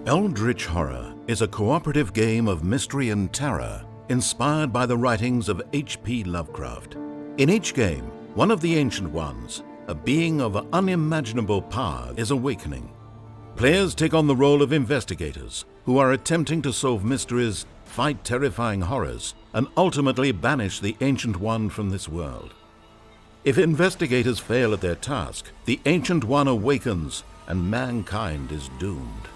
Eldritch Horror is a cooperative game of mystery and terror inspired by the writings of H.P. Lovecraft. In each game, one of the Ancient Ones, a being of unimaginable power, is awakening. Players take on the role of investigators who are attempting to solve mysteries, fight terrifying horrors, and ultimately banish the Ancient One from this world. If investigators fail at their task, the Ancient One awakens and mankind is doomed.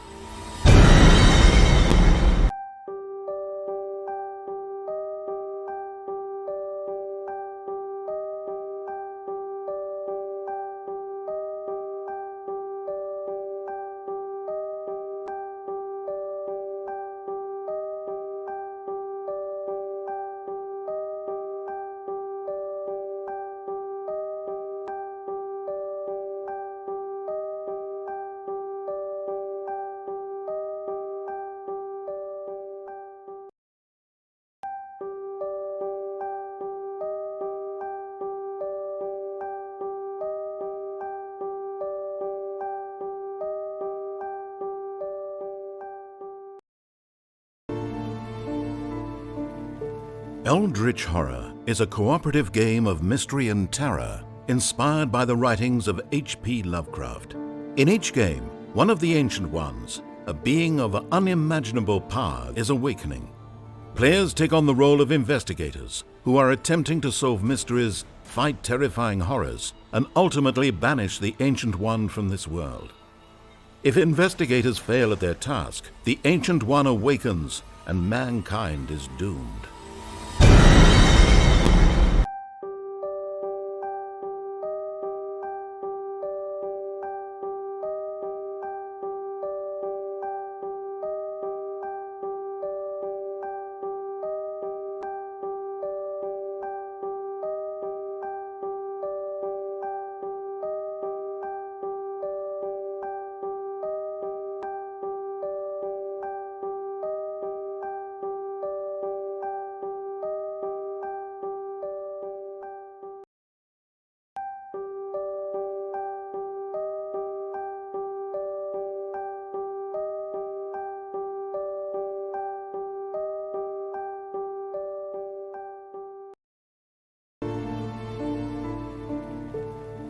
Eldritch Horror is a cooperative game of mystery and terror inspired by the writings of H.P. Lovecraft. In each game, one of the Ancient Ones, a being of unimaginable power, is awakening. Players take on the role of investigators who are attempting to solve mysteries, fight terrifying horrors, and ultimately banish the Ancient One from this world. If investigators fail at their task, the Ancient One awakens and mankind is doomed.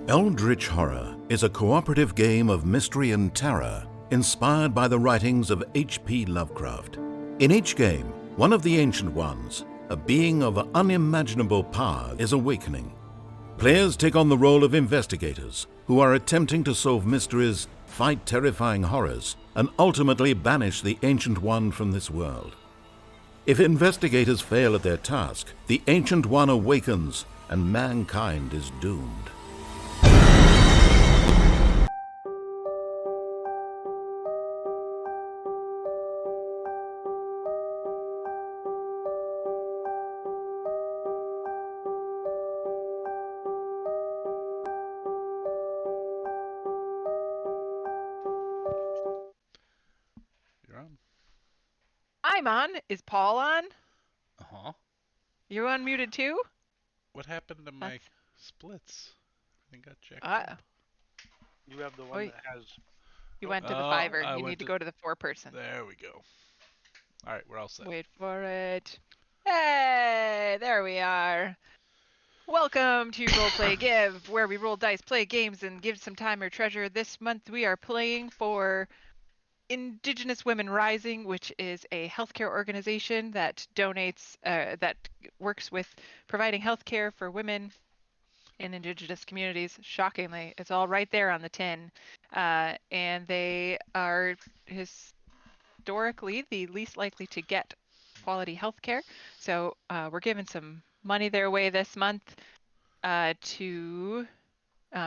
Eldritch Horror is a cooperative game of mystery and terror inspired by the writings of H.P. Lovecraft. In each game, one of the Ancient Ones, a being of unimaginable power, is awakening. Players take on the role of investigators who are attempting to solve mysteries, fight terrifying horrors, and ultimately banish the Ancient One from this world. If investigators fail at their task, the Ancient One awakens and mankind is doomed. You're on. I'm on. Is Paul on? Uh-huh. You unmuted too? What happened to my That's... splits? Everything got checked. You have the one that has... You went to the Fiverr. I You need to go to the 4-person. There we go. All right, we're all set. Wait for it. Hey, there we are. Welcome to Roleplay Give, where we roll dice, play games, and give some time or treasure. This month we are playing for Indigenous Women Rising, which is a healthcare organization that donates, that works with providing healthcare for women in Indigenous communities. Shockingly, it's all right there on the tin. And they are historically the least likely to get quality healthcare. So we're giving some money their way this month to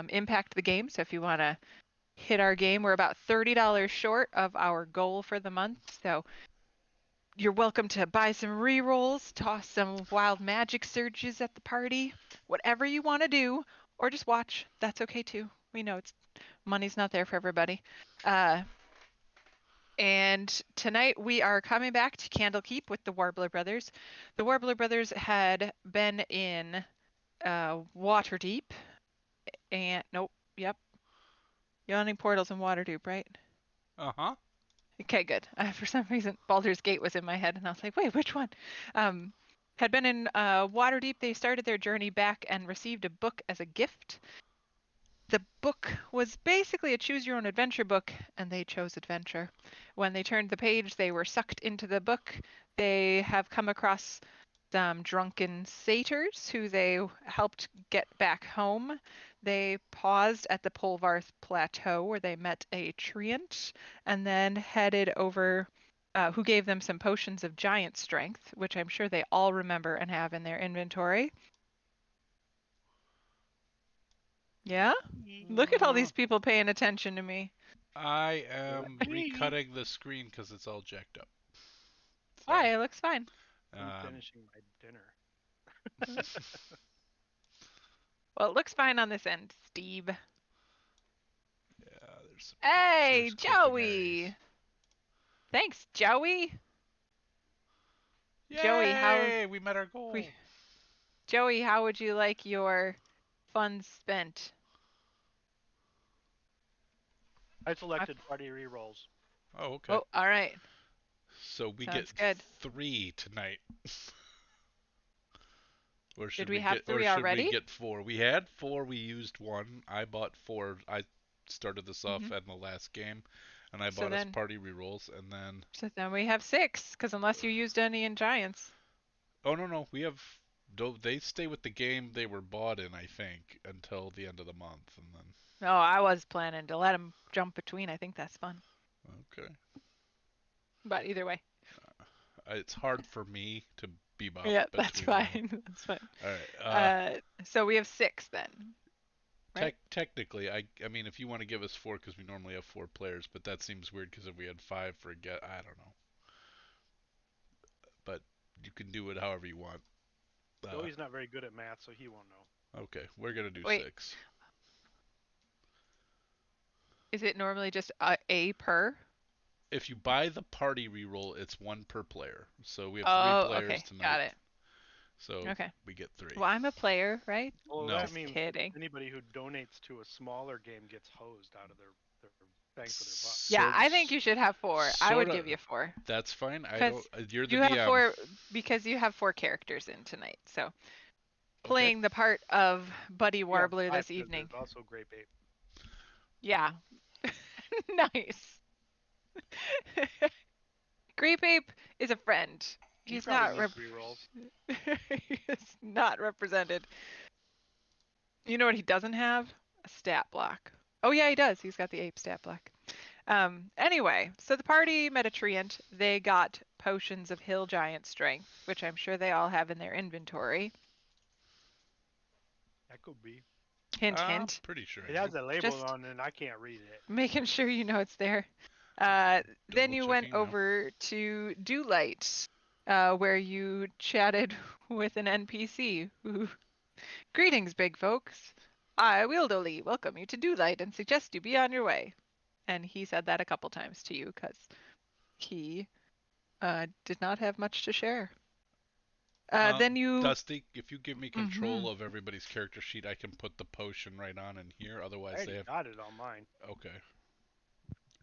impact the game. So if you want to hit our game, we're about $30 short of our goal for the month. So you're welcome to buy some rerolls, toss some wild magic surges at the party, whatever you want to do, or just watch. That's okay too. We know money's not there for everybody. And tonight we are coming back to Candlekeep with the Warbler brothers. The Warbler brothers had been in Waterdeep, and Yawning Portals in Waterdeep, right? Uh-huh. Okay, good. For some reason, Baldur's Gate was in my head, and I was like, wait, which one? Had been in Waterdeep. They started their journey back and received a book as a gift. The book was basically a choose your own adventure book, and they chose adventure. When they turned the page, they were sucked into the book. They have come across some drunken satyrs who they helped get back home. They paused at the Polvarth Plateau where they met a treant and then headed over, who gave them some potions of giant strength, which I'm sure they all remember and have in their inventory. Yeah? Look at all these people paying attention to me. I am Me. recutting the screen because it's all jacked up. So, Why? It looks fine. I'm um, finishing my dinner. Well, it looks fine on this end, Steve. yeah, there's Hey, there's clipping Joey! areas. Thanks, Joey. Joey, Yay! We met our goal. we- Joey, how would you like your funds spent? I selected party rerolls. Oh, okay. Oh, all right. So we Sounds get good. 3 tonight. Or should Did we we have get or 3 should we already? get 4? We had 4, we used 1. I bought 4. I started this off in the last game, and I So bought us then, party rerolls, and then so then we have 6, because unless you used any in Giants. oh no, we have they stay with the game they were bought in, I think, until the end of the month, and then No, I was planning to let them jump between. I think that's fun. okay. But either way. It's hard for me to bebop Yeah, that's between them. fine. That's fine. All right. So we have 6 then. Right? Technically, I mean, if you want to give us 4, because we normally have 4 players, but that seems weird because if we had 5 for a get, I don't know. But you can do it however you want. Joey's not very good at math, so he won't know. Okay, we're gonna do Wait. 6. Is it normally just a per? If you buy the party reroll, it's 1 per player. So we have 3 Oh, players okay. tonight. Got it. So Okay. we get 3. Well, I'm a player, right? Well, No. that Just means kidding. anybody who donates to a smaller game gets hosed out of their bang for their buck. Yeah, I think you should have 4. I would sorta- give you 4. That's fine. I 'Cause don't. You're the You have DM. 4 because you have 4 characters in tonight. So playing the part of Buddy Yeah, Warbler 5 this 'cause evening. There's also Grape Ape. Yeah. Nice. Grape Ape is a friend. He He's probably not needs rerolls. he is not represented. You know what he doesn't have? A stat block. Oh yeah, he does. He's got the ape stat block. Anyway, so the party met a treant. They got potions of hill giant strength, which I'm sure they all have in their inventory. That could be. Hint, hint. Pretty sure. It has a label Just on it, and I can't read it. making sure you know it's there. Then you went Double-checking now. over to Do Light, where you chatted with an NPC who, greetings, big folks. I, Wildoli, welcome you to Do Light and suggest you be on your way. And he said that a couple times to you because he did not have much to share. Then you. Dusty, if you give me control Mhm. of everybody's character sheet, I can put the potion right on in here. I Otherwise, already they have. got it on mine. Okay.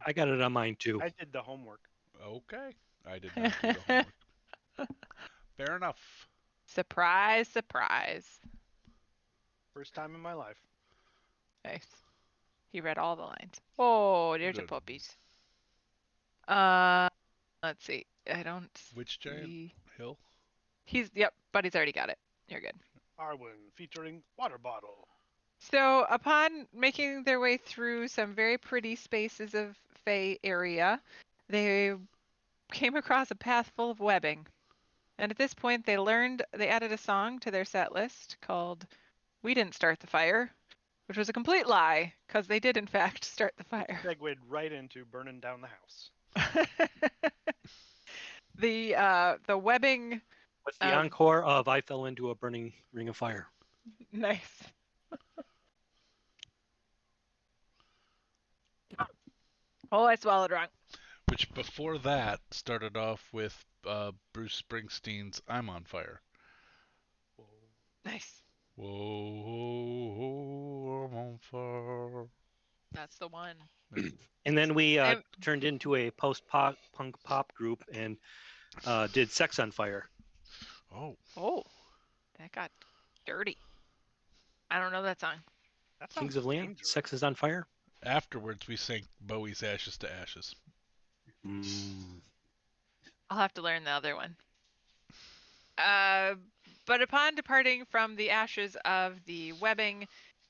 I got it on mine too. I did the homework. Okay. I did not do the homework. Fair enough. Surprise, surprise. First time in my life. Nice. He read all the lines. Oh, there's a Good. puppies. Let's see. I don't Which giant see. hill? Yep, Buddy's already got it. You're good. Arwen featuring water bottle. So, upon making their way through some very pretty spaces of Fey area, they came across a path full of webbing. And at this point, they added a song to their set list called We Didn't Start the Fire, which was a complete lie, because they did, in fact, start the fire. Segued right into burning down the house. The webbing. With the encore of I Fell Into a Burning Ring of Fire. Nice. Oh, I swallowed wrong. Which before that started off with Bruce Springsteen's "I'm on Fire." Nice. Whoa, I'm on fire. That's the one. And then we And- turned into a post-punk pop group and did Sex on Fire. Oh, Oh, that got dirty. I don't know that song. That Kings sounds of Leon, dangerous. Sex is on Fire. afterwards we sank Bowie's Ashes to Ashes. I'll have to learn the other one. But upon departing from the ashes of the webbing,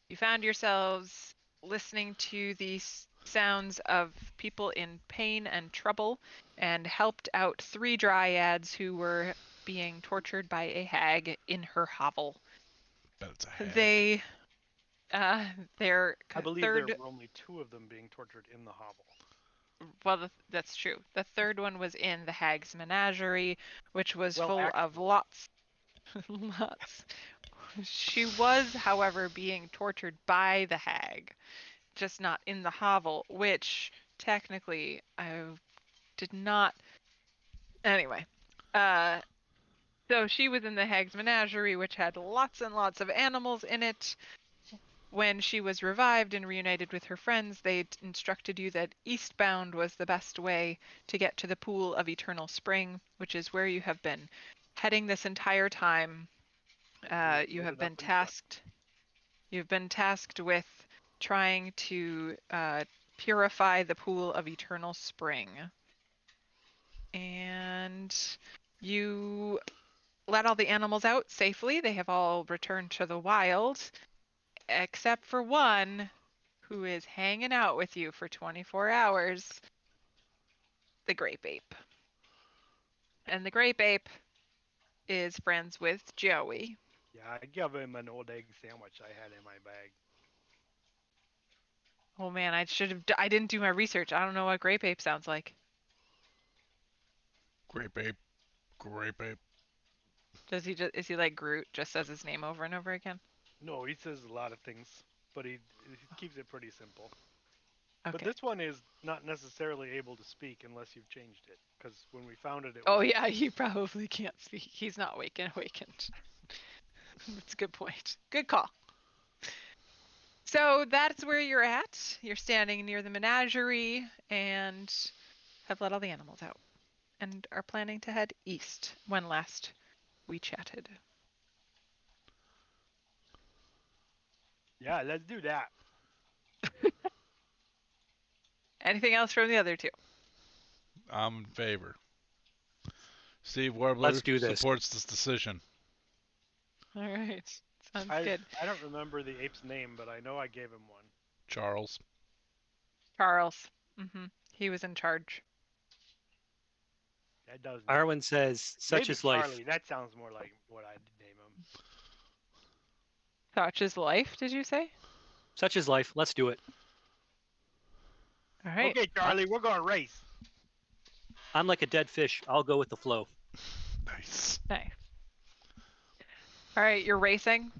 you found yourselves listening to the sounds of people in pain and trouble, and helped out 3 dryads who were being tortured by a hag in her hovel. Bet it's a hag. They, their I believe third, there were only 2 of them being tortured in the hovel. well, that's true. The third one was in the hag's menagerie, which was Well, full of lots. Lots. She was, however, being tortured by the hag, just not in the hovel, which technically I did not. Anyway, so she was in the hag's menagerie, which had lots and lots of animals in it. When she was revived and reunited with her friends, they instructed you that eastbound was the best way to get to the Pool of Eternal Spring, which is where you have been heading this entire time. You have been tasked. You've been tasked with trying to purify the Pool of Eternal Spring, and you let all the animals out safely. They have all returned to the wild, except for one who is hanging out with you for 24 hours, the grape ape. And the grape ape is friends with Joey. Yeah, I give him an old egg sandwich I had in my bag. Oh man, I didn't do my research. I don't know what grape ape sounds like. Grape ape. Grape ape. Is he like Groot, just says his name over and over again? No, he says a lot of things, but he keeps it pretty simple. Okay. But this one is not necessarily able to speak unless you've changed it, because when we found it, Oh yeah, he probably can't speak. He's not awakened. That's a good point. Good call. So that's where you're at. You're standing near the menagerie and have let all the animals out and are planning to head east when last we chatted. Yeah, let's do that. Anything else from the other 2? I'm in favor. Steve Warbler Let's do this. supports this decision. All right. Sounds I good. don't remember the ape's name, but I know I gave him one. Charles. Charles. He was in charge. That does. Arwen says, "Such Maybe is life." Charlie. That sounds more like what I'd name him. Such is life, did you say? Such is life. Let's do it. All right. Okay, Charlie, we're going to race. I'm like a dead fish. I'll go with the flow. Nice. Nice. All right, you're racing.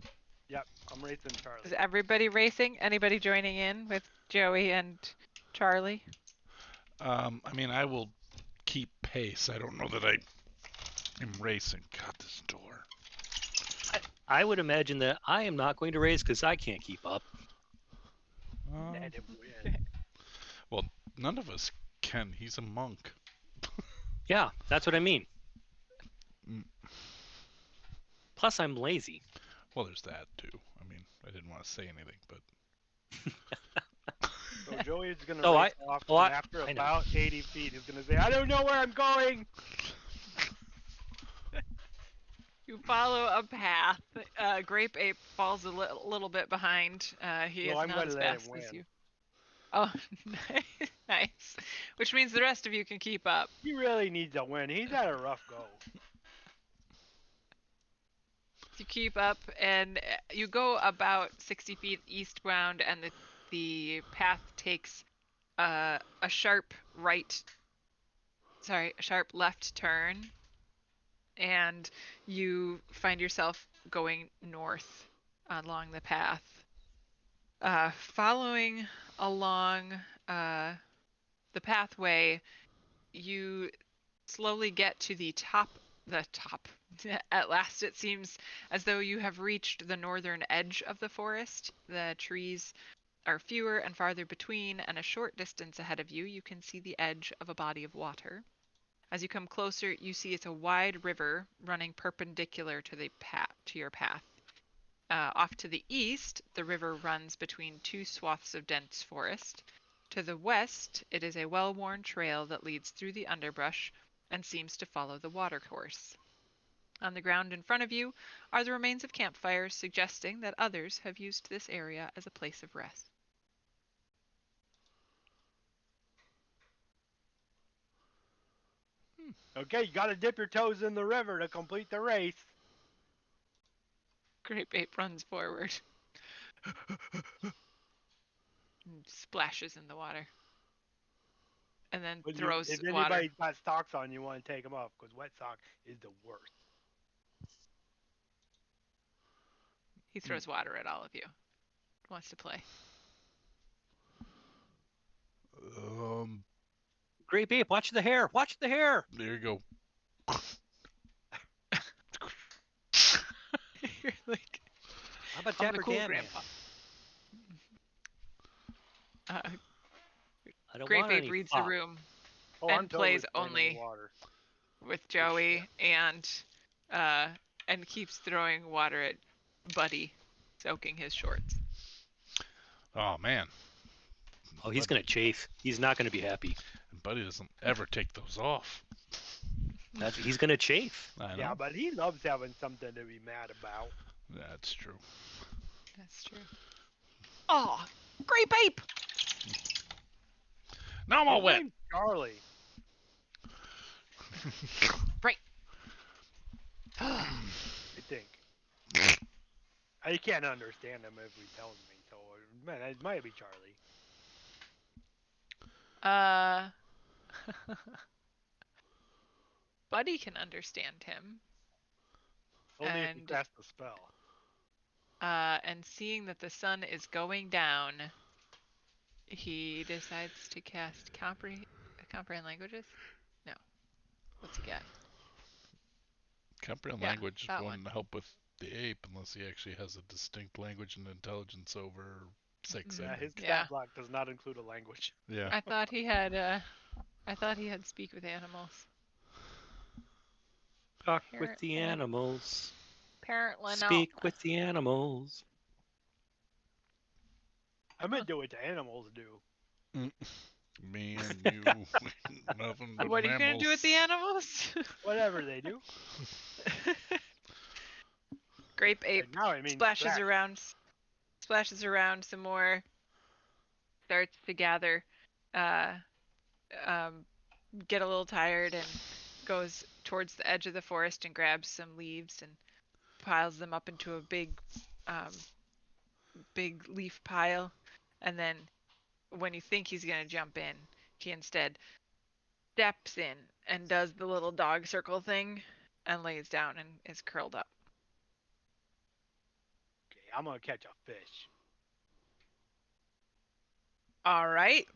Yep, I'm racing Charlie. Is everybody racing? Anybody joining in with Joey and Charlie? I mean, I will keep pace. I don't know that I am racing. God, this door. I would imagine that I am not going to race because I can't keep up. Let him win. Well, none of us can. He's a monk. Yeah, that's what I mean. Mm. Plus, I'm lazy. Well, there's that too. I mean, I didn't want to say anything, but So Joey's going to Oh, race off, and after I know. about 80 feet, he's going to say, I don't know where I'm going. You follow a path. Grape Ape falls a little bit behind. He No, is I'm not gonna as let him fast as win. you. Oh, nice. Which means the rest of you can keep up. He really needs a win. He's had a rough go. You keep up, and you go about 60 feet eastbound, and the path takes a sharp left turn, and you find yourself going north along the path. Following along the pathway, you slowly get to the top. At last, it seems as though you have reached the northern edge of the forest. The trees are fewer and farther between, and a short distance ahead of you, you can see the edge of a body of water. As you come closer, you see it's a wide river running perpendicular to your path. Off to the east, the river runs between two swaths of dense forest. To the west, it is a well-worn trail that leads through the underbrush and seems to follow the watercourse. On the ground in front of you are the remains of campfires, suggesting that others have used this area as a place of rest. Okay, you gotta dip your toes in the river to complete the race. Grape Ape runs forward and splashes in the water. And then But throws if water. anybody's got socks on, you want to take them off, because wet sock is the worst. He throws water at all of you. Wants to play. Great Ape, watch the hair. Watch the hair. There you go. You're like, How about I'm the Dapper cool Dan Man? grandpa. I don't Grape want Ape any reads fop. the room Oh, and I'm totally plays playing in the only water. with Joey and keeps throwing water at Buddy, soaking his shorts. Oh man, Oh, he's gonna chafe. He's not gonna be happy. and Buddy doesn't ever take those off. He's gonna chafe. I know. Yeah, but he loves having something to be mad about. That's true. That's true. Oh, Grape Ape! Now I'm all His wet. name's Charlie. Right. I think. I can't understand him if he tells me, so man, it might be Charlie. Buddy can understand him. Only if he And- casts the spell. And seeing that the sun is going down, he decides to cast comprehend languages? No. What's he got? Comprehend Yeah, language that wouldn't one. help with the ape unless he actually has a distinct language and intelligence over 6. I Yeah, his think. Yeah. stat block does not include a language. Yeah. I thought he had speak with animals. Talk with the Apparently- animals. Apparently not. Speak with the animals. I meant do what the animals do. Me and you, nothing but What are you gonna do with the mammals. animals? Whatever they do. Grape Ape And now I mean splashes splash. around some more, starts to gather, get a little tired, and goes towards the edge of the forest and grabs some leaves and piles them up into a big leaf pile. And then when you think he's gonna jump in, he instead steps in and does the little dog circle thing and lays down and is curled up. Okay, I'm gonna catch a fish. All right.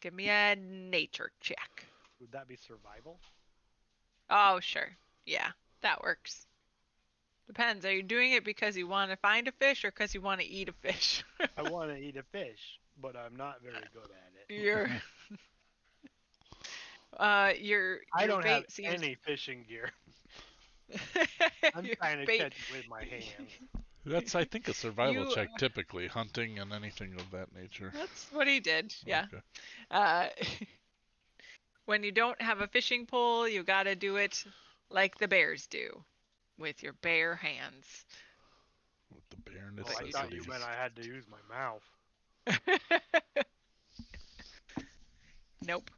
Give me a nature check. Would that be survival? Oh, sure. Yeah, that works. Depends. Are you doing it because you want to find a fish or because you want to eat a fish? I want to eat a fish, but I'm not very good at it. Your I don't have bait seems any fishing gear. I'm your trying to bait- catch it with my hands. That's, I think, a survival You- check typically, hunting and anything of that nature. That's what he did. Yeah. Okay. When you don't have a fishing pole, you gotta do it like the bears do, with your bare hands. With the bare Oh, I necessities. thought you meant I had to use my mouth. Nope.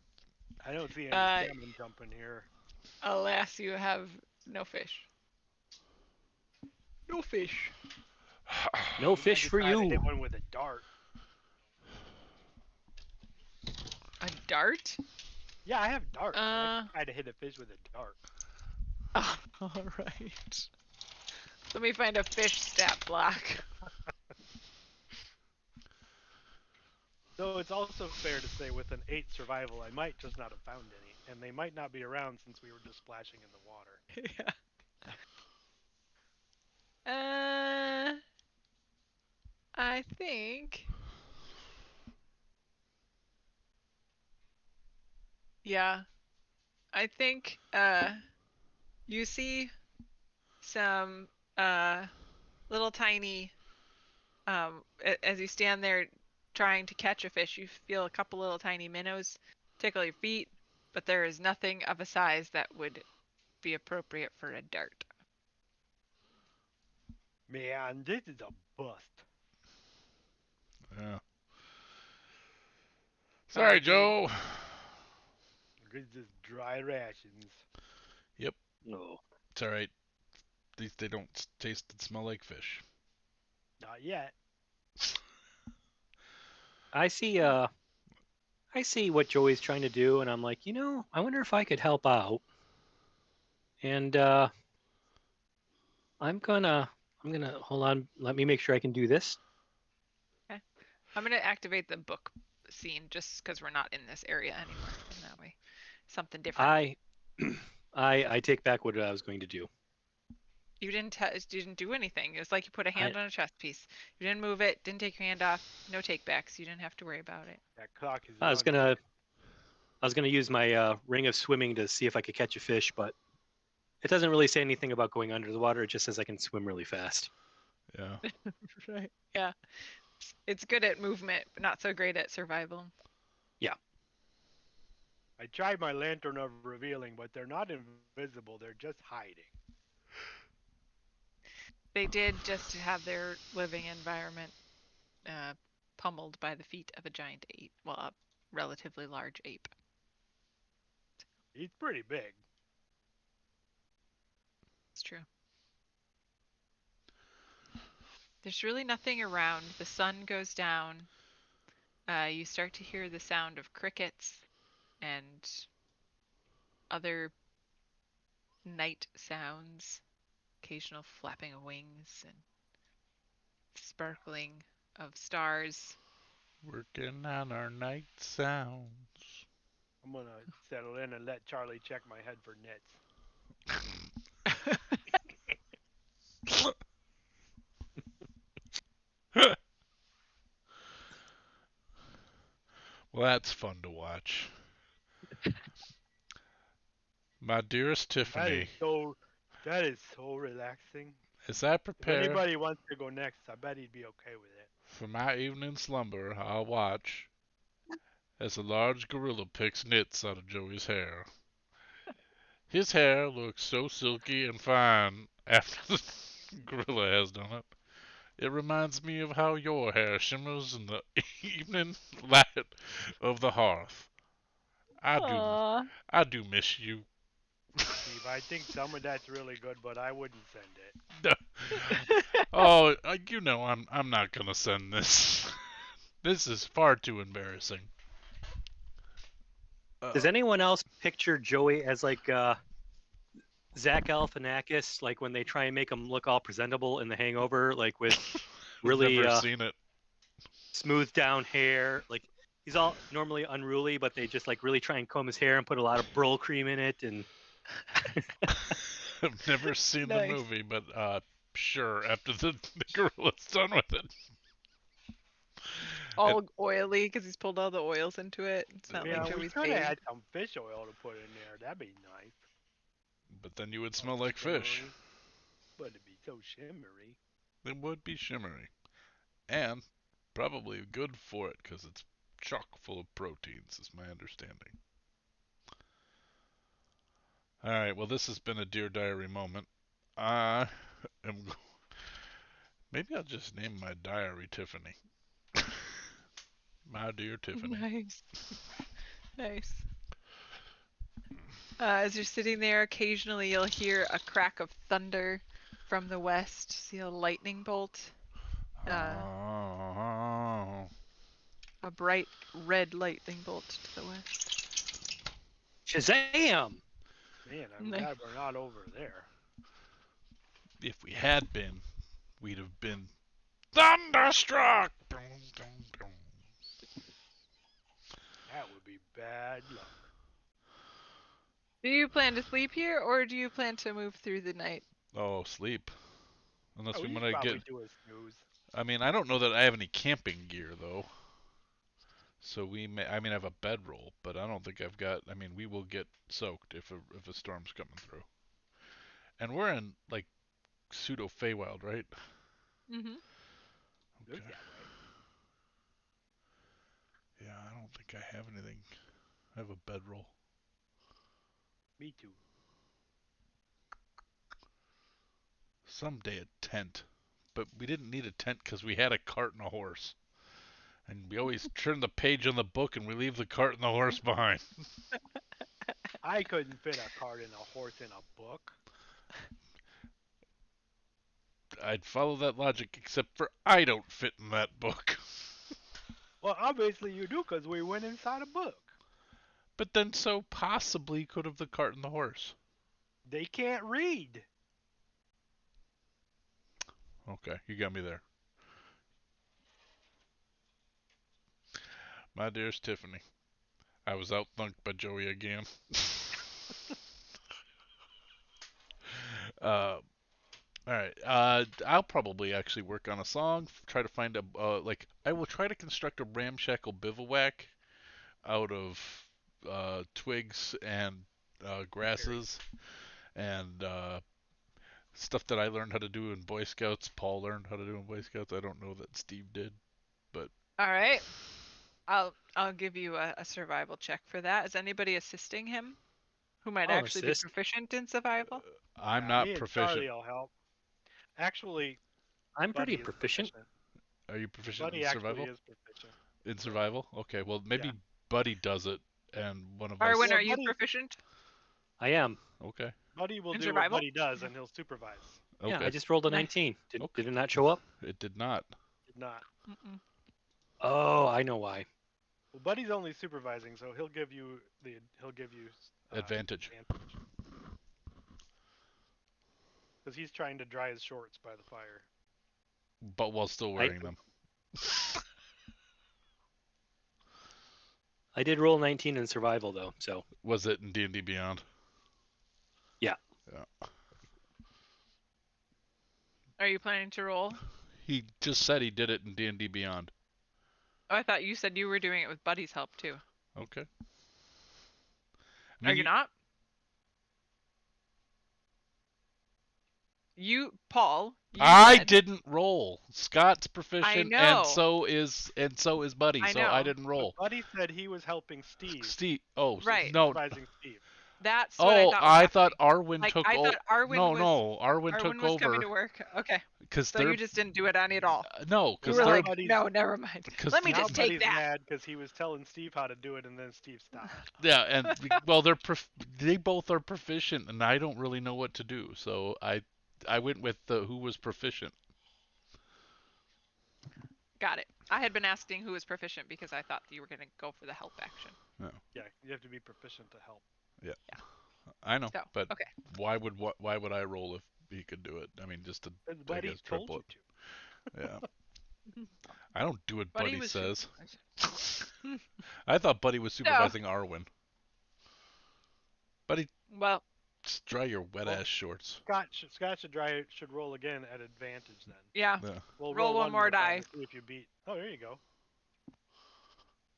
I don't see any salmon jumping here. Alas, you have no fish. No fish. No fish I for tried to you. hit one with a dart. A dart? Yeah, I have darts. I Uh. tried to hit a fish with a dart. Oh, all right. Let me find a fish stat block. So it's also fair to say with an 8 survival, I might just not have found any, and they might not be around since we were just splashing in the water. Yeah. I think Yeah. I think you see some little tiny as you stand there trying to catch a fish, you feel a couple little tiny minnows tickle your feet, but there is nothing of a size that would be appropriate for a dart. Man, this is a bust. Yeah. Well, Sorry, if you Joe. This is dry rations. Yep, No. it's all right. At least they don't taste and smell like fish. Not yet. I see what Joey's trying to do, and I'm like, I wonder if I could help out. And I'm gonna hold on. Let me make sure I can do this. okay. I'm gonna activate the book scene just because we're not in this area anymore, and that way something different. I I take back what I was going to do. You didn't do anything. It's like you put a I hand on a chess piece. You didn't move it, didn't take your hand off, no takebacks. You didn't have to worry about it. That clock is I was running. gonna use my ring of swimming to see if I could catch a fish, but it doesn't really say anything about going under the water. It just says I can swim really fast. Yeah. Right. Yeah. It's good at movement, but not so great at survival. I tried my lantern of revealing, but they're not invisible. They're just hiding. They did just have their living environment pummeled by the feet of a giant ape. Well, a relatively large ape. He's pretty big. It's true. There's really nothing around. The sun goes down. You start to hear the sound of crickets and other night sounds, occasional flapping of wings and sparkling of stars. Working on our night sounds. I'm gonna settle in and let Charlie check my head for nits. Well, that's fun to watch. My dearest Tiffany, That is so relaxing. as I If prepare anybody wants to go next, I bet he'd be okay with it. for my evening slumber, I'll watch as a large gorilla picks nits out of Joey's hair. His hair looks so silky and fine after the gorilla has done it. It reminds me of how your hair shimmers in the evening light of the hearth. I do, Aww. I do miss you. Steve, I think some of that's really good, but I wouldn't send it. Oh, I'm not gonna send this. This is far too embarrassing. Does anyone else picture Joey as like Zach Galifianakis, like when they try and make him look all presentable in The Hangover, like with really Never seen it. smooth down hair? Like he's all normally unruly, but they just like really try and comb his hair and put a lot of burl cream in it. And I've never seen the Nice. movie, but sure, after the gorilla's done with it. All oily because he's pulled all the oils into it. It's not Yeah, like we Joey's could have baby. had some fish oil to put in there. That'd be nice. But then you would smell like fish. Shimmery. But it'd be so shimmery. It would be shimmery. And probably good for it because it's chock full of proteins, is my understanding. Alright, well, this has been a Dear Diary moment. I am. Maybe I'll just name my diary Tiffany. My dear Tiffany. Nice. Nice. As you're sitting there, occasionally you'll hear a crack of thunder from the west. See a lightning bolt. Oh. A bright red lightning bolt to the west. Shazam! Man, I'm Nice. glad we're not over there. If we had been, we'd have been thunderstruck. That would be bad luck. Do you plan to sleep here, or do you plan to move through the night? Oh, sleep. Unless we we want to probably get. do a snooze. I mean, I don't know that I have any camping gear though. So we may. I mean, I have a bedroll, but I don't think I've got. I mean, we will get soaked if a storm's coming through. And we're in like pseudo Feywild, right? Mm-hmm. Looks Okay. that way. Yeah, I don't think I have anything. I have a bedroll. Me too. Someday a tent, but we didn't need a tent because we had a cart and a horse. And we always turn the page on the book and we leave the cart and the horse behind. I couldn't fit a cart and a horse in a book. I'd follow that logic, except for I don't fit in that book. Well, obviously you do, because we went inside a book. But then so possibly could have the cart and the horse. They can't read. Okay, you got me there. My dearest Tiffany, I was outthunk by Joey again. All right. I'll probably actually work on a song. Try to find a like. I will try to construct a ramshackle bivouac out of twigs and grasses and stuff that I learned how to do in Boy Scouts. Paul learned how to do in Boy Scouts. I don't know that Steve did, but All right. I'll give you a survival check for that. Is anybody assisting him who might I'll actually assist. be proficient in survival? I'm Yeah, not me and proficient. Charlie will help. Actually, I'm pretty Buddy is proficient. Are you proficient Buddy in actually survival? is proficient. In survival? Okay, well maybe Buddy does it, and one of Arwen, us. are you Buddy, proficient I am. Okay. Buddy will in do what survival? Buddy does, and he'll supervise. Yeah, Okay. I just rolled a Nice. 19. Did Okay. it not show up? It did not. Did not. Mm-mm. Oh, I know why. Well, Buddy's only supervising, so he'll give you Advantage. because he's trying to dry his shorts by the fire. But while still wearing them. I did roll 19 in survival though, so Was it in D&D Beyond? Yeah. Yeah. Are you planning to roll? He just said he did it in D&D Beyond. Oh, I thought you said you were doing it with Buddy's help too. Okay. Are you not? Paul. I said- didn't roll. Scott's proficient, know. and so is Buddy. I so know. I didn't roll. Buddy said he was helping Steve. Steve. Oh, Right. no. Supervising Steve. That's what I Oh, thought. I thought Arwen Like, took I over. thought Arwen No, was- no, Arwen Arwen took was coming over to work. Okay. because So they're you just didn't do it any at all. no, You because were they're like, Buddy's- no, never mind. 'cause Let me now just take Buddy's that. mad because he was telling Steve how to do it, and then Steve stopped. yeah, and well, they both are proficient, and I don't really know what to do, so I went with who was proficient. Got it. I had been asking who was proficient because I thought you were going to go for the help action. Yeah, you have to be proficient to help. I know, So, but okay. why would I roll if he could do it? I mean, just to Because I Buddy guess told triple you it. Yeah. I don't do what Buddy Buddy was says. I thought Buddy was supervising Arwen. Buddy, Well, just dry your wet Well, ass shorts. Scott should roll again at advantage then. yeah. Yeah. We'll Roll one more time die. to see if you beat. Oh, there you go.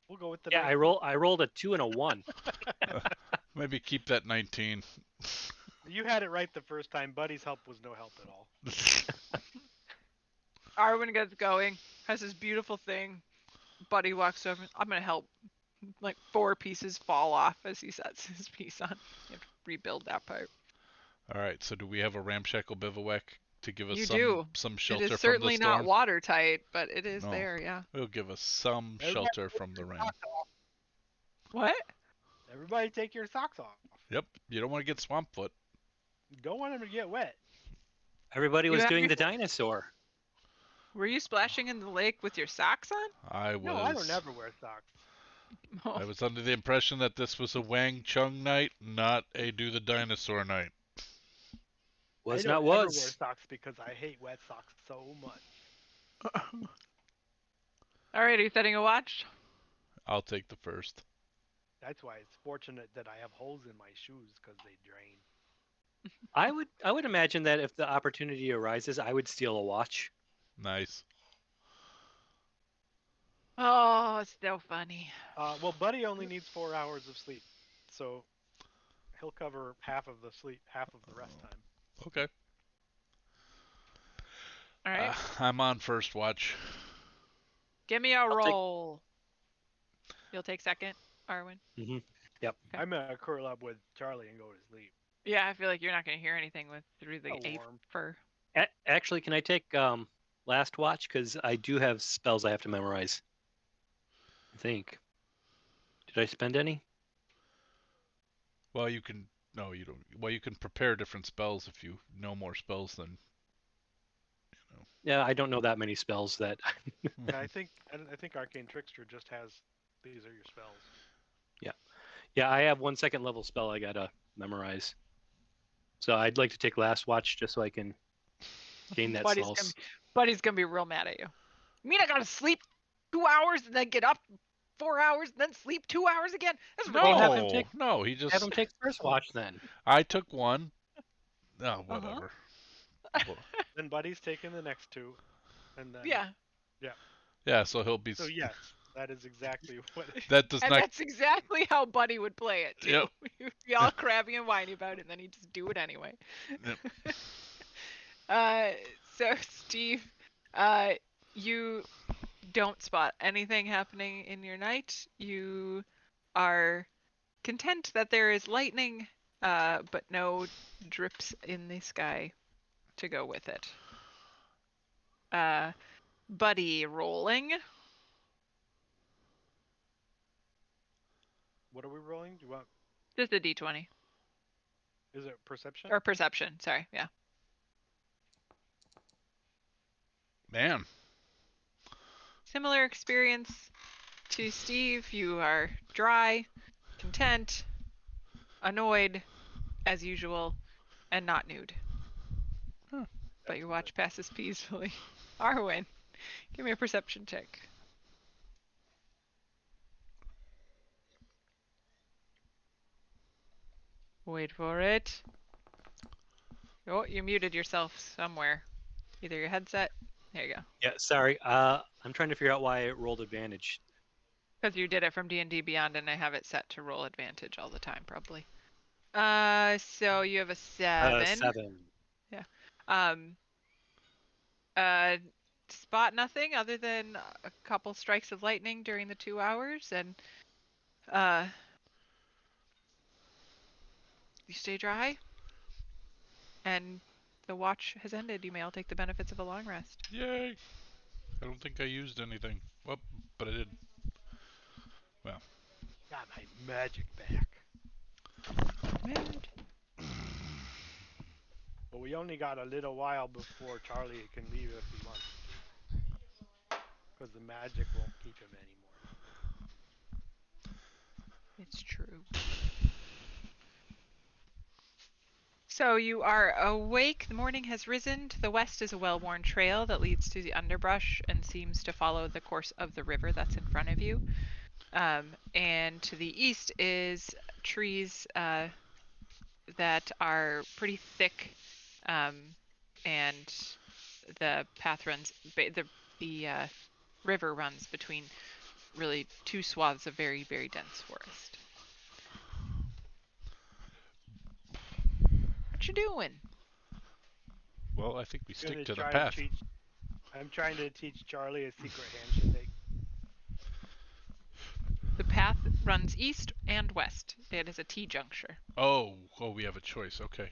We'll go with the. Yeah, I rolled a 2 and a 1. Maybe keep that 19. You had it right the first time. Buddy's help was no help at all. Arwen gets going, has this beautiful thing. Buddy walks over. I'm going to help. Like 4 pieces fall off as he sets his piece on. You have to rebuild that part. All right. So do we have a ramshackle bivouac to give us You some do. some shelter It is from certainly the storm? not watertight, but it is No. there, yeah. It'll give us some Everybody shelter take from the your rain. socks off. What? Everybody take your socks off. Yep. You don't want to get swamp foot. You don't want them to get wet. Everybody You was have doing your- the dinosaur. Were you splashing in the lake with your socks on? I was. No, I don't ever wear socks. I was under the impression that this was a Wang Chung night, not a Do the Dinosaur night. Was I not don't ever wear was. socks because I hate wet socks so much. All right, are you setting a watch? I'll take the first. That's why it's fortunate that I have holes in my shoes because they drain. I would imagine that if the opportunity arises, I would steal a watch. Nice. Oh, it's so funny. Well, Buddy only needs 4 hours of sleep, so he'll cover half of the sleep, half of the rest time. Okay. All right. I'm on first watch. Give me a take- roll. You'll take second, Arwen? Mm-hmm. Yep. Okay. I'm gonna curl up with Charlie and go to sleep. Yeah, I feel like you're not going to hear anything through the A A warm. fur. Actually, can I take last watch? Because I do have spells I have to memorize. I think. Did I spend any? Well, you can. No, you don't. Well, you can prepare different spells if you know more spells than. Yeah, I don't know that many spells that. Yeah, I think Arcane Trickster just has these are your spells. Yeah, I have 1 second level spell I gotta memorize. So I'd like to take last watch just so I can gain that Buddy's spells. Buddy's gonna be real mad at you. You mean I gotta sleep 2 hours and then get up 4 hours and then sleep 2 hours again? That's No, Well, have him ridiculous. take- no. He just. Have him take first watch then. I took one. Oh, whatever. Well, Then Buddy's taking the next 2, and then Yeah, yeah, so he'll be. So yes, that is exactly what. That does and not. that's exactly how Buddy would play it too. Yep. He'd be all crabby and whiny about it, and then he'd just do it anyway. Yep. So Steve, you don't spot anything happening in your night. You are content that there is lightning, but no drips in the sky to go with it. Buddy rolling. What are we rolling? Do you want? Just a d20 Is it perception? or perception. Sorry, yeah. Man. Similar experience to Steve. You are dry, content, annoyed, as usual, and not nude. Huh. But your watch passes peacefully. Arwen, give me a perception check. Wait for it. Oh, you muted yourself somewhere. Either your headset. There you go. Yeah, sorry. I'm trying to figure out why it rolled advantage. Because you did it from D&D Beyond, and I have it set to roll advantage all the time, probably. So you have a 7. 7. Spot nothing other than a couple strikes of lightning during the 2 hours, and you stay dry, and the watch has ended. You may all take the benefits of a long rest. Yay. I don't think I used anything. Well, but I did. Well. Got my magic back. But we only got a little while before Charlie can leave if he wants. Because the magic won't keep him anymore. It's true. So you are awake. The morning has risen. To the west is a well-worn trail that leads through the underbrush and seems to follow the course of the river that's in front of you. And to the east is trees that are pretty thick, and the path runs. The river runs between really 2 swaths of very, very dense forest. What you doing? Well, I think we Gonna stick to the try path. I'm trying to teach Charlie a secret handshake. The path runs east and west. It is a T-juncture. Oh, we have a choice. Okay.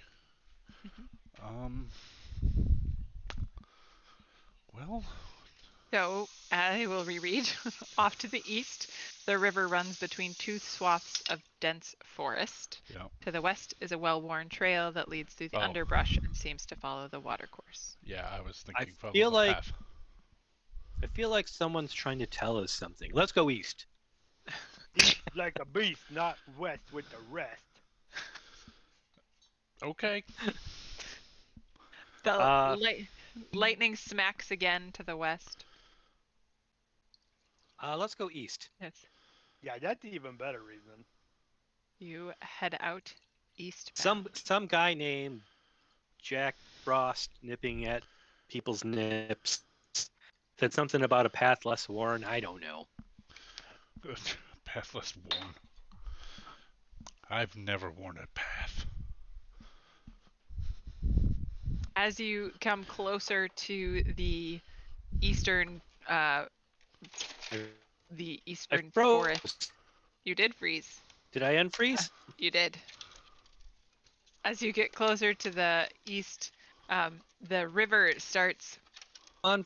Well. So I will reread. Off to the east, the river runs between 2 swaths of dense forest. Yeah. To the west is a well-worn trail that leads through the underbrush and seems to follow the watercourse. Yeah, I was thinking. I feel the like path. I feel like someone's trying to tell us something. Let's go east. Eat like a beast, not west with the rest. Okay. The lightning smacks again to the west. Let's go east. Yes. Yeah, that's even better reason. You head out east. Some guy named Jack Frost nipping at people's nips said something about a path less worn. I don't know. Pathless worn. I've never worn a path. As you come closer to the eastern froze. forest, you did freeze. Did I unfreeze? You did. As you get closer to the east, the river starts. On.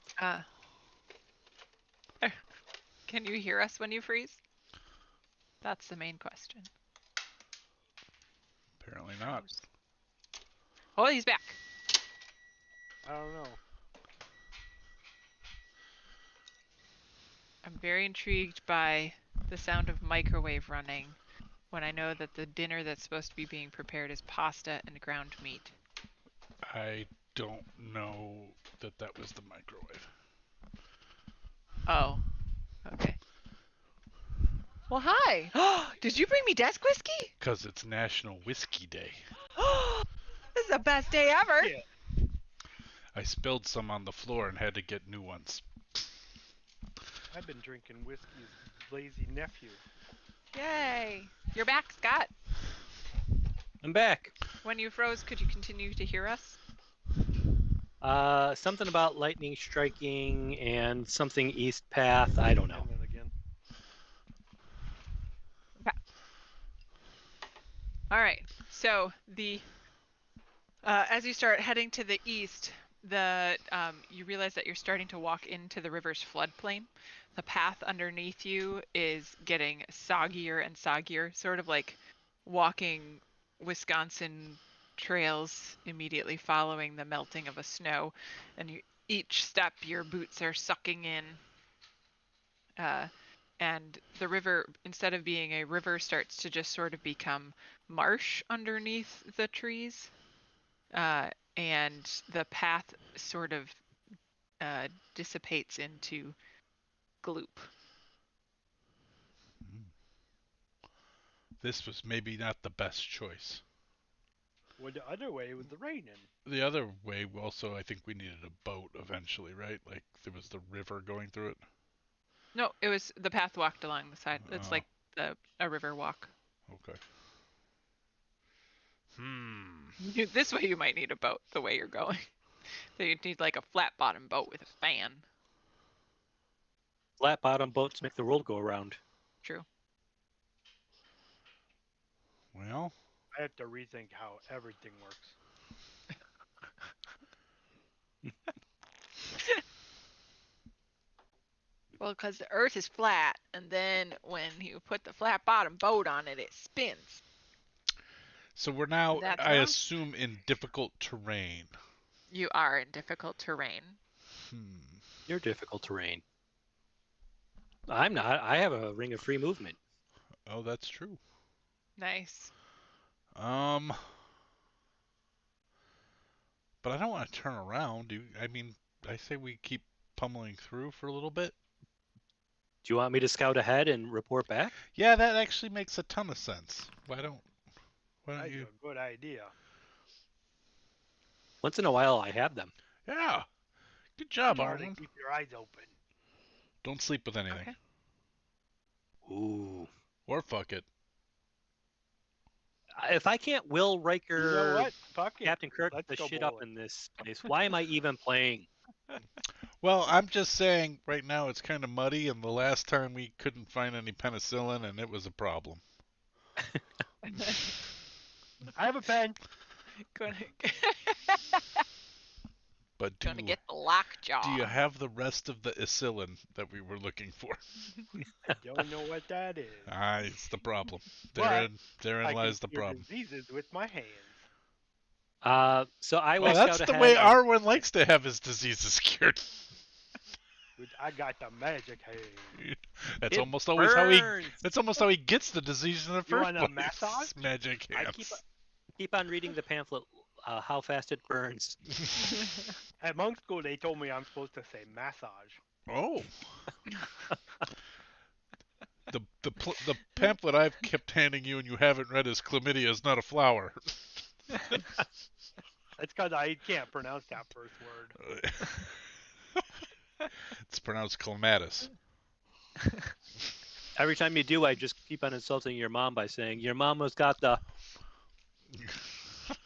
Can you hear us when you freeze? That's the main question. Apparently not. Oh, he's back. I don't know. I'm very intrigued by the sound of microwave running when I know that the dinner that's supposed to be being prepared is pasta and ground meat. I don't know that was the microwave. Oh, okay. Well, hi. Did you bring me desk whiskey? Because it's National Whiskey Day. This is the best day ever. Yeah. I spilled some on the floor and had to get new ones. I've been drinking whiskey's lazy nephew. Yay. You're back, Scott. I'm back. When you froze, could you continue to hear us? Something about lightning striking and something east path. I don't know. And then again. All right. So as you start heading to the east, you realize that you're starting to walk into the river's floodplain. The path underneath you is getting soggier and soggier, sort of like walking Wisconsin trails immediately following the melting of a snow. And each step, your boots are sucking in. And the river, instead of being a river, starts to just sort of become marsh underneath the trees. And the path sort of dissipates into gloop. This was maybe not the best choice. Well, the other way was the raining. The other way, also, I think we needed a boat eventually, right? Like, there was the river going through it. No, it was the path walked along the side. It's like a river walk. Okay. This way you might need a boat the way you're going. So you'd need like a flat bottom boat with a fan. Flat bottom boats make the world go around. True. Well, I have to rethink how everything works. Well, because the Earth is flat, and then when you put the flat bottom boat on it, it spins. so we're now, That's I wrong? assume, in difficult terrain. You are in difficult terrain. You're difficult terrain. I'm not. I have a ring of free movement. Oh, that's true. Nice. But I don't want to turn around. I say we keep pummeling through for a little bit. Do you want me to scout ahead and report back? Yeah, that actually makes a ton of sense. Why don't That's you? a good idea. Once in a while, I have them. Yeah. Good job, Or to Arlen. keep your eyes open. Don't sleep with anything. Okay. Ooh. Or fuck it. If I can't Will Riker, You know what? Fuck it. Captain Kirk, Let's the go shit up bowling. in this place, why am I even playing? Well, I'm just saying, right now it's kind of muddy, and the last time we couldn't find any penicillin, and it was a problem. I have a pen. But Gonna get the lockjaw. do you have the rest of the Isilin that we were looking for? I don't know what that is. It's the problem. But Therein I lies the can cure problem. diseases with my hands. So I will Well, that's scout the ahead. way Arwen likes to have his diseases cured. I got the magic hand. That's It almost always how he. burns. That's almost how he gets the disease in the You first want a place. massage? Magic I hands. keep on reading the pamphlet, How Fast It Burns. At monk school, they told me I'm supposed to say massage. Oh. The pamphlet I've kept handing you and you haven't read is chlamydia is not a flower. That's because I can't pronounce that first word. It's pronounced clematis. Every time you do, I just keep on insulting your mom by saying your mama's got the. Well,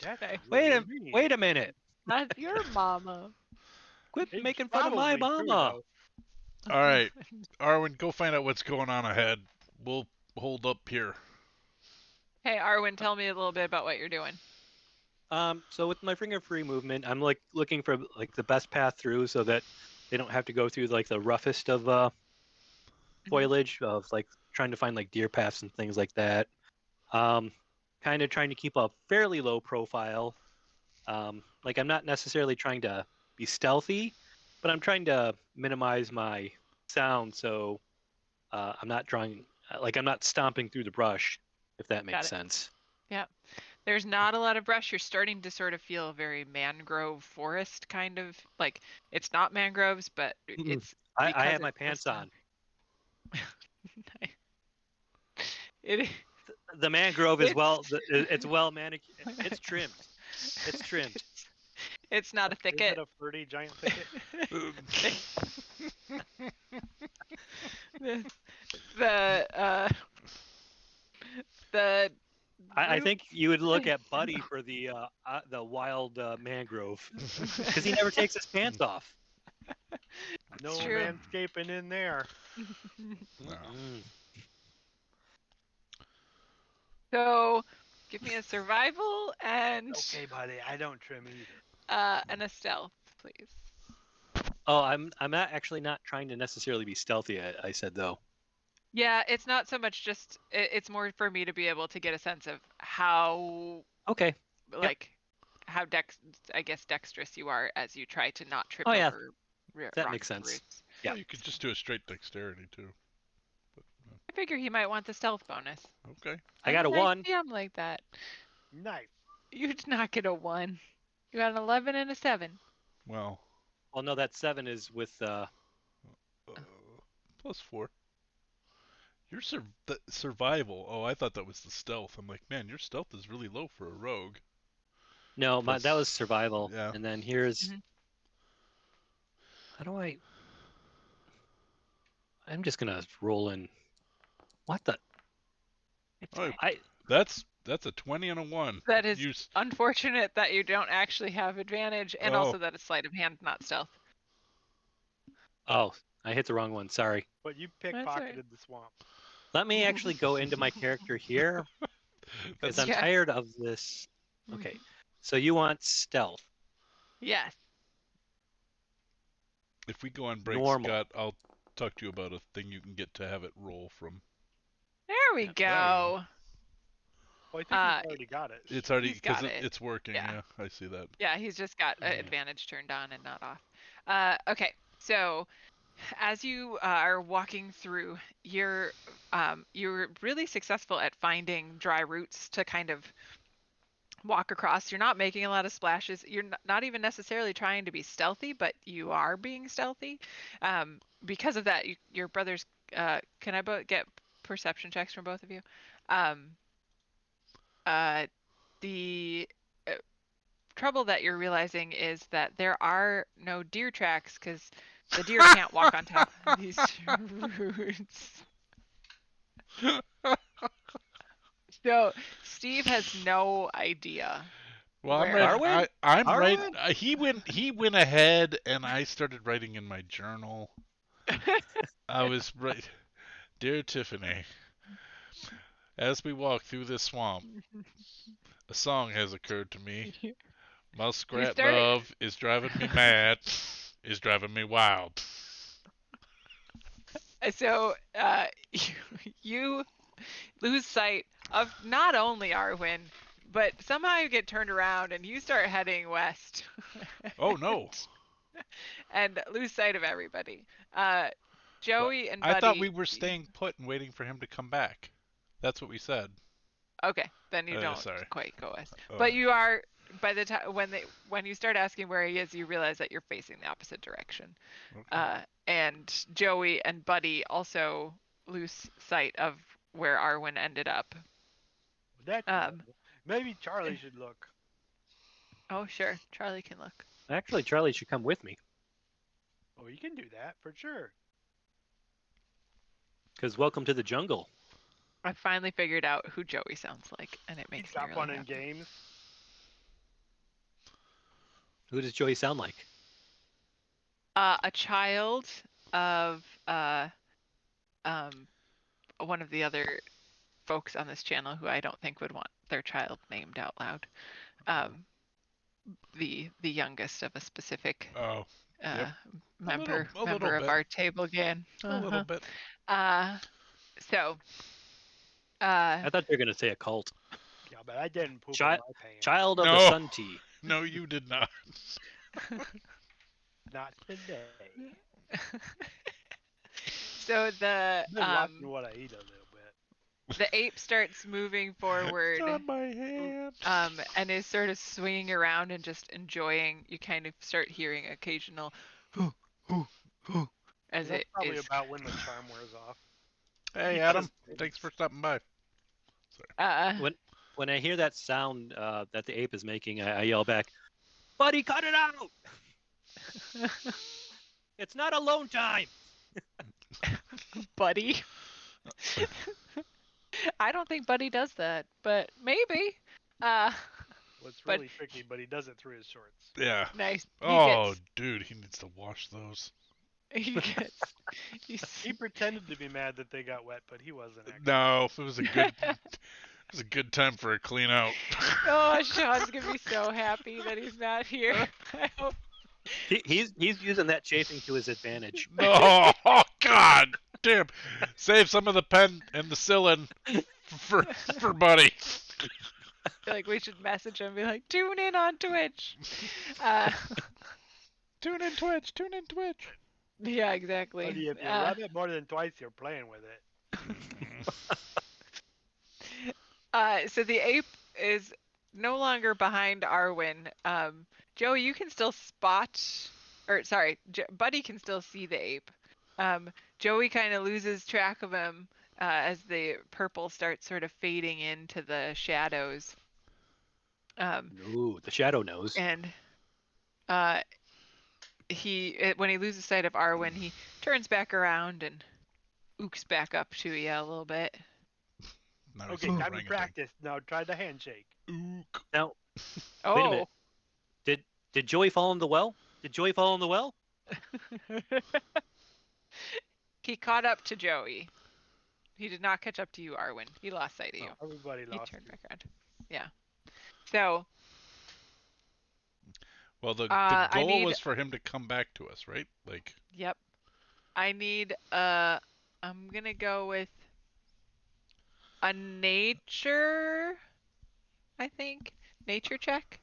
that's Okay. really mean. Wait a minute! That's your mama. Quit It's making fun of my probably true, mama. though. All right, Arwen, go find out what's going on ahead. We'll hold up here. Hey, Arwen, tell me a little bit about what you're doing. So with my finger free movement, I'm like looking for like the best path through so that they don't have to go through like the roughest of foliage of like trying to find like deer paths and things like that. Kind of trying to keep a fairly low profile. Like I'm not necessarily trying to be stealthy, but I'm trying to minimize my sound so I'm not drawing like I'm not stomping through the brush, if that Got makes it. sense. Yeah. There's not a lot of brush. You're starting to sort of feel very mangrove forest kind of like it's not mangroves, but Mm-mm. it's I because have my it's pants this on. It The mangrove is It's- it's well manicured. It's trimmed. It's trimmed. it's not a Is thicket. it a pretty giant thicket? the the I think roots- you would look at Buddy for the wild mangrove because he never takes his pants off. No true. manscaping in there. No. So give me a survival and Okay, buddy, I don't trim either. and a stealth, please. Oh, I'm actually not trying to necessarily be stealthy. I said though. Yeah, it's not so much just it's more for me to be able to get a sense of how Okay. like how I guess dexterous you are as you try to not trip Oh, yeah. over That rocks makes and sense. roots. Yeah. Well, you could just do a straight dexterity too. I figure he might want the stealth bonus. Okay. I got a didn't 1. see him like that. Nice. You did not get a 1. You got an 11 and a 7. Well, Well, no, that 7 is with +4. Your survival. Oh, I thought that was the stealth. I'm like, man, your stealth is really low for a rogue. no, that Plus- was survival. yeah. And then here's Mhm. how do I'm just gonna roll in. What the? It's Oh, fine. That's a 20 and a 1. That is You s- unfortunate that you don't actually have advantage, and Oh. also that it's sleight of hand, not stealth. Oh, I hit the wrong one. Sorry. But you That's pickpocketed right. the swamp. Let me actually go into my character here because I'm Yeah. tired of this. Okay, so you want stealth? Yes. If we go on break, Normal. Scott, I'll talk to you about a thing you can get to have it roll from. There we Yeah, go. Well, I think Uh, he's already got it. It's already He's got because it. it's working. Yeah. Yeah, I see that. Yeah, he's just got Yeah. advantage turned on and not off. Okay, so as you are walking through, you're really successful at finding dry roots to kind of walk across. You're not making a lot of splashes. You're not even necessarily trying to be stealthy, but you are being stealthy. Because of that, your brothers. Can I get perception checks from both of you? The trouble that you're realizing is that there are no deer tracks because the deer can't walk on top of these roots. So Steve has no idea. Well, I'm Where? right. I'm right. Arwen? He went ahead, and I started writing in my journal. I was right, dear Tiffany. As we walk through this swamp, a song has occurred to me. Muskrat started- love is driving me mad, is driving me wild. So you lose sight of not only Arwen, but somehow you get turned around and you start heading west. Oh no! And lose sight of everybody. Joey and I Buddy. thought we were staying put and waiting for him to come back. That's what we said. Okay, then you don't sorry. quite go west. Oh. But you are by the time when you start asking where he is, you realize that you're facing the opposite direction. Okay. And Joey and Buddy also lose sight of where Arwen ended up. That's maybe Charlie should look. Oh sure, Charlie can look. Actually, Charlie should come with me. Oh, you can do that for sure. Because welcome to the jungle. I finally figured out who Joey sounds like, and it He's makes me got really fun in happy. games. Who does Joey sound like? A child of one of the other folks on this channel who I don't think would want their child named out loud. The youngest of a specific Oh, yep. member A little of bit. our table gang. A little bit. So I thought you were gonna say a cult. Yeah, but I didn't poop Chi- in my pants. Child of No. the Sun Tea. No, you did not. Not today. so the I've been watching what I eat a little bit. the ape starts moving forward It's on my hand. and is sort of swinging around and just enjoying. You kind of start hearing occasional as That's it probably is about when the charm wears off. Hey, Adam. Thanks for stopping by. When I hear that sound that the ape is making, I yell back, "Buddy, cut it out! It's not alone time." Buddy. I don't think Buddy does that, but maybe. Well, it's really tricky, but he does it through his shorts. Yeah. Nice. Dude, he needs to wash those. He He pretended to be mad that they got wet, but he wasn't. Actually. No, it was a good. It was a good time for a clean out. Oh, Sean's gonna be so happy that he's not here. I hope. He's using that chafing to his advantage. Oh, God damn! Save some of the pen and the psyllin for Buddy. I feel like we should message him and be like, tune in on Twitch. Tune in Twitch. Tune in Twitch. Yeah, exactly. Buddy, if you rub it more than twice, you're playing with it. So the ape is no longer behind Arwen. Joey, you can still spot, or sorry, Buddy can still see the ape. Joey kind of loses track of him as the purple starts sort of fading into the shadows. Ooh, the shadow knows. And when he loses sight of Arwen, he turns back around and ooks back up to you a little bit. Now Okay, he's time to orangutan. practice. Now try the handshake. Ook. Now, Oh. wait a minute. Did Joey fall in the well? Did Joey fall in the well? He caught up to Joey. He did not catch up to you, Arwen. He lost sight of you. Everybody He lost. turned back around. Yeah. So. Well, the I goal need- was for him to come back to us, right? Like. Yep. I need I'm gonna go with a nature, I think. Nature check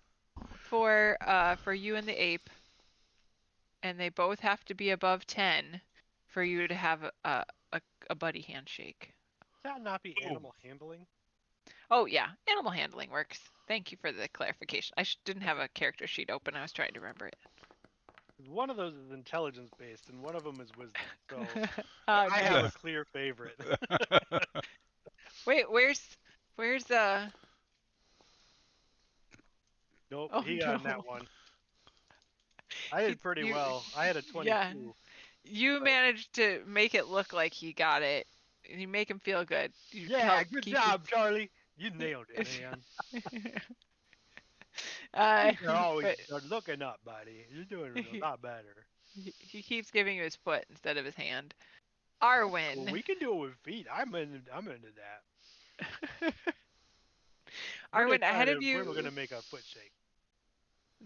for you and the ape. And they both have to be above 10 for you to have a buddy handshake. Should that not be animal handling? Oh yeah, animal handling works. Thank you for the clarification. I didn't have a character sheet open. I was trying to remember it. One of those is intelligence based, and one of them is wisdom. So Oh, I no. have a clear favorite. Wait, where's Nope, Oh, he got no. that one. I did pretty you- well. I had a 22. Yeah. You managed to make it look like he got it. You make him feel good. You Yeah, help good keep job, Charlie. You nailed it, it- man. You're always but looking up, buddy. You're doing a lot better. he keeps giving you his foot instead of his hand. Arwen. Well, we can do it with feet. I'm into that. Arwen, ahead of you. We're gonna make a foot shake.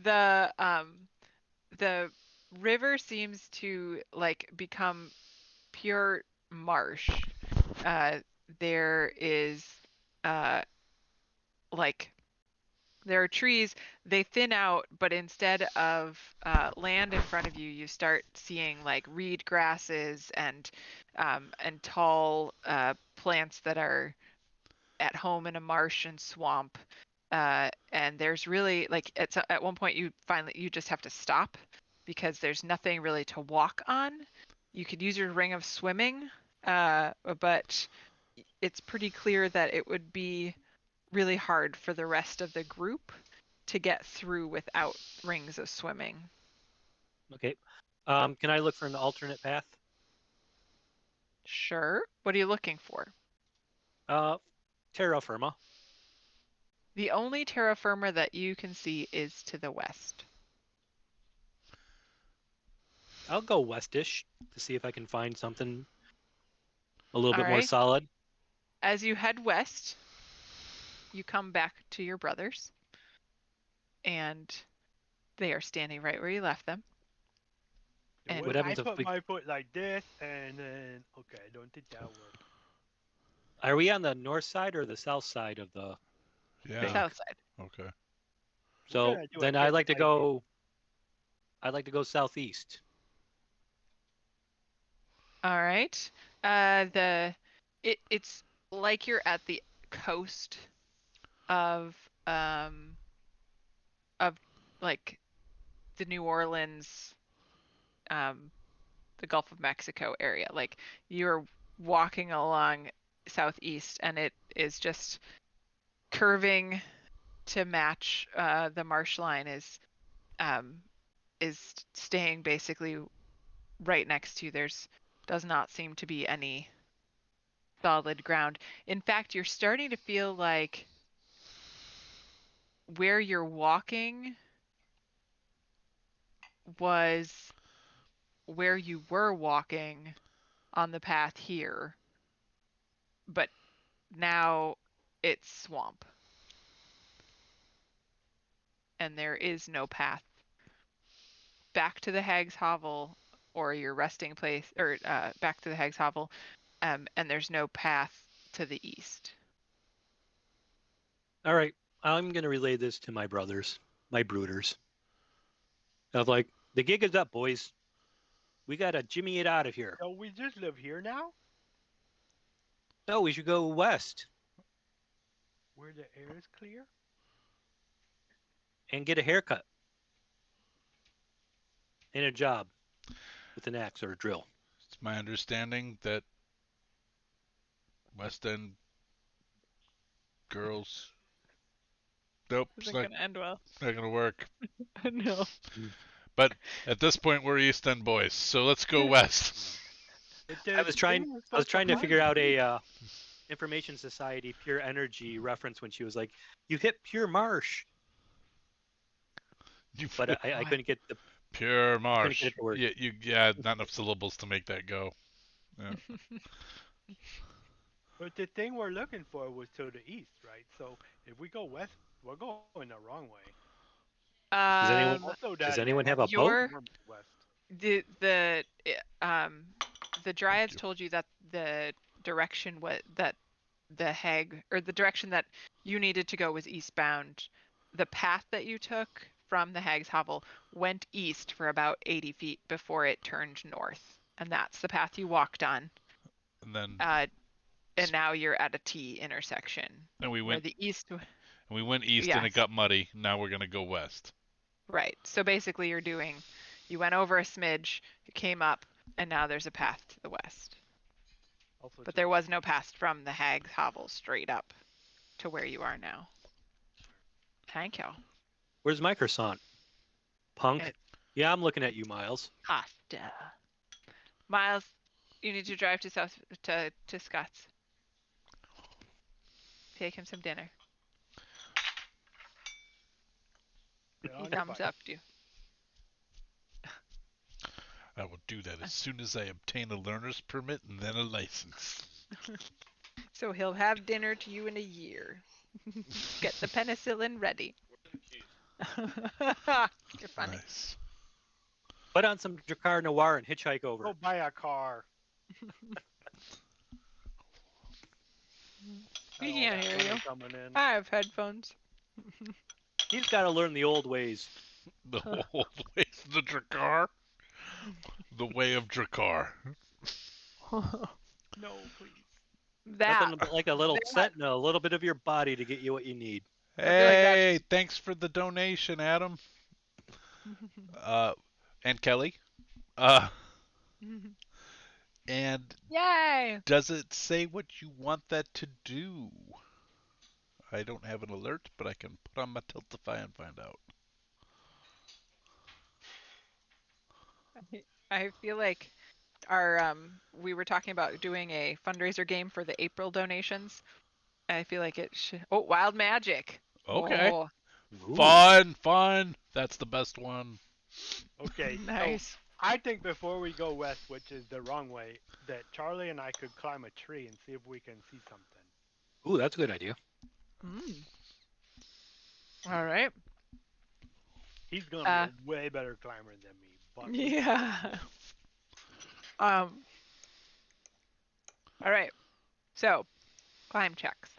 The river seems to like become pure marsh. There is like there are trees, they thin out, but instead of land in front of you, you start seeing like reed grasses and tall plants that are at home in a marsh and swamp. And there's really like at one point you just have to stop because there's nothing really to walk on. You could use your ring of swimming, but it's pretty clear that it would be really hard for the rest of the group to get through without rings of swimming. Okay. Can I look for an alternate path? Sure. What are you looking for? Terra firma. The only terra firma that you can see is to the west. I'll go westish to see if I can find something a little All bit more right. solid. As you head west, you come back to your brothers, and they are standing right where you left them. And And what What if I happens if put we... my foot like this and then okay, I don't think that'll work. Are we on the north side or the south side of the the Yeah. bank? south side. Okay. We're So gonna do then a I'd like to different idea. go. I'd like to go southeast. All right. It's like you're at the coast of of like the New Orleans, the Gulf of Mexico area. Like you're walking along southeast, and it is just curving to match the marsh line is staying basically right next to you. There's does not seem to be any solid ground. In fact, you're starting to feel like where you're walking was where you were walking on the path here, but now it's swamp. And there is no path back to the Hag's Hovel or your resting place, or back to the Hag's Hovel, and there's no path to the east. All right, I'm gonna relay this to my brothers, my brooders. Of like, the gig is up, boys. We gotta jimmy it out of here. So we just live here now, No, we should go west where the air is clear. and get a haircut and a job with an axe or a drill. It's my understanding that West End girls. Nope, it's Isn't not, gonna end well. not gonna work. No. But at this point, we're East End boys, so let's go west. But I the was trying. thing we're I was supposed trying to find figure out is- a Information Society pure energy reference when she was like, "You hit pure marsh," You but I What? couldn't get the. pure marsh. get the word. Yeah, not enough syllables to make that go. Yeah. But the thing we're looking for was to the east, right? So if we go west, we're going the wrong way. Does anyone? Also, Does that anyone have a boat? Your north west. the dryads you. told you that the direction that the Hag, or the direction that you needed to go, was eastbound. The path that you took from the Hag's Hovel went east for about 80 feet before it turned north, and that's the path you walked on. And then And now you're at a T intersection and we where went the east. and it Yes. got muddy. Now we're gonna go west. Right. So basically, you went over a smidge, you came up, and now there's a path to the west. Also But to there the was no path from the Hag's Hovel straight up to where you are now. Thank you. Where's my croissant? Punk. It- Yeah, I'm looking at you, Miles. Pasta. Miles, you need to drive to Scott's. Take him some dinner. Get He on the thumbs bike. up you. I will do that as soon as I obtain a learner's permit and then a license. So he'll have dinner to you in a year. Get the penicillin ready. You're funny. Nice. Put on some Dracar Noir and hitchhike over. Go buy a car. He Got all can't that hear money you. Coming in. I have headphones. He's got to learn the old ways. The whole way of the Dracar. The way of Dracar. No, please. That Nothing like a little that- set and a little bit of your body to get you what you need. I feel like that's- Hey, thanks for the donation, Adam. And Kelly. And Yay! does it say what you want that to do? I don't have an alert, but I can put on my Tiltify and find out. I feel like we were talking about doing a fundraiser game for the April donations. I feel like it should. Oh, Wild Magic. Okay. Oh, Ooh. Fun. That's the best one. Okay, so nice. I think before we go west, which is the wrong way, that Charlie and I could climb a tree and see if we can see something. Ooh, that's a good idea. Mm. All right. He's gonna be a way better climber than me. But Yeah. All right. So, climb checks.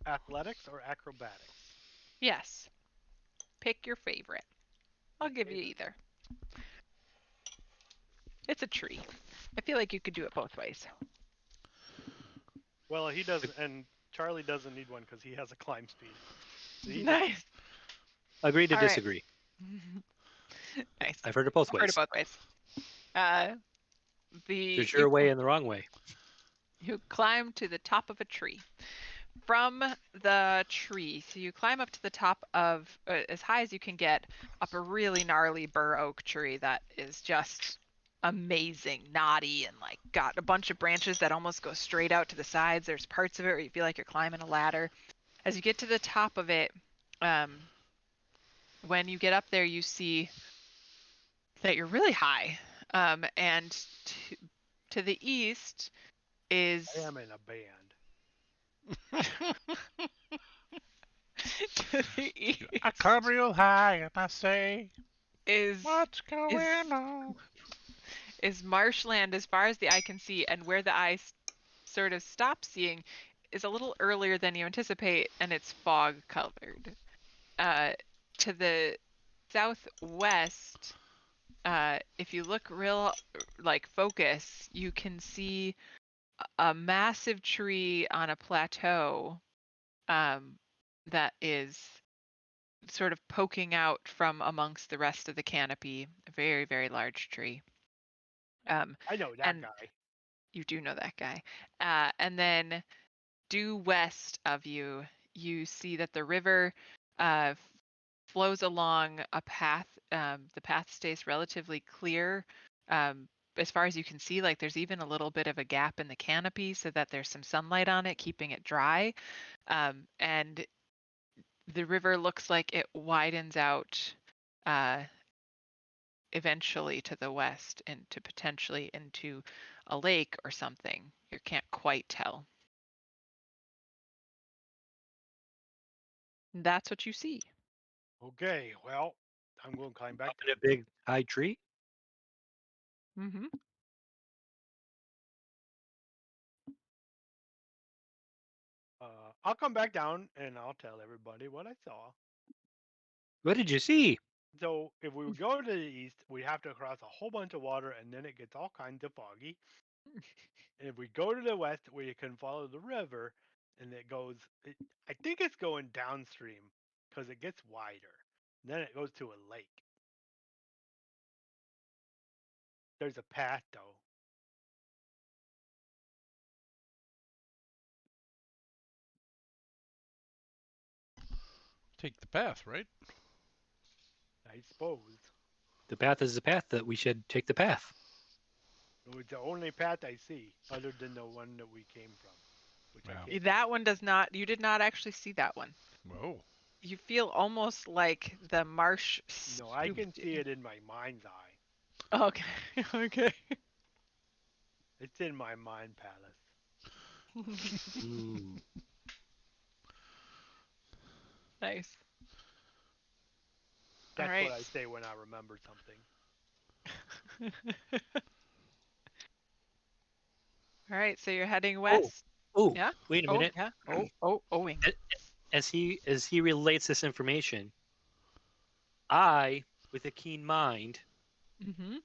athletics or acrobatics? Yes. Pick your favorite. I'll give you Favorite. either. It's a tree. I feel like you could do it both ways. Well, he doesn't, and Charlie doesn't need one because he has a climb speed. So he just- Nice. Agree to All right. disagree. Nice. I've heard it both I've heard ways. it both ways. There's your way and the wrong way. You climb to the top of a tree. From the tree, so you climb up to the top of as high as you can get up a really gnarly bur oak tree that is just amazing, knotty, and like got a bunch of branches that almost go straight out to the sides. There's parts of it where you feel like you're climbing a ladder. As you get to the top of it, when you get up there, you see that you're really high, and to the east is I am in a band. to the east I come real high and I say, is what's going on? is marshland as far as the eye can see, and where the eye sort of stops seeing is a little earlier than you anticipate, and it's fog covered. To the southwest, if you look real like focus, you can see a massive tree on a plateau that is sort of poking out from amongst the rest of the canopy. A very, very large tree. I know that And guy. you do know that guy. And then due west of you, you see that the river flows along a path. The path stays relatively clear. As far as you can see, like there's even a little bit of a gap in the canopy so that there's some sunlight on it, keeping it dry. And the river looks like it widens out eventually to the west into potentially into a lake or something. You can't quite tell. That's what you see. Okay, well, I'm going to climb back Up in down. a big high tree. Mm-hmm. I'll come back down and I'll tell everybody what I saw. What did you see? So if we go to the east, we have to cross a whole bunch of water, and then it gets all kinds of foggy. And if we go to the west, we can follow the river, and it goes. I think it's going downstream because it gets wider. Then it goes to a lake. There's a path though. Take the path, right? I suppose. The path is the path that we should take the path. It's the only path I see, other than the one that we came from, which Wow. I can't. That one does not, you did not actually see that one. Whoa. You feel almost like the marsh. No, I can see it in my mind's eye. Okay. Okay. It's in my mind palace. Ooh. Nice. That's right. what I say when I remember something. All right, so you're heading west. Oh, Yeah? wait a Oh, minute. yeah. Owing. As he relates this information, I, with a keen mind, Mm-hmm.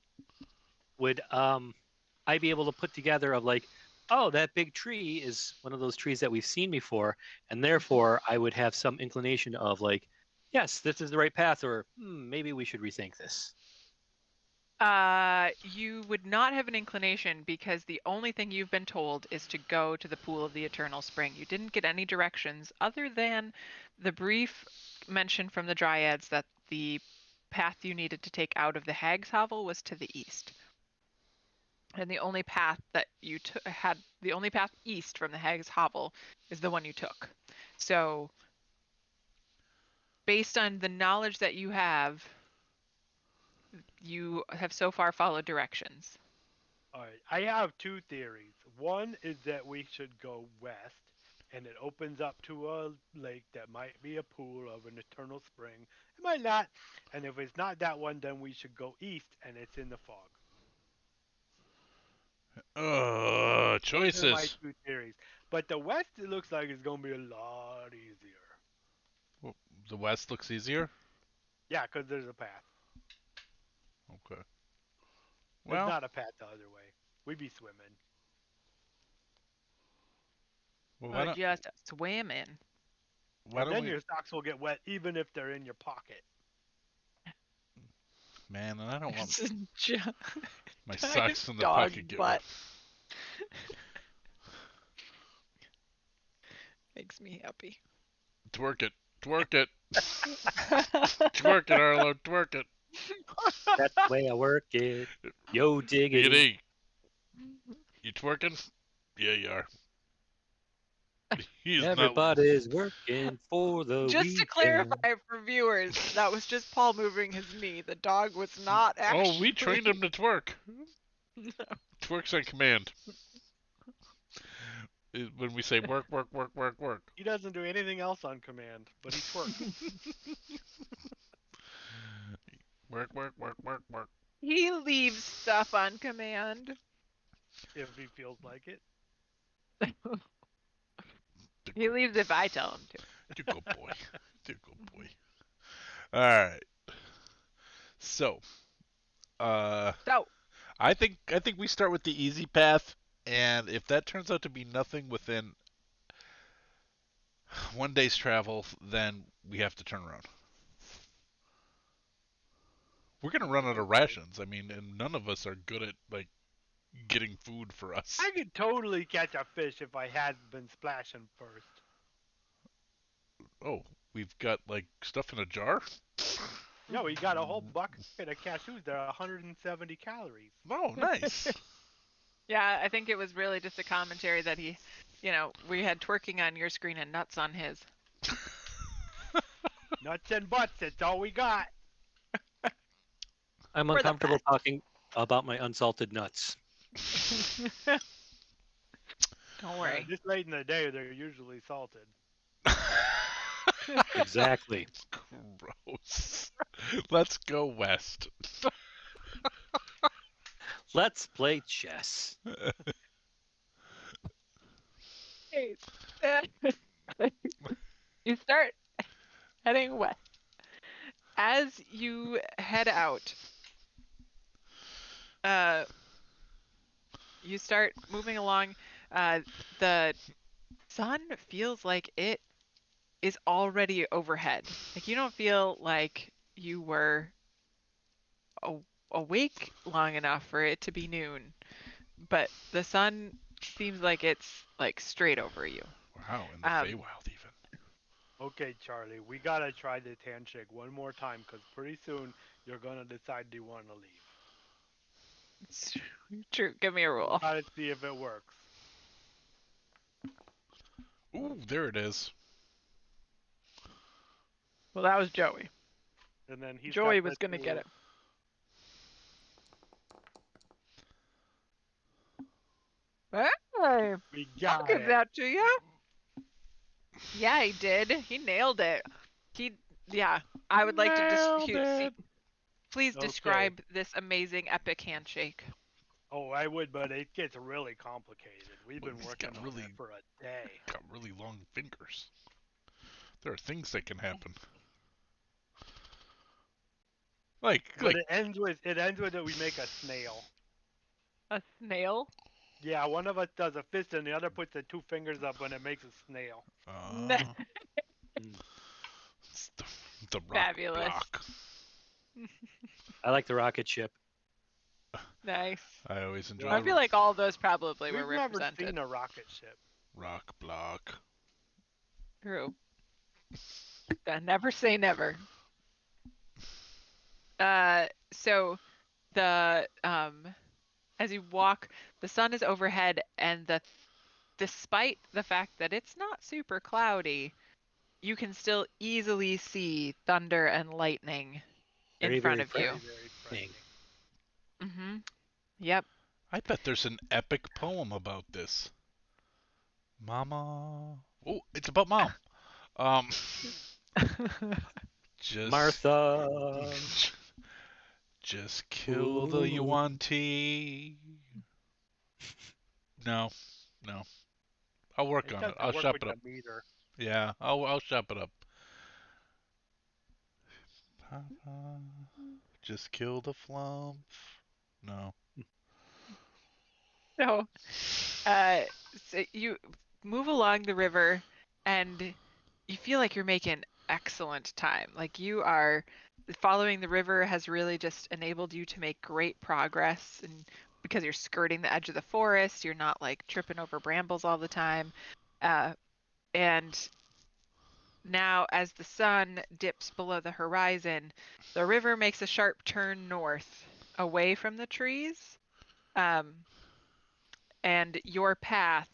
would I be able to put together of like, oh, that big tree is one of those trees that we've seen before, and therefore I would have some inclination of like, yes, this is the right path, or maybe we should rethink this. You would not have an inclination because the only thing you've been told is to go to the pool of the eternal spring. You didn't get any directions other than the brief mention from the dryads that the path you needed to take out of the Hag's Hovel was to the east. And the only path that you had, the only path east from the Hag's Hovel is the one you took. So, based on the knowledge that you have so far followed directions. All right, I have two theories. One is that we should go west, and it opens up to a lake that might be a pool of an eternal spring. It might not. And if it's not that one, then we should go east, and it's in the fog. Those are my Choices. two theories. But the west, it looks like it's going to be a lot easier. Well, the west looks easier? Yeah, because there's a path. Okay. There's Well, not a path the other way. We'd be swimming. why Or don't, just swimming. why And don't then we... your socks will get wet even if they're in your pocket. Man, and I don't want It's just my socks in the dog pocket get butt. wet. Makes me happy. Twerk it. Twerk it. Twerk it, Arlo. Twerk it. That's the way I work it. Yo, diggity. Diggity. You twerking? Yeah, you are. He's Everybody's working for the Just weekend. to clarify for viewers, that was just Paul moving his knee. The dog was not not. actually. Oh, we trained him to twerk. No. Twerks on command. When we say work, work, work, work, work. He doesn't do anything else on command, but he twerks. Work, work, work, work, work. He leaves stuff on command. if he feels like it. He leaves if I tell him to. You go, boy. You go, boy. All right. So, So, I think we start with the easy path, and if that turns out to be nothing within one day's travel, then we have to turn around. We're gonna run out of rations. I mean, and none of us are good at like getting food for us. I could totally catch a fish if I had been splashing first. Oh, we've got like stuff in a jar. Yeah, we got a whole bucket of cashews. They're 170 calories. Oh, nice. yeah, I think it was really just a commentary that he, we had twerking on your screen and nuts on his. Nuts and butts, that's all we got. I'm For the uncomfortable talking about my unsalted nuts. Don't worry. This late in the day, they're usually salted. Exactly. Gross. Let's go west. Let's play chess. Hey, you start heading west. As you head out, you start moving along. The sun feels like it is already overhead. Like you don't feel like you were awake long enough for it to be noon, but the sun seems like it's like straight over you. Wow, in the Feywild even. Okay, Charlie, we gotta try this handshake one more time, because pretty soon you're gonna decide you want to leave. It's true. Give me a rule. Gotta see if it works. Ooh, there it is. Well, that was Joey. And then he's Joey got was that gonna get it. Hey, We I'll got give it. that to you. Yeah, he did. He nailed it. Yeah. I would like to please Okay. describe this amazing epic handshake. Oh, I would, but it gets really complicated. We've Well, been he's working got on really- it for a day. Got really long fingers. There are things that can happen. But it ends with that we make a snail. A snail? Yeah, one of us does a fist and the other puts the two fingers up and it makes a snail. It's the rock Fabulous. block. I like the rocket ship. Nice. I always enjoy I the feel like all those probably We've were never represented. seen a rocket ship. rock block. True. Never say never. So the as you walk, the sun is overhead, and despite the fact that it's not super cloudy, you can still easily see thunder and lightning in Very, front very of you. Very, very frightening. Mm-hmm. Yep. I bet there's an epic poem about this. Mama. Oh, it's about mom. Um, just Martha. just kill the Ooh. Yuan-Ti. No, no. I'll work It on it. doesn't I'll work shop with it the up. meter. Yeah, I'll shop it up. Papa, just kill the flump. No. So, so you move along the river, and you feel like you're making excellent time. Like you are following the river has really just enabled you to make great progress, and because you're skirting the edge of the forest, you're not like tripping over brambles all the time. And now, as the sun dips below the horizon, the river makes a sharp turn north, away from the trees. Um, and your path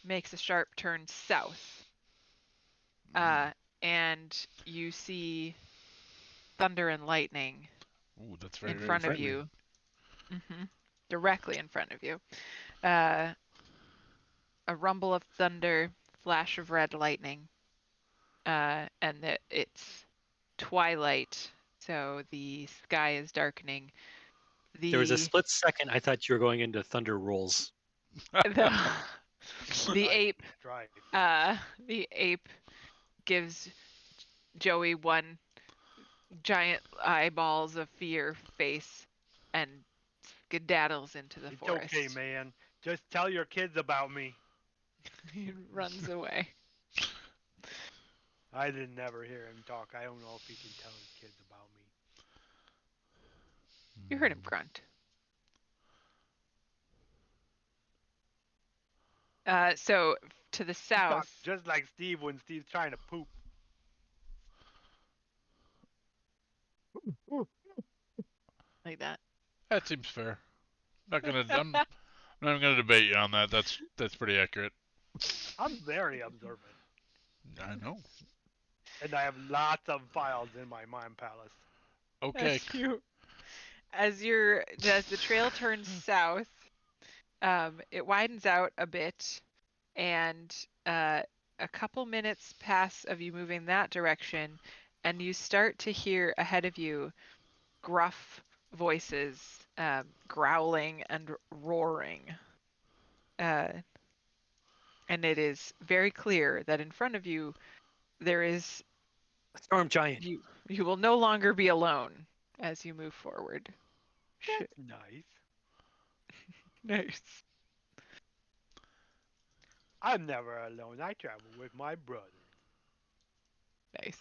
makes a sharp turn south, uh, and you see thunder and lightning Ooh, that's very, in very front of frightening. you, directly in front of you. Uh, a rumble of thunder, flash of red lightning, and it's twilight, so the sky is darkening. There was a The split second I thought you were going into thunder rolls. the the Strife, ape strife. the ape gives Joey one giant eyeballs of fear face and skedaddles into the It's forest. okay, man. Just tell your kids about me. He runs away. I didn't never hear him talk. I don't know if he can tell his kids about me. You heard him grunt. So to the He talks south, just like Steve when Steve's trying to poop. like that. That seems fair. I'm not even gonna debate you on that. That's pretty accurate. I'm very observant. I know. And I have lots of files in my mind palace. Okay. As the trail turns south, it widens out a bit, and a couple minutes pass of you moving that direction, and you start to hear ahead of you gruff voices, growling and roaring. Uh, and it is very clear that in front of you there is Storm giant. you will no longer be alone as you move forward. That's nice. Nice. I'm never alone. I travel with my brothers. Nice.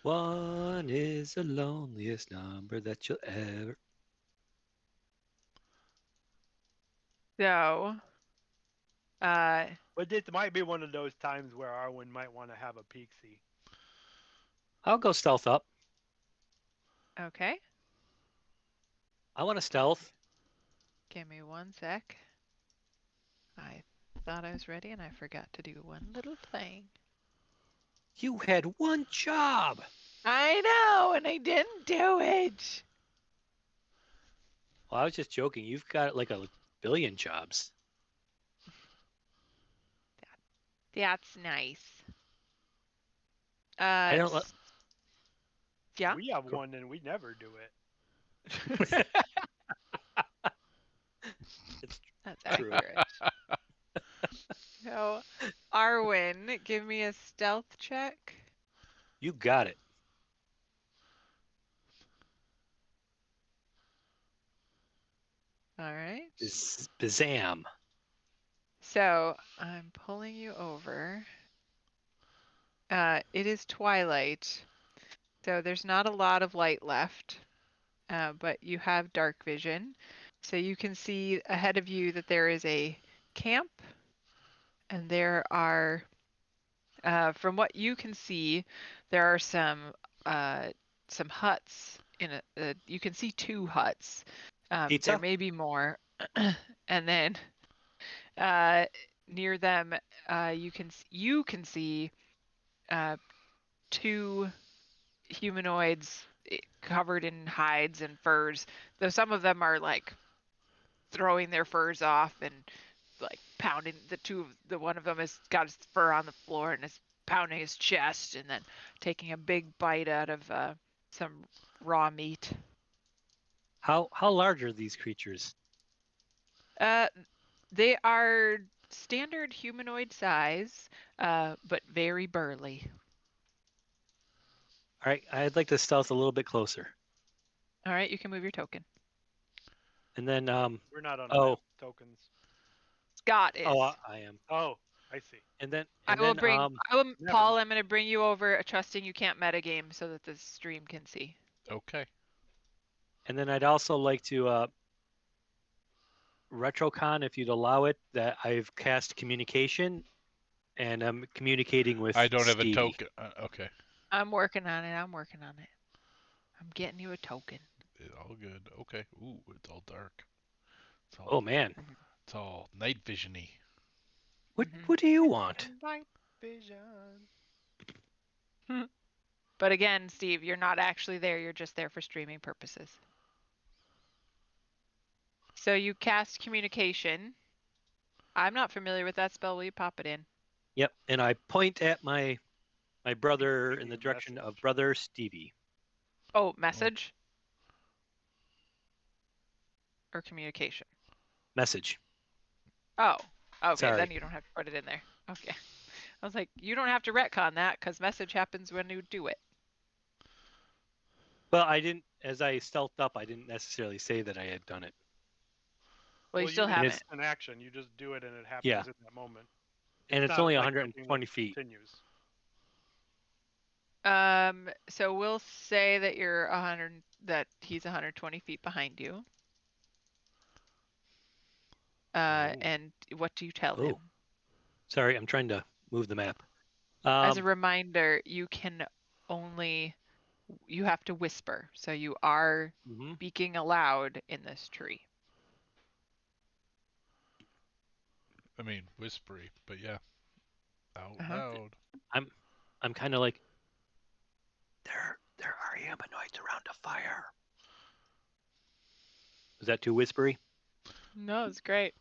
One is the loneliest number that you'll ever. So, But this might be one of those times where Arwen might want to have a peek-see. I'll go stealth up. okay. I want to stealth. Give me one sec. I thought I was ready and I forgot to do one little thing. You had one job. I know, and I didn't do it. Well, I was just joking. You've got like a billion jobs. That's nice. I don't. Yeah. We have Cool. one and we never do it. It's That's true. accurate. So, Arwen, give me a stealth check. You got it. All right. Bazam. So, I'm pulling you over. It is twilight, so there's not a lot of light left, but you have dark vision. So you can see ahead of you that there is a camp, and there are, from what you can see, there are some huts you can see 2 huts. There Pizza? may be more. And then near them, you can see 2 humanoids covered in hides and furs. Though some of them are like throwing their furs off and like pounding the one of them has got his fur on the floor and is pounding his chest and then taking a big bite out of some raw meat. How large are these creatures? They are standard humanoid size, but very burly. All right, I'd like to stealth a little bit closer. All right, you can move your token. And then We're not on oh, tokens. Scott is. oh, I am. Oh, I see. And then I will bring. Never Paul, mind. I'm going to bring you over, trusting you can't metagame, so that the stream can see. Okay. and then I'd also like to retrocon, if you'd allow it, that I've cast communication and I'm communicating with I don't have a Stevie. token. Okay. I'm working on it. I'm getting you a token. It's all good. Okay. Ooh, it's all dark. It's all, Oh man, It's all night vision-y. what do you want? Night vision. But again, Steve, you're not actually there. You're just there for streaming purposes. So you cast communication. I'm not familiar with that spell. Will you pop it in? Yep, and I point at my brother in Give the me a direction of message. brother Stevie. Oh, message? Or communication? Message. Oh, okay. Sorry. Then you don't have to put it in there. Okay. I was like, you don't have to retcon that because message happens when you do it. Well, I didn't. As I stealthed up, I didn't necessarily say that I had done it. Well, you still mean haven't. it's an action. You just do it and it happens Yeah. in that moment. And it's not only like 120 something that feet. Continues. So we'll say that that he's 120 feet behind you. And what do you tell him? Oh. Sorry, I'm trying to move the map. As a reminder, you have to whisper. So you are speaking aloud in this tree. I mean, whispery, but yeah, out loud. I'm kind of like, there are humanoids around a fire. Was that too whispery? No, it's great.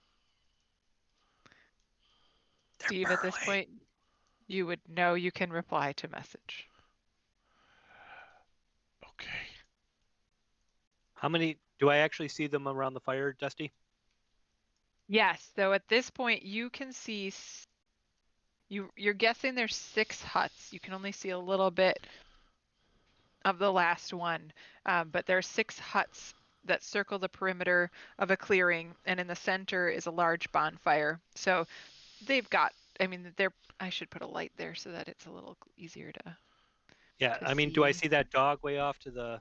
They're Steve, at this point, you would know you can reply to message. Okay. How many do I actually see them around the fire, Dusty? Yes. So at this point, you can see. You're guessing there's 6 huts. You can only see a little bit of the last one, but there are 6 huts that circle the perimeter of a clearing, and in the center is a large bonfire. So they've got. I should put a light there so that it's a little easier to. Yeah, I mean, do I see that dog way off to the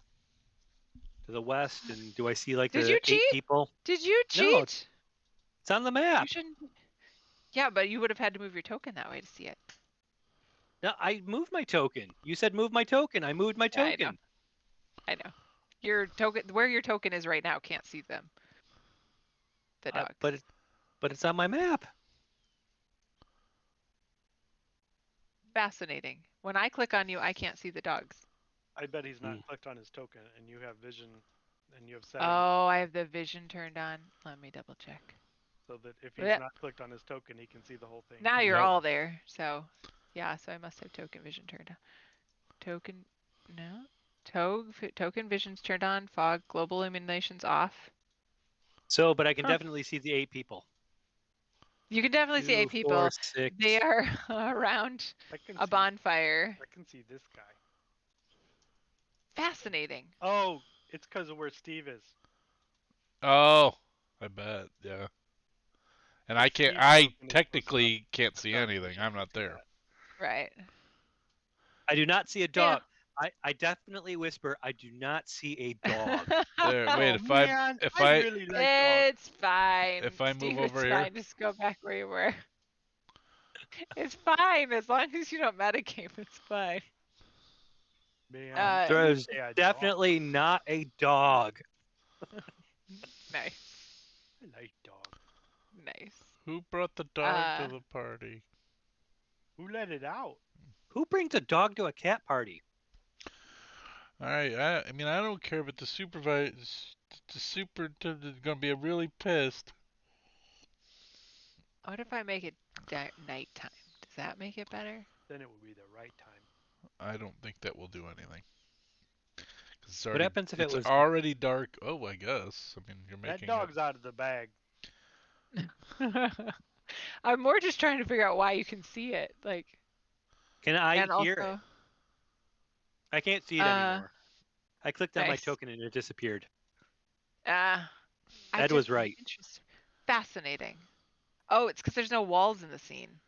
west? And do I see like Did the you 8 cheat? people? Did you cheat? No, it's on the map. You shouldn't. Yeah, but you would have had to move your token that way to see it. No, I moved my token. You said move my token. I moved my token. I know. Your token, where your token is right now, can't see them. The dogs. But it's on my map. Fascinating. When I click on you, I can't see the dogs. I bet he's not clicked on his token, and you have vision, and you have settings. Oh, I have the vision turned on. Let me double check. So that if he's not clicked on his token, he can see the whole thing. Now you're all there. So, yeah. So I must have token vision turned on. Token, no. Token vision's turned on. Fog global illumination's off. So, but I can definitely see the 8 people. You can definitely see 8 people. 4, 6. They are around a bonfire. I can see this guy. Fascinating. Oh, it's because of where Steve is. Oh, I bet. Yeah. And I can't. I technically can't see anything. I'm not there. Right. I do not see a dog. I definitely whisper. I do not see a dog. There, wait. I really like dogs. It's fine. If I Steve, move over it's here, fine. Just go back where you were. It's fine as long as you don't metagame. It's fine. Man, Uh, There's say a dog. definitely not a dog. Nice. I like dog. Nice. Who brought the dog to the party? Who let it out? Who brings a dog to a cat party? All right, I mean, I don't care, but the superintendent's gonna be really pissed. What if I make it nighttime? Does that make it better? Then it would be the right time. I don't think that will do anything. 'Cause it's What already, happens if it it's was? already dark. Oh, I guess. I mean, you're That making dog's out of the bag. I'm more just trying to figure out why you can see it. Like, Can I and hear also, it? I can't see it anymore. I clicked on my nice. token and it disappeared. I Ed was right. Interesting. Fascinating. Oh, it's because there's no walls in the scene.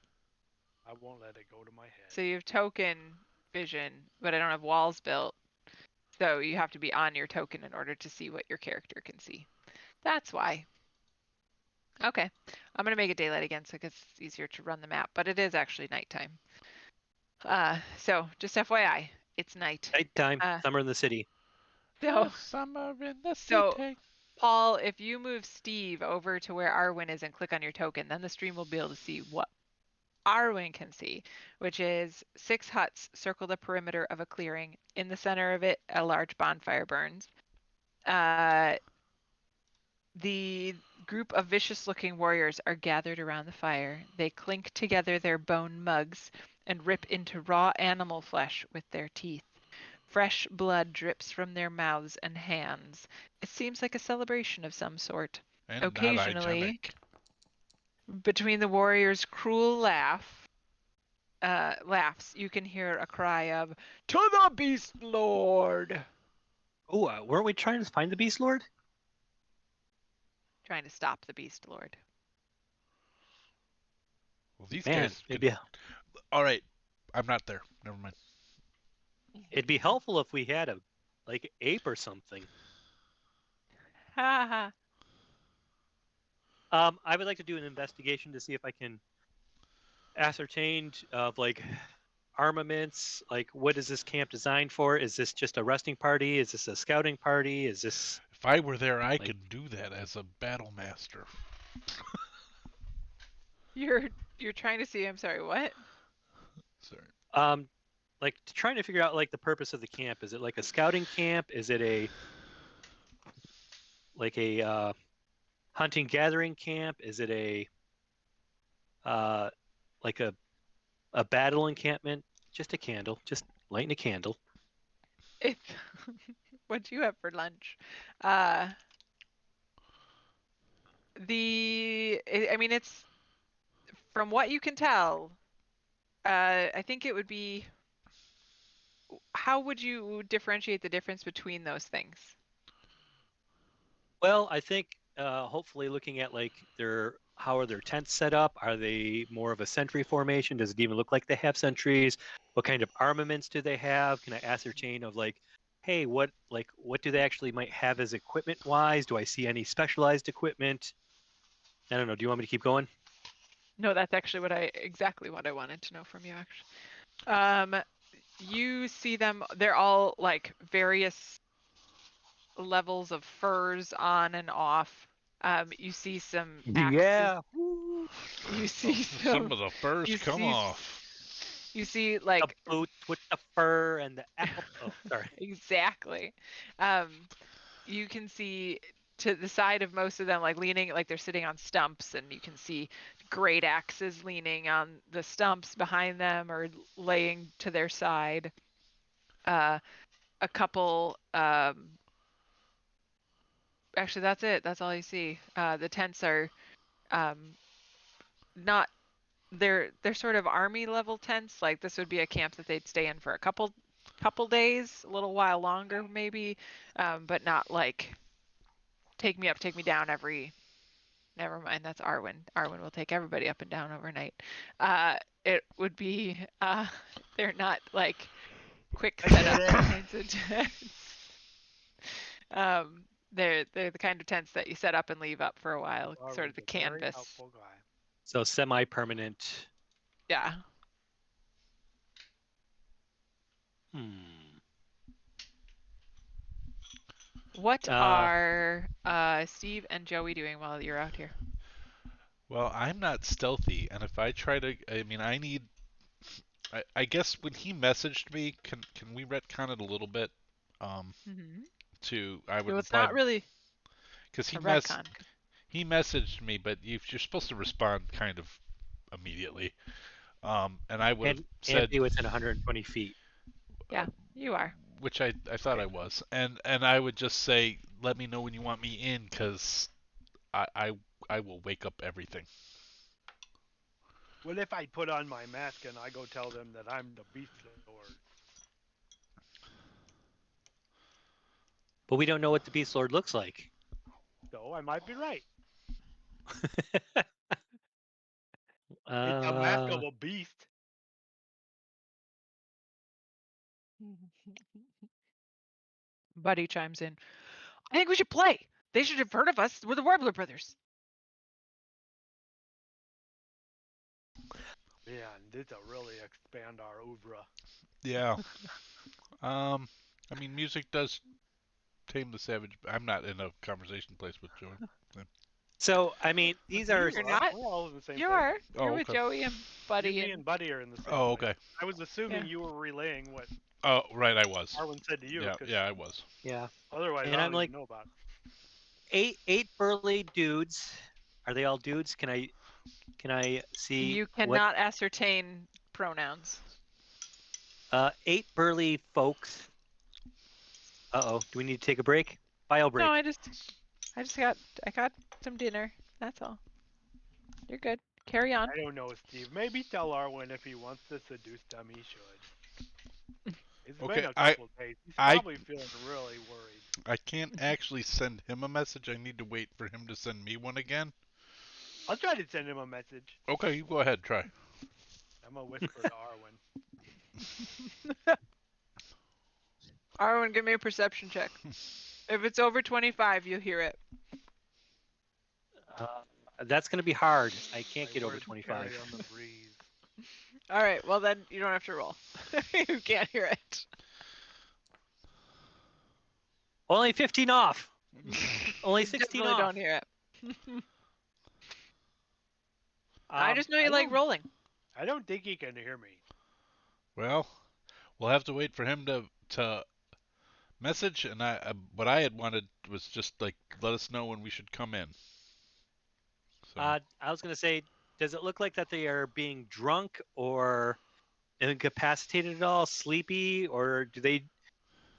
I won't let it go to my head. So you have token vision, but I don't have walls built. So you have to be on your token in order to see what your character can see. That's why. Okay, I'm gonna make it daylight again so it's easier to run the map, but it is actually nighttime. So just FYI, it's night. Nighttime, summer in the city. So, summer in the so city. Paul, if you move Steve over to where Arwen is and click on your token, then the stream will be able to see what Arwen can see, which is 6 huts circle the perimeter of a clearing. In the center of it, a large bonfire burns. The group of vicious-looking warriors are gathered around the fire. They clink together their bone mugs and rip into raw animal flesh with their teeth. Fresh blood drips from their mouths and hands. It seems like a celebration of some sort. And Occasionally, not hygienic. between the warriors' cruel laughs, you can hear a cry of "To the Beast Lord!" Oh, weren't we trying to find the Beast Lord? Trying to stop the Beast Lord. Well, these Man, guys. All right, I'm not there. Never mind. it'd be helpful if we had a like ape or something. Ha I would like to do an investigation to see if I can ascertain of like armaments. Like, what is this camp designed for? Is this just a resting party? Is this a scouting party? Is this? If I were there, I could do that as a battle master. You're trying to see. I'm sorry. What? Sorry. Like trying to figure out like the purpose of the camp. Is it like a scouting camp? Is it a hunting gathering camp? Is it a like a battle encampment? Just a candle. Just lighting a candle. It's what do you have for lunch? I mean, it's from what you can tell. I think it would be. How would you differentiate the difference between those things? Well, I think hopefully looking at like how are their tents set up? Are they more of a sentry formation? Does it even look like they have sentries? What kind of armaments do they have? Can I ascertain of like, hey, what do they actually might have as equipment wise? Do I see any specialized equipment? I don't know. Do you want me to keep going? No, that's actually exactly what I wanted to know from you, actually. You see them, they're all like various levels of furs on and off. You see some axes. Yeah. You see some of the furs come off. You see like the boots with the fur and the apple. Oh, sorry. Exactly. You can see to the side of most of them, like leaning, like they're sitting on stumps, and you can see great axes leaning on the stumps behind them or laying to their side. A couple. Actually, that's it. That's all you see. The tents are not. They're sort of army level tents. Like this would be a camp that they'd stay in for a couple days, a little while longer maybe, but not like take me up, take me down every. Never mind, that's Arwen. Arwen will take everybody up and down overnight. It would be they're not like quick setup kinds of tents. They're the kind of tents that you set up and leave up for a while, sort of the canvas. So semi-permanent. Yeah. What are Steve and Joey doing while you're out here? Well, I'm not stealthy, and if I try to, I mean, I guess when he messaged me, can we retcon it a little bit? Um, Mm-hmm. I would So it's reply not really because a retcon. he messaged me, but you're supposed to respond kind of immediately. And I would have and said, be within 120 feet. Yeah, you are. which I thought I was, and I would just say, let me know when you want me in, because I, I I will wake up everything. What if I put on my mask and I go tell them that I'm the Beast Lord? But we don't know what the Beast Lord looks like. So I might be right. It's a mask of uh, a beast. Buddy chimes in. I think we should play. They should have heard of us. We're the Warbler brothers. Man, this'll really expand our oeuvre. Yeah. I mean, music does tame the savage. I'm not in a conversation place with Joey. so, I mean, these are. You're not. We're all in the same You place. are. You're Oh, with okay. Joey and Buddy Me and Buddy are in the same Oh, place. okay. I was assuming Yeah. you were relaying what Oh, right, I was. Arwen said to you, Yeah, 'cause yeah, I was. Yeah. otherwise And I I'm don't like, even know about eight burly dudes. Are they all dudes? Can I see You what cannot ascertain pronouns. 8 burly folks? Uh-oh. Do we need to take a break? Bio break. No, I got some dinner. That's all. You're good. Carry on. I don't know, Steve. Maybe tell Arwen if he wants to seduce them, he should. It's Okay, been a couple of days. He's I probably feeling really worried. I can't actually send him a message. I need to wait for him to send me one again. I'll try to send him a message. Okay, you go ahead, try. I'm gonna whisper to Arwen. Arwen, give me a perception check. If it's over 25, you hear it. That's going to be hard. I can't My get over words 25. carry on the breeze. All right. Well, then you don't have to roll. You can't hear it. Only 15 off. Only 16 Definitely off. don't hear it. I just know you I like don't- rolling. I don't think he can hear me. Well, we'll have to wait for him to message, and what I had wanted was just like let us know when we should come in. So I was going to say, does it look like that they are being drunk or incapacitated at all, sleepy, or do they,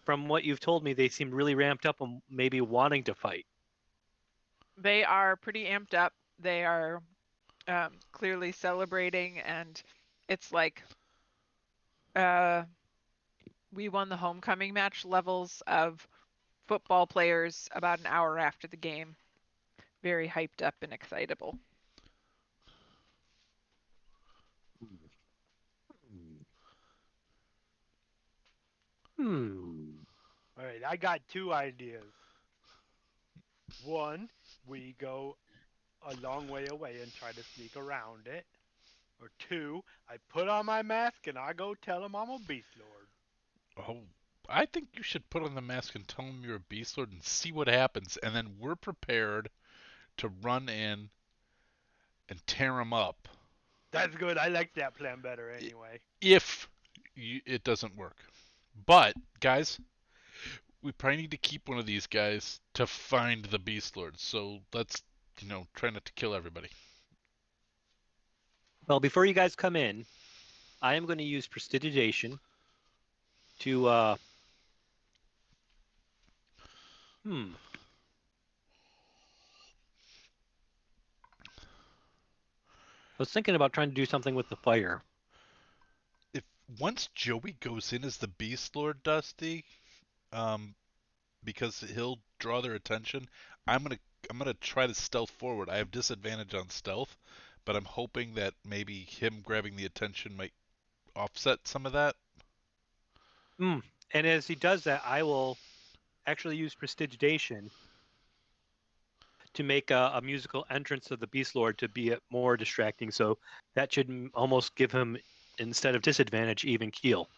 from what you've told me, they seem really ramped up and maybe wanting to fight? They are pretty amped up. They are clearly celebrating, and it's like we won the homecoming match levels of football players about an hour after the game. Very hyped up and excitable. All right, I got two ideas. One, we go a long way away and try to sneak around it. Or two, I put on my mask and I go tell him I'm a beast lord. oh, I think you should put on the mask and tell him you're a beast lord and see what happens, and then we're prepared to run in and tear him up That's good. I like that plan better anyway. if it doesn't work. But guys, we probably need to keep one of these guys to find the beast lord. So let's try not to kill everybody. Well, before you guys come in, I am going to use prestidigitation to I was thinking about trying to do something with the fire. If once Joey goes in as the beast lord, Dusty, um, because he'll draw their attention, I'm gonna try to stealth forward. I have disadvantage on stealth, but I'm hoping that maybe him grabbing the attention might offset some of that. And as he does that, I will actually use prestidigitation to make a musical entrance of the Beast Lord to be more distracting. So that should almost give him, instead of disadvantage, even keel.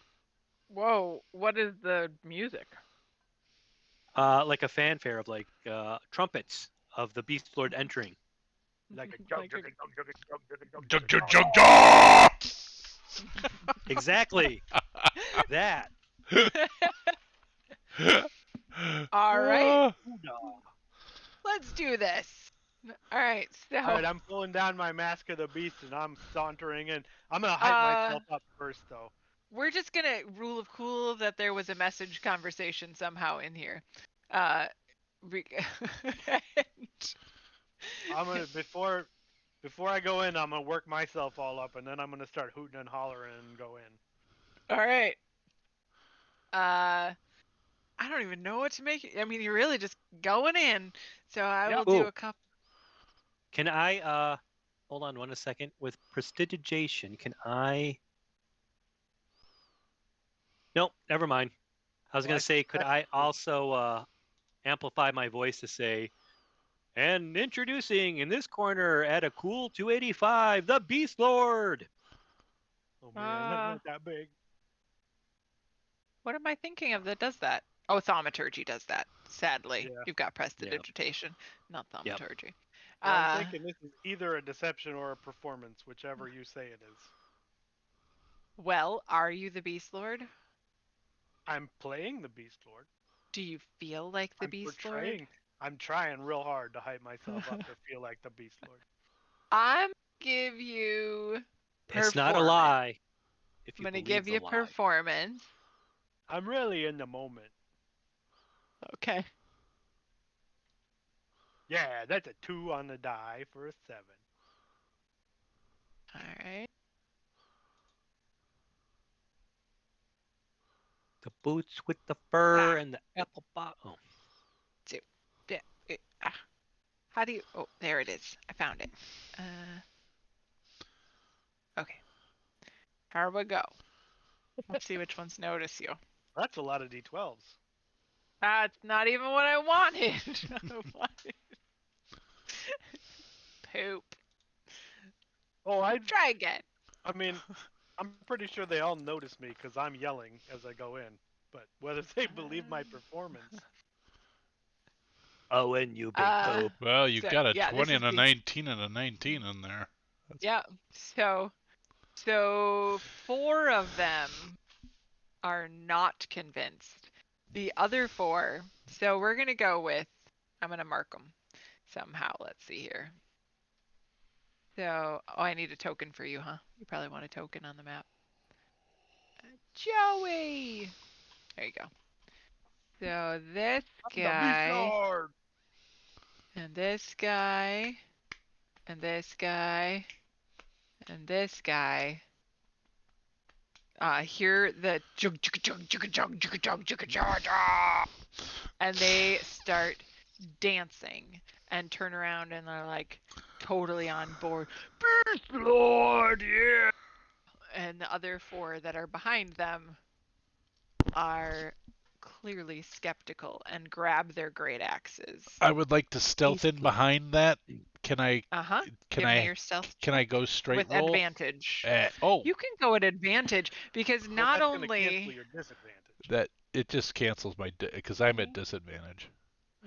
Whoa, what is the music? like a fanfare of like trumpets of the Beast Lord entering. Like a jug, Like jug, a- jug, jug, jug, jug, jug, Jug, jug, jug, jug. jug, jug! Exactly that. All right, Hoo-dah. let's do this. All right, so All right, I'm pulling down my mask of the beast and I'm sauntering in. I'm gonna hype myself up first, though. we're just gonna rule of cool that there was a message conversation somehow in here. Uh, re- I'm gonna before I go in, I'm gonna work myself all up, and then I'm gonna start hooting and hollering and go in. All right. I don't even know what to make. I mean, you're really just going in. So I Yep. will do Ooh. a couple. Can I hold on one second? With prestidigitation, can I? Nope, never mind. I was Well, gonna I say, could suspect- I also amplify my voice to say, and introducing in this corner at a cool 285, the Beast Lord. Oh man, I'm not that big. What am I thinking of that does that? Oh, thaumaturgy does that. Sadly, Yeah. you've got prestidigitation, not Yep. thaumaturgy. Well, I'm thinking this is either a deception or a performance, whichever you say it is. Well, are you the Beast Lord? I'm playing the Beast Lord. Do you feel like the I'm Beast Lord? portraying. I'm trying real hard to hype myself up to feel like the Beast Lord. I'm give you It's not a performance. lie. If I'm you gonna believe give the you lie. performance. I'm really in the moment. Okay. Yeah, that's a 2 on the die for a 7. All right. The boots with the fur and the apple bottom. How do you? Oh, there it is. I found it. Okay. Here we go. Let's see which ones notice you. That's a lot of D12s. That's not even what I wanted. I wanted poop. Oh, Try again. I mean, I'm pretty sure they all notice me because I'm yelling as I go in. But whether they believe my performance, Oh, and you big poop. Well, you So, got a yeah, this 20 is and a the- 19 and a 19 in there. Yeah. So 4 of them are not convinced. The other 4. So we're gonna go with. I'm gonna mark them somehow. Let's see here. So, oh, I need a token for you, huh? You probably want a token on the map. Joey! There you go. So this I'm the Beast guy, Lord. and this guy, and this guy, and this guy, hear the jug jug jug jug jug jug jug jug jug, and they start dancing and turn around and they're like totally on board. Beast Lord, yeah! And the other 4 that are behind them are clearly skeptical and grab their great axes. I would like to stealth in behind that. Can I? Can Can me I? your stealth Can I go straight with roll? advantage. Oh, You can go at advantage because Well, not that's gonna cancel only your disadvantage. that it just cancels my because I'm at disadvantage,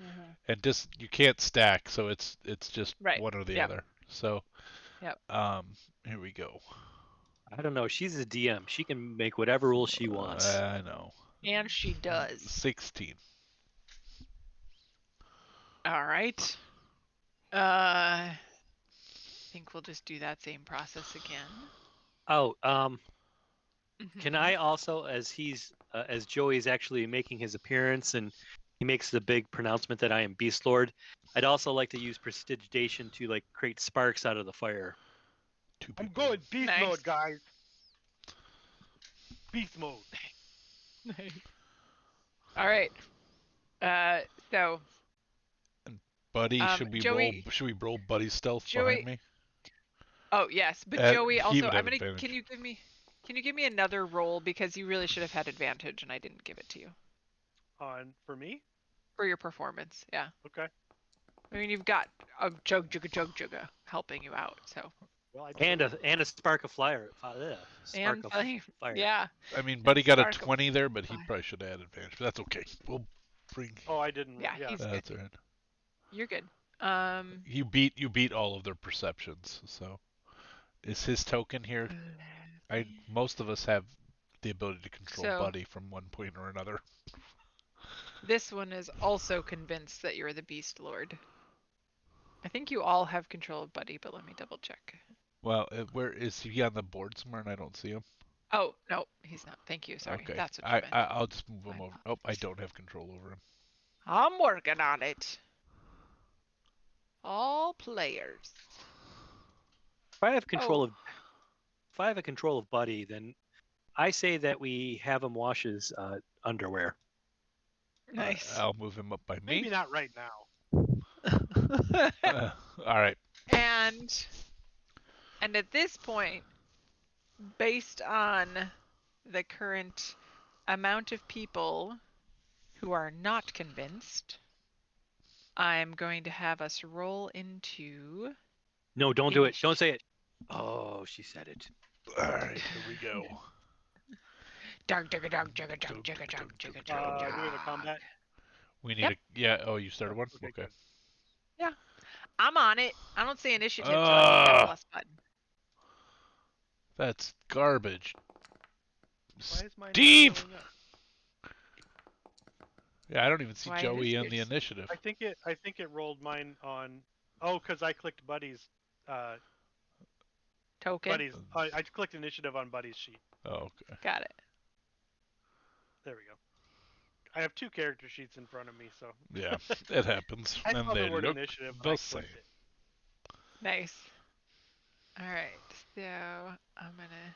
Mhm. and you can't stack, so it's just Right. one or the Yep. other. So, Yep. Here we go. I don't know. She's a DM. She can make whatever rules she wants. I know. And she does. 16. All right. I think we'll just do that same process again. Oh, can Mhm. I also, as Joey's actually making his appearance and he makes the big pronouncement that I am Beast Lord, I'd also like to use prestidigitation to like create sparks out of the fire. 2 I'm people. going beast Nice. mode, guys. Beast mode. All right. So Buddy, should we Joey- roll? Should we roll Buddy stealth Joey- behind me? oh yes, but Joey He also would I'm have gonna advantage. can you give me another roll because you really should have had advantage and I didn't give it to you On for me? for your performance. Yeah. Okay. I mean you've got a jug jugga helping you out, so Well, I And a spark of fire. Spark and of flame. fire. Yeah. I mean, Buddy got a sparkle. 20 there, but he Fine. probably should have had advantage. But that's okay. We'll Bring. Oh, I didn't. Yeah, Yeah. he's good. That's right. You're good. You beat all of their perceptions. So is his token here? Most of us have the ability to control So- Buddy from one point or another. This one is also convinced that you're the Beast Lord. I think you all have control of Buddy, but let me double check. Well, where is he on the board somewhere and I don't see him? Oh, no, he's not. Thank you. Sorry. Okay. That's what you meant. I'll just move him My over. Oh, I don't have control over him. I'm working on it. All players. If I have control Oh. of, if I have a control of Buddy, then I say that we have him wash his underwear. Nice. I'll move him up by me. Maybe not right now. All right. and at this point, based on the current amount of people who are not convinced, I'm going to have us roll into. No, don't do it. Don't say it. Oh, she said it. All right. Here we go. Dog, jugga, dog, jugga, dog, jugga, dog, jugga, dog, Do we have a combat? We need Yep. a. Yeah. Oh, you started one. Okay, Okay. good. I'm on it. I don't say initiative till I hit that plus button. That's garbage. Why is mine not Steve! showing up? Yeah, I don't even see Why Joey is in the it- initiative. I think it rolled mine on. Oh, because I clicked Buddy's. Token. Buddy's. I clicked initiative on Buddy's sheet. Oh, okay. Got it. There we go. I have two character sheets in front of me, so Yeah, it happens. I And saw they the word look initiative. And the I same. clicked it. Nice. All right. So I'm gonna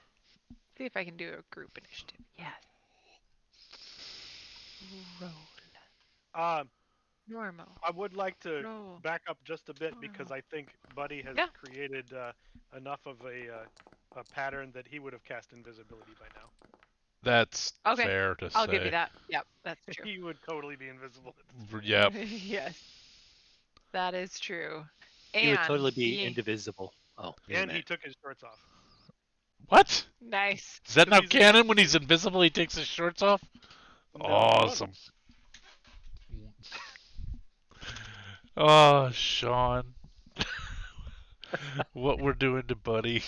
see if I can do a group initiative. Yes. Roll. Normal. I would like to Roll. back up just a bit because I think Buddy has Yeah. created enough of a pattern that he would have cast invisibility by now. That's Okay, fair to say. I'll give you that. Yep, that's true. He would totally be invisible. Yep. Yes. That is true. He would And totally be he- indivisible. Oh, wait a And he minute. took his shorts off. What? Nice. Is that So now he's canon when he's invisible? He takes his shorts off. No, Awesome. Oh, Sean. What we're doing to Buddy.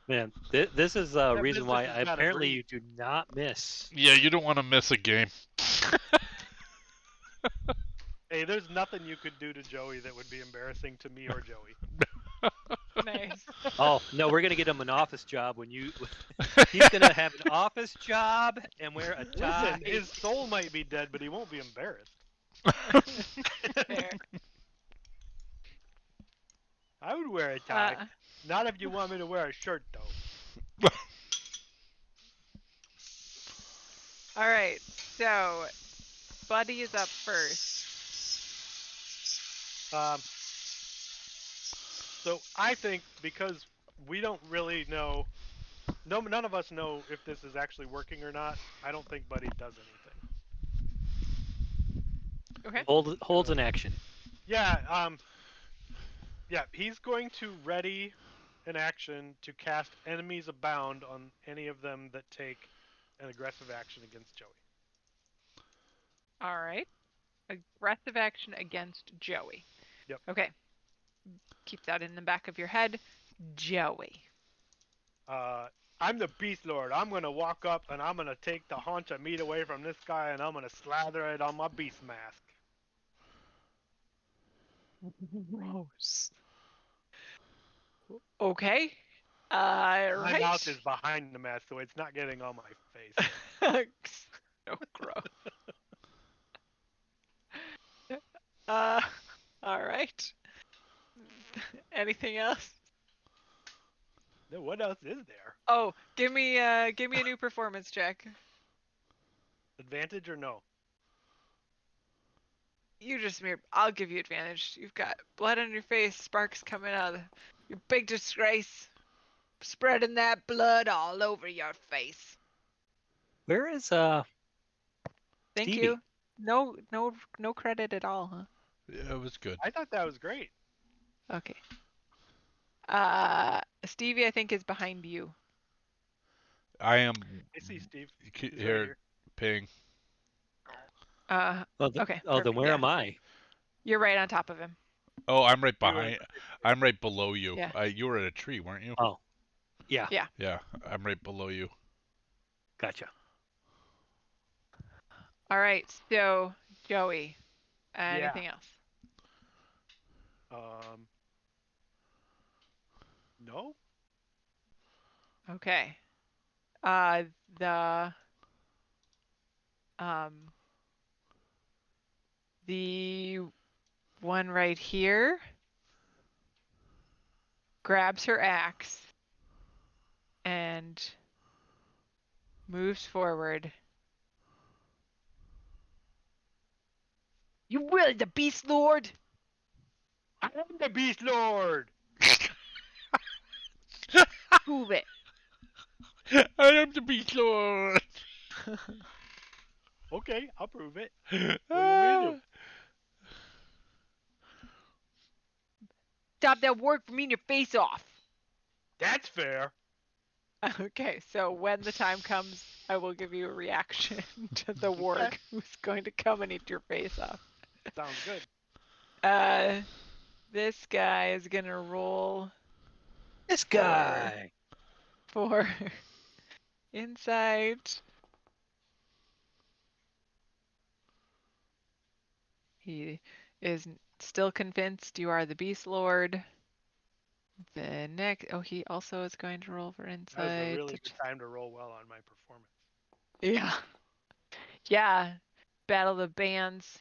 Man, this is a That reason why business is not a apparently breed. you do not miss. Yeah, you don't want to miss a game. Hey, there's nothing you could do to Joey that would be embarrassing to me or Joey. Nice. Oh no, we're gonna get him an office job when you. He's gonna have an office job and wear a tie. Listen, his soul might be dead, but he won't be embarrassed. Fair. I would wear a tie. Not if you want me to wear a shirt, though. All right. So, Buddy is up first. So I think because we don't really know, none of us know if this is actually working or not. I don't think Buddy does anything. Okay. Holds an action. Yeah. Yeah. He's going to ready an action to cast enemies abound on any of them that take an aggressive action against Joey. All right. Aggressive action against Joey. Yep. Okay. Keep that in the back of your head. Joey. I'm the Beast Lord. I'm gonna walk up and I'm gonna take the haunch of meat away from this guy and I'm gonna slather it on my beast mask. Gross. Okay. My Right. mouth is behind the mask, so it's not getting on my face. So gross. All right. Anything else? Then what else is there? Oh, give me a new performance check. Advantage or no? You just I'll give you advantage. You've got blood on your face, sparks coming out of your big disgrace, spreading that blood all over your face. Where is Thank Stevie? you. No credit at all, huh? Yeah, it was good. I thought that was great. Okay. Stevie, I think, is behind you. I am I see Steve. K- He's right here. here. ping. Oh, Okay. oh, then perfect, where yeah. am I? You're right on top of him. Oh, I'm right You were in behind. I'm right below you. Yeah. You were in a tree, weren't you? Oh, yeah. Yeah. Yeah, I'm right below you. Gotcha. All right. So, Joey, Yeah. anything else? No. Okay. The um the one right here grabs her axe and moves forward. You will, the Beast Lord! I am the Beast Lord. Prove it. I am the Beast Lord. Okay, I'll prove it. What do you want me to do? Stop that work from eating your face off. That's fair. Okay, so when the time comes, I will give you a reaction to the warg who's going to come and eat your face off. Sounds good. This guy is gonna roll This guy. for insight. He is still convinced you are the Beast Lord. The next, he also is going to roll for That was insight. a really good time to roll well on my performance. Yeah. Yeah. Battle the bands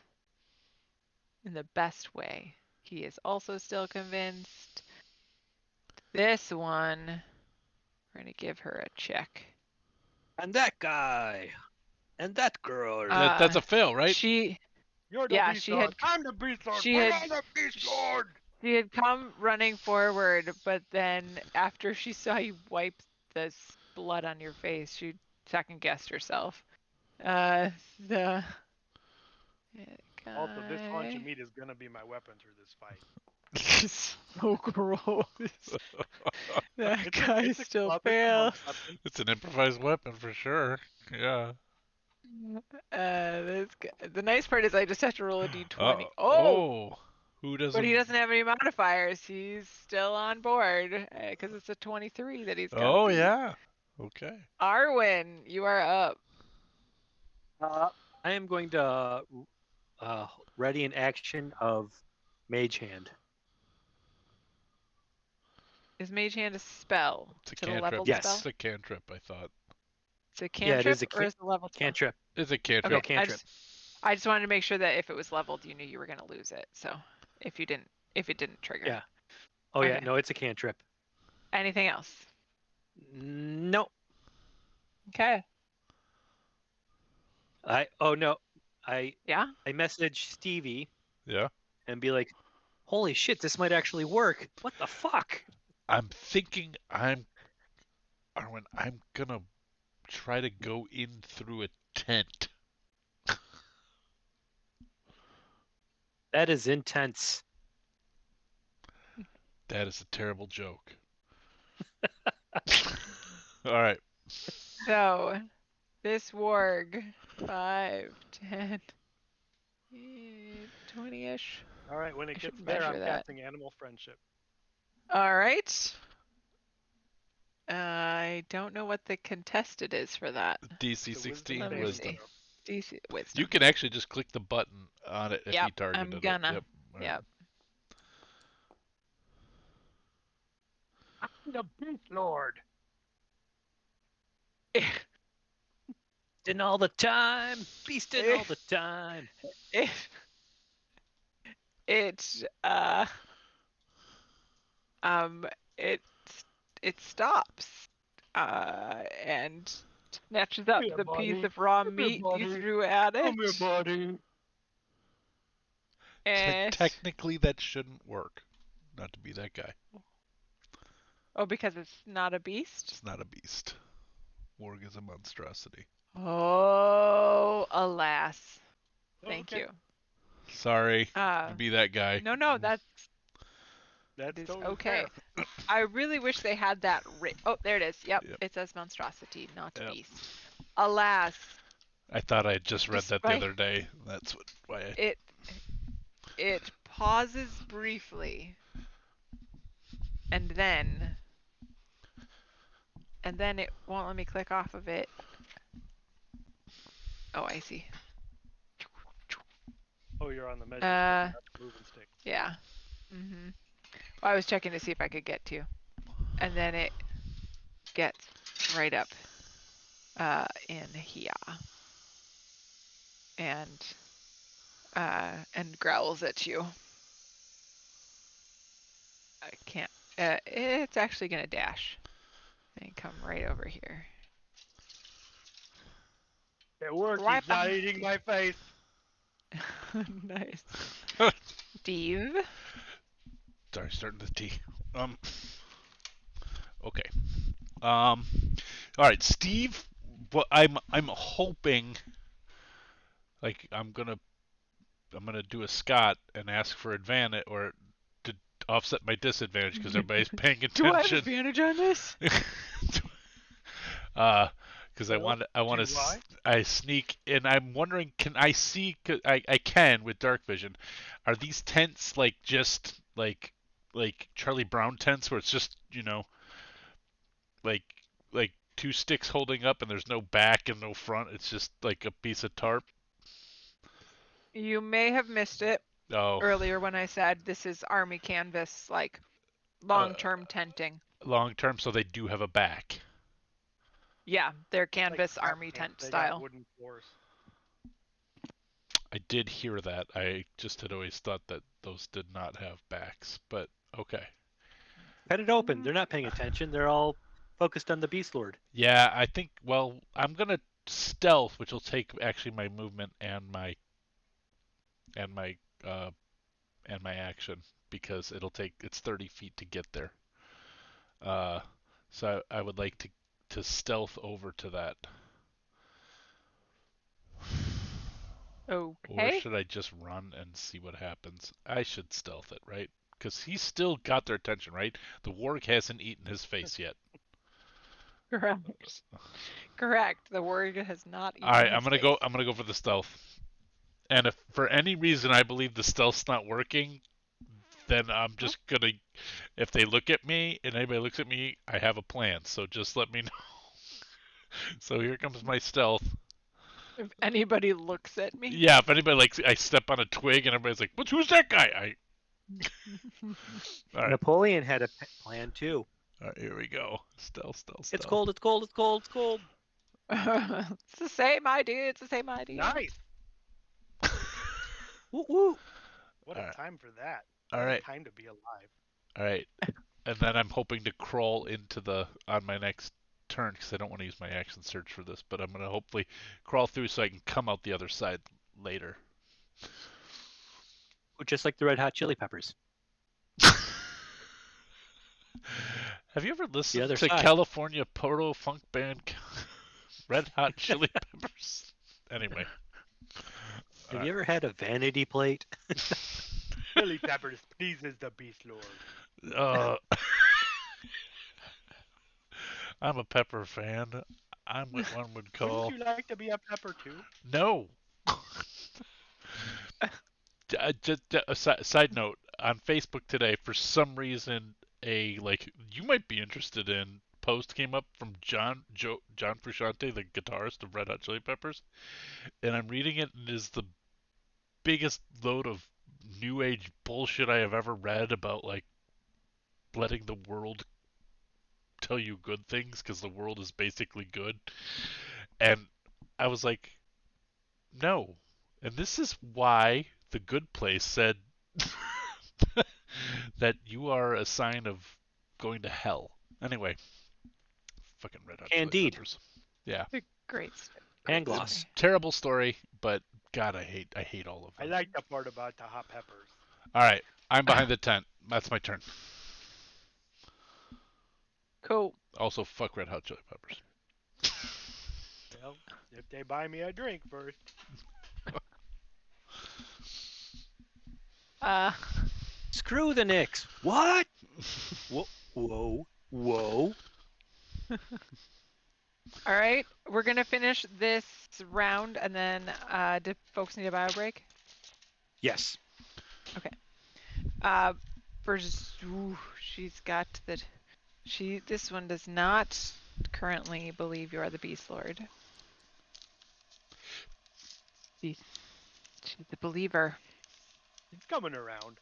in the best way. He is also still convinced. This one, we're going to give her a check. And that guy. And that girl. That's a fail, right? You're the Yeah, Beast she Lord. had- I'm the Beast Lord. she We're had- the Beast Lord. She had come running forward, but then after she saw you wipe the blood on your face, she second guessed herself. The Also, this haunch of guy. meat is gonna be my weapon through this fight. So gross. That guy It's a still club, it's a failed. monk weapon. It's an improvised weapon for sure. Yeah. This guy, the nice part is I just have to roll a d20. Oh. Who doesn't? But he doesn't have any modifiers. He's still on board because it's a 23 that he's got. Oh yeah. Okay. Arwen, you are up. I am going to ready an action of Mage Hand. Is Mage Hand a spell? It's a Is it a cantrip. leveled Yes. spell? It's a cantrip, I thought. It's a Yeah, cantrip it is a or is it a leveled spell? Cantrip. It's a cantrip. No, Okay, cantrip. I just wanted to make sure that if it was leveled, you knew you were going to lose it. So if it didn't trigger. Yeah. Oh yeah, Okay. no, it's a cantrip. Anything else? No. Okay. I Yeah. message Stevie Yeah. and be like, holy shit, this might actually work. What the fuck? I'm thinking Arwen, I'm gonna try to go in through a tent. That is intense. That is a terrible joke. All right. So this warg, 5, 10, 20-ish. All right, when I it should gets there, measure I'm that. casting animal friendship. All right. I don't know what the contested is for that. DC It's a 16 Let me wisdom. see. DC wisdom. You can actually just click the button on it if Yep, you targeted I'm it. gonna. Yep. All right. Yep. I'm the Beast Lord. Beasting all the time. Beasting all the time. it it stops and snatches up here, the buddy. piece of raw Come here, meat you buddy. threw at it. Come here, buddy. And Technically, that shouldn't work. Not to be that guy. oh, because it's not a beast? It's not a beast. Warg is a monstrosity. Oh, alas. Thank Okay. you. Sorry to be that guy. No, that's That's is totally okay. fair. I really wish they had that oh, there it is. Yep. Yep. It says monstrosity, not Yep. beast. Alas. I thought I had just read that the Despite- other day. That's why I. It pauses briefly, and then it won't let me click off of it. Oh, I see. Oh, you're on the measure stick, not the moving stick. Yeah. Mm-hmm. Well, I was checking to see if I could get to, and then it gets right up in here, and growls at you. I can't. It's actually gonna dash and come right over here. It worked. Right He's not behind- eating my face. Nice. Steve. Sorry, starting the tea. Okay. All right, Steve. What I'm hoping, like I'm gonna do a Scott and ask for advantage or to offset my disadvantage because everybody's paying Do I have attention. advantage on this? Because Well, I want do to I? I sneak and I'm wondering, can I see? I can with dark vision. Are these tents like just like Charlie Brown tents where it's just like like two sticks holding up and there's no back and no front? It's just like a piece of tarp. You may have missed it Oh, earlier when I said this is army canvas, like long-term tenting. long term, so they do have a back. Yeah, they're Like canvas crap army tent They got style. wooden floors. I did hear that. I just had always thought that those did not have backs, but okay. Cut it open. They're not paying attention. They're all focused on the Beast Lord. Yeah, I think. Well, I'm gonna stealth, which will take actually my movement and my uh and my action because it's 30 feet to get there. Uh, so I would like to stealth over to that. Or Okay. should I just run and see what happens? I should stealth it, right? Because he's still got their attention, right? The warg hasn't eaten his face yet. Correct. Correct. The warrior has not eaten All right, his I'm gonna face. go for the stealth. And if for any reason I believe the stealth's not working, then I'm just gonna. If they look at me and anybody looks at me, I have a plan. So just let me know. So here comes my stealth. If anybody looks at me. Yeah, if anybody I step on a twig and everybody's like, who's that guy?" All right. Napoleon had a plan too. All right, here we go. Stealth. It's cold. It's cold. It's cold. It's cold. It's the same idea. It's the same idea. Nice. Woo woo. What All a right. time for that. All What a right. time to be alive. All right. And then I'm hoping to crawl on my next turn because I don't want to use my action search for this, but I'm going to hopefully crawl through so I can come out the other side later. Just like the Red Hot Chili Peppers. Have you ever listened other to side. California proto funk band Red Hot Chili Peppers? Anyway. Have you ever had a vanity plate? Chili Peppers pleases the Beast Lord. I'm a pepper fan. I'm what one would call. Wouldn't you like to be a pepper too? No. Just a side note, on Facebook today, for some reason, you might be interested in post came up from John Frusciante, the guitarist of Red Hot Chili Peppers, and I'm reading it, and it is the biggest load of new age bullshit I have ever read about like letting the world tell you good things because the world is basically good. And I was like, no. And this is why the Good Place said that you are a sign of going to hell. Anyway, fucking Red Hot Chili Candide. Peppers. Yeah. Great story. Hand gloss. Terrible story, but God, I hate all of I them. like the part about the hot peppers. All right, I'm behind the tent. That's my turn. Cool. Also, fuck Red Hot Chili Peppers. Well, if they buy me a drink first. Screw the Knicks. What? Whoa. Whoa. Whoa. All right, we're gonna finish this round, and then do folks need a bio break? Yes. She's got that. This one does not currently believe you are the Beast Lord. She's a believer. He's coming around.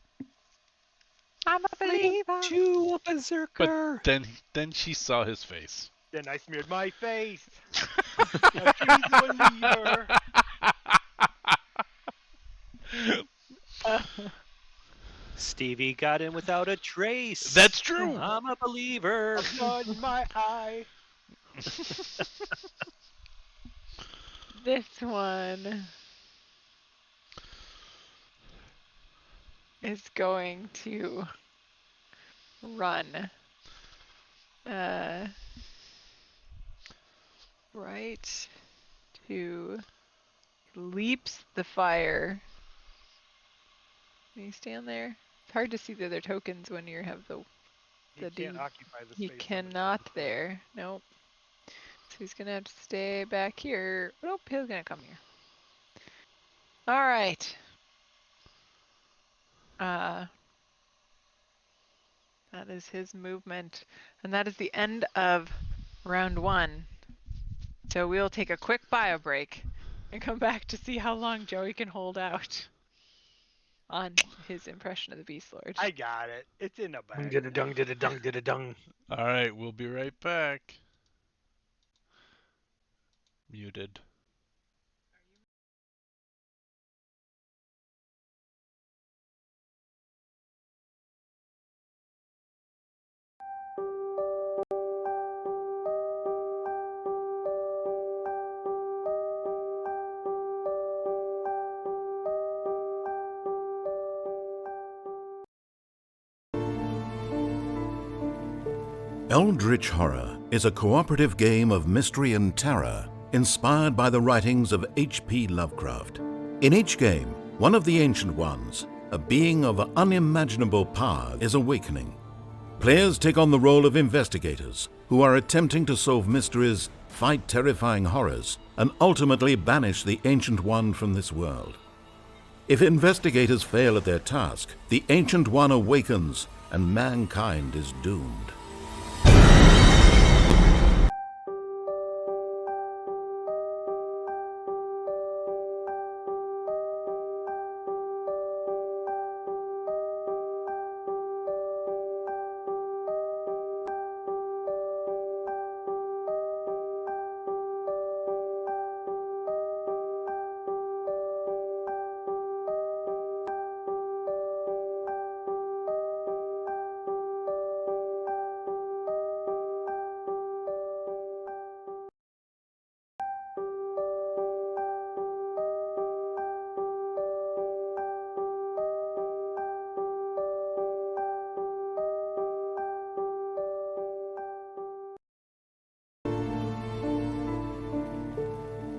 I'm a believer. You a berserker. But then she saw his face. Then I smeared my face. Now she's a believer. Stevie got in without a trace. That's true. I'm a believer. A blood in my eye. This one is going to run right to leaps the fire. Can you stand there? It's hard to see the other tokens when you have the He The can't dude. occupy the He space. on the cannot table. there. Nope. So he's gonna have to stay back here. Nope, he's gonna come here. All right. That is his movement. And that is the end of round 1. So we'll take a quick bio break and come back to see how long Joey can hold out on his impression of the Beast Lord. I got it. It's in the Dung bag. did a dung did a dung did a dung. All right, we'll be right back. Muted. Eldritch Horror is a cooperative game of mystery and terror inspired by the writings of H.P. Lovecraft. In each game, one of the Ancient Ones, a being of unimaginable power, is awakening. Players take on the role of investigators who are attempting to solve mysteries, fight terrifying horrors, and ultimately banish the Ancient One from this world. If investigators fail at their task, the Ancient One awakens and mankind is doomed.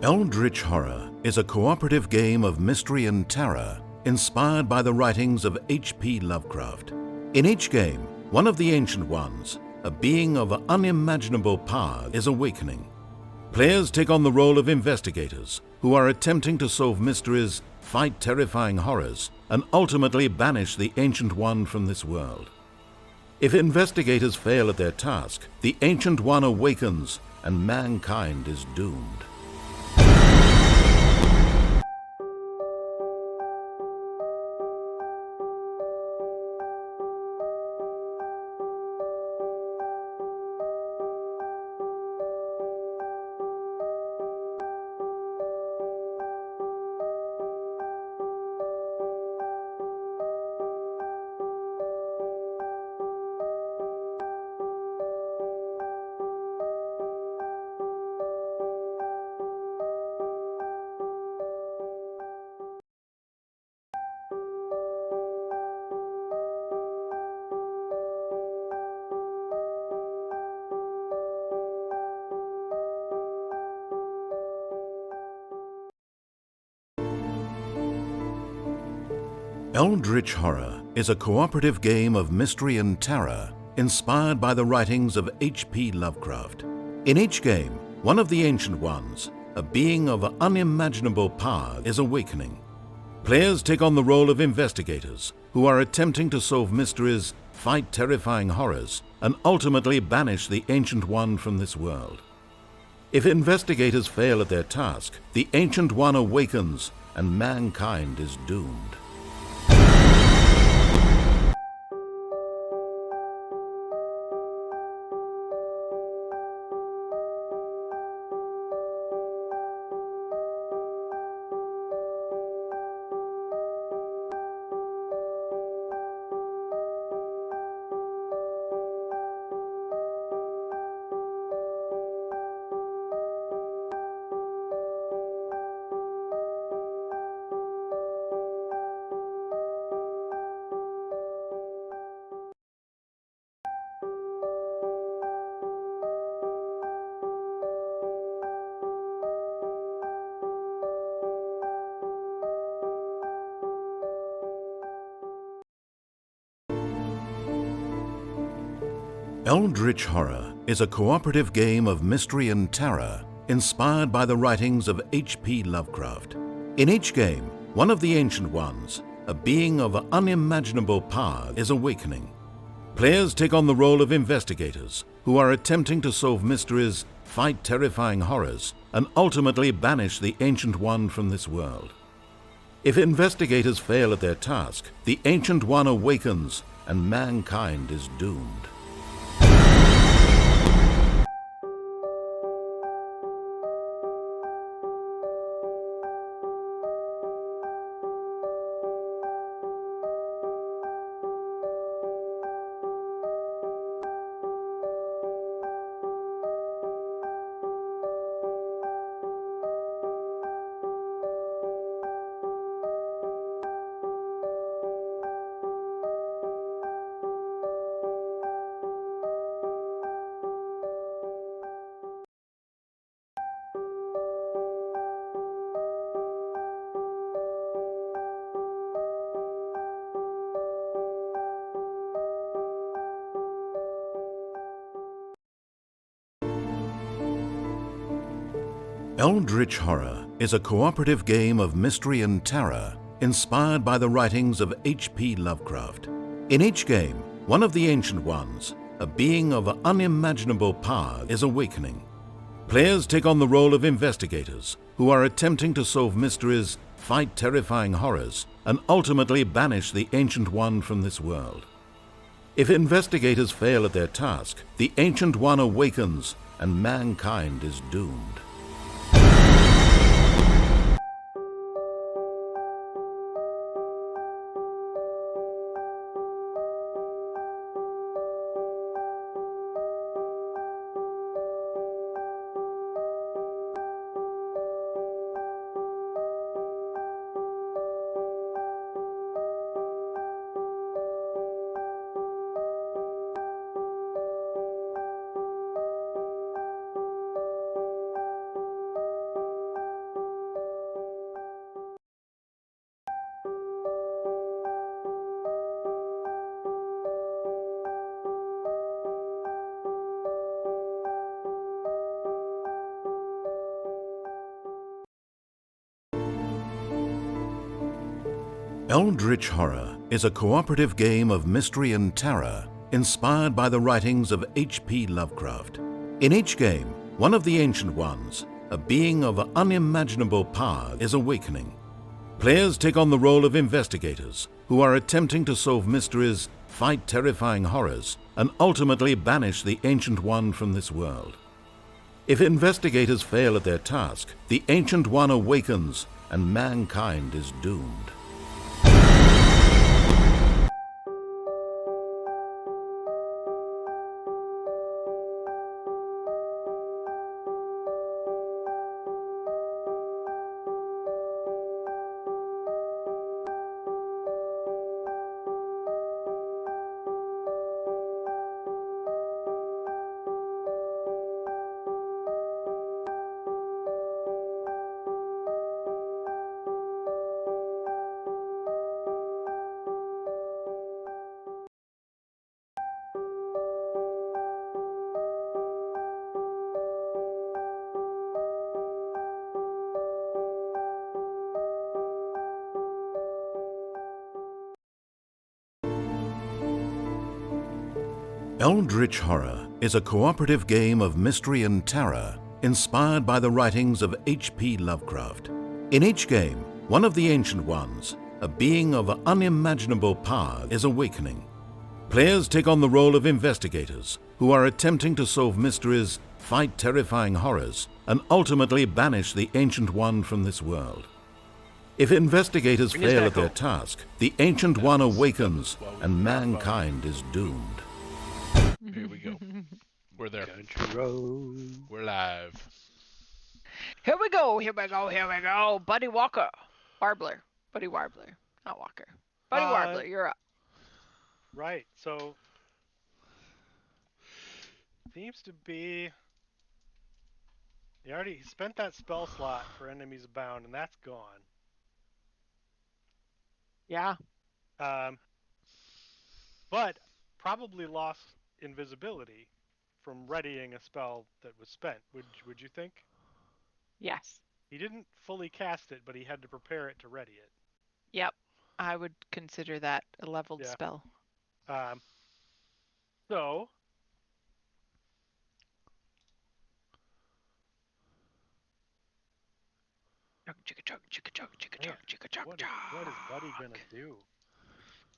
Eldritch Horror is a cooperative game of mystery and terror inspired by the writings of H.P. Lovecraft. In each game, one of the Ancient Ones, a being of unimaginable power, is awakening. Players take on the role of investigators who are attempting to solve mysteries, fight terrifying horrors, and ultimately banish the Ancient One from this world. If investigators fail at their task, the Ancient One awakens and mankind is doomed. Eldritch Horror is a cooperative game of mystery and terror inspired by the writings of H.P. Lovecraft. In each game, one of the Ancient Ones, a being of unimaginable power, is awakening. Players take on the role of investigators who are attempting to solve mysteries, fight terrifying horrors, and ultimately banish the Ancient One from this world. If investigators fail at their task, the Ancient One awakens and mankind is doomed. Eldritch Horror is a cooperative game of mystery and terror inspired by the writings of H.P. Lovecraft. In each game, one of the Ancient Ones, a being of unimaginable power, is awakening. Players take on the role of investigators who are attempting to solve mysteries, fight terrifying horrors, and ultimately banish the Ancient One from this world. If investigators fail at their task, the Ancient One awakens and mankind is doomed. Eldritch Horror is a cooperative game of mystery and terror inspired by the writings of H.P. Lovecraft. In each game, one of the Ancient Ones, a being of unimaginable power, is awakening. Players take on the role of investigators who are attempting to solve mysteries, fight terrifying horrors, and ultimately banish the Ancient One from this world. If investigators fail at their task, the Ancient One awakens and mankind is doomed. Eldritch Horror is a cooperative game of mystery and terror inspired by the writings of H.P. Lovecraft. In each game, one of the Ancient Ones, a being of unimaginable power, is awakening. Players take on the role of investigators who are attempting to solve mysteries, fight terrifying horrors, and ultimately banish the Ancient One from this world. If investigators fail at their task, the Ancient One awakens and mankind is doomed. Eldritch Horror is a cooperative game of mystery and terror inspired by the writings of H.P. Lovecraft. In each game, one of the Ancient Ones, a being of unimaginable power, is awakening. Players take on the role of investigators who are attempting to solve mysteries, fight terrifying horrors, and ultimately banish the Ancient One from this world. If investigators Bring us fail back at their home. task, the Ancient One awakens and mankind is doomed. Here we go. We're there. Country road. We're live. Here we go, here we go, here we go. Buddy Walker. Warbler. Buddy Warbler. Not Walker. Buddy Warbler, you're up. Right. So seems to be he already spent that spell slot for enemies abound, and that's gone. Yeah. But probably lost invisibility from readying a spell that was spent. Would you think? Yes. He didn't fully cast it, but he had to prepare it to ready it. Yep. I would consider that a leveled Yeah. spell. So Chugga chug, chugga chug, chugga Man, chug, chugga chug, what is Buddy gonna do?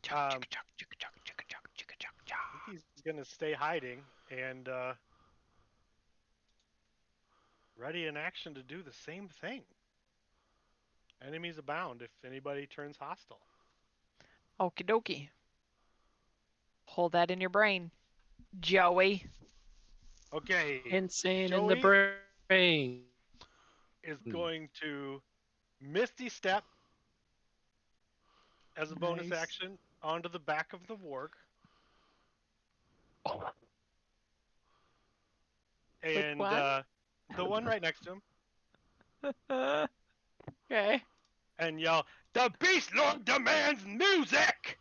chug, chugga chug, chugga chug, chugga chug, chugga chug, chug. I think he's gonna stay hiding and ready in action to do the same thing. Enemies abound if anybody turns hostile. Okie dokie. Hold that in your brain, Joey. Okay, Insane in Joey the brain. is going to Misty Step as a bonus Nice. action onto the back of the warg. And one? the one right next to him, Okay. and yell, "The Beast Lord demands music!"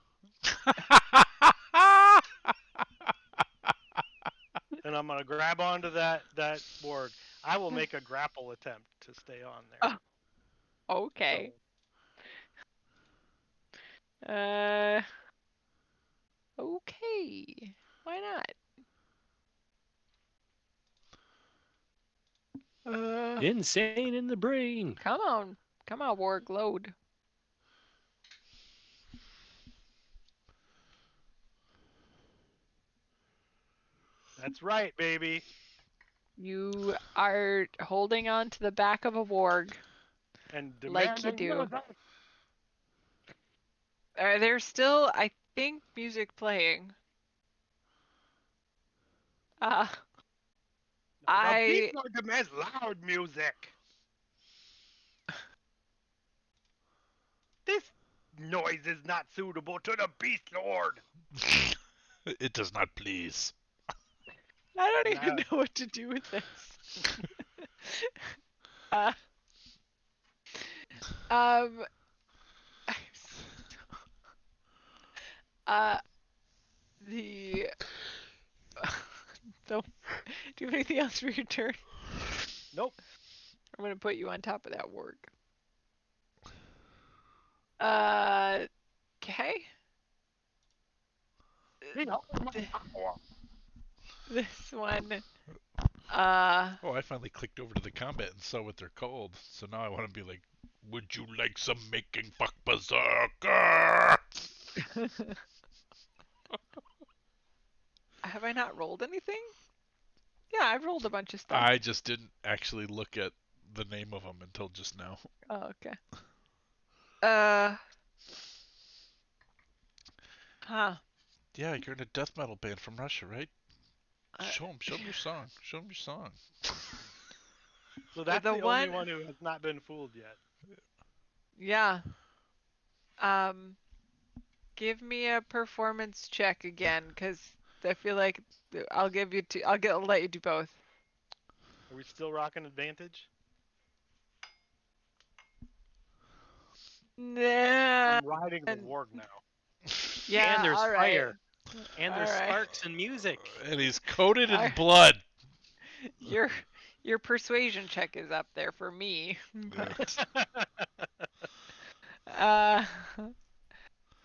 And I'm gonna grab onto that warg. I will make a grapple attempt to stay on there. Okay. Okay. Why not? Insane in the brain. Come on. Come on, Warg, load. That's right, baby. You are holding on to the back of a warg. And Like you demanding do. music. There's still, I think, music playing. The I Beast Lord demands loud music. This noise is not suitable to the Beast Lord. It does not please. don't even Nah. know what to do with this. The do you have anything else for your turn? Nope. I'm gonna put you on top of that warg. Okay. This one. Oh, I finally clicked over to the combat and saw what they're called. So now I want to be like, would you like some making fuck berserker? Have I not rolled anything? Yeah, I've rolled a bunch of stuff. I just didn't actually look at the name of them until just now. Oh, okay. Huh. Yeah, you're in a death metal band from Russia, right? Uh, Show them your song. Show them your song. So that's the the only one- one who has not been fooled yet. Yeah. Give me a performance check again, because I feel like I'll give you two. I'll let you do both. Are we still rocking advantage? Nah. I'm riding the and- warg now. Yeah. And there's all right. fire. And there's All right. sparks and music. And he's coated in Alright. blood. Your persuasion check is up there for me. But,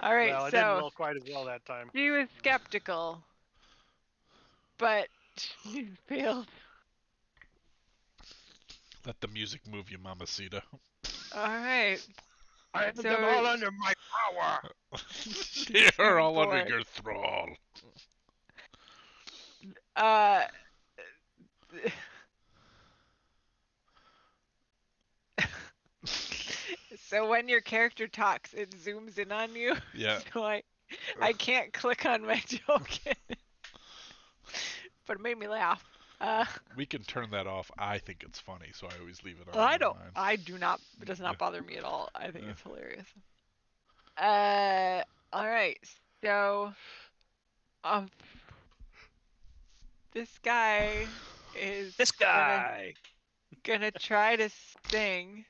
all right. Well, I didn't So roll quite as well that time. she was skeptical. but you failed. Let the music move you, Mamacita. All right. I have So- them all under my power. You're all under bored. your thrall. Uh. So when your character talks, it zooms in on you. Yeah. So I can't click on my token. But it made me laugh. We can turn that off. I think it's funny, so I always leave it on. I never don't. mind. I do not. It does not Yeah. bother me at all. I think Yeah. it's hilarious. All right. So, this guy is This guy. gonna try to sing.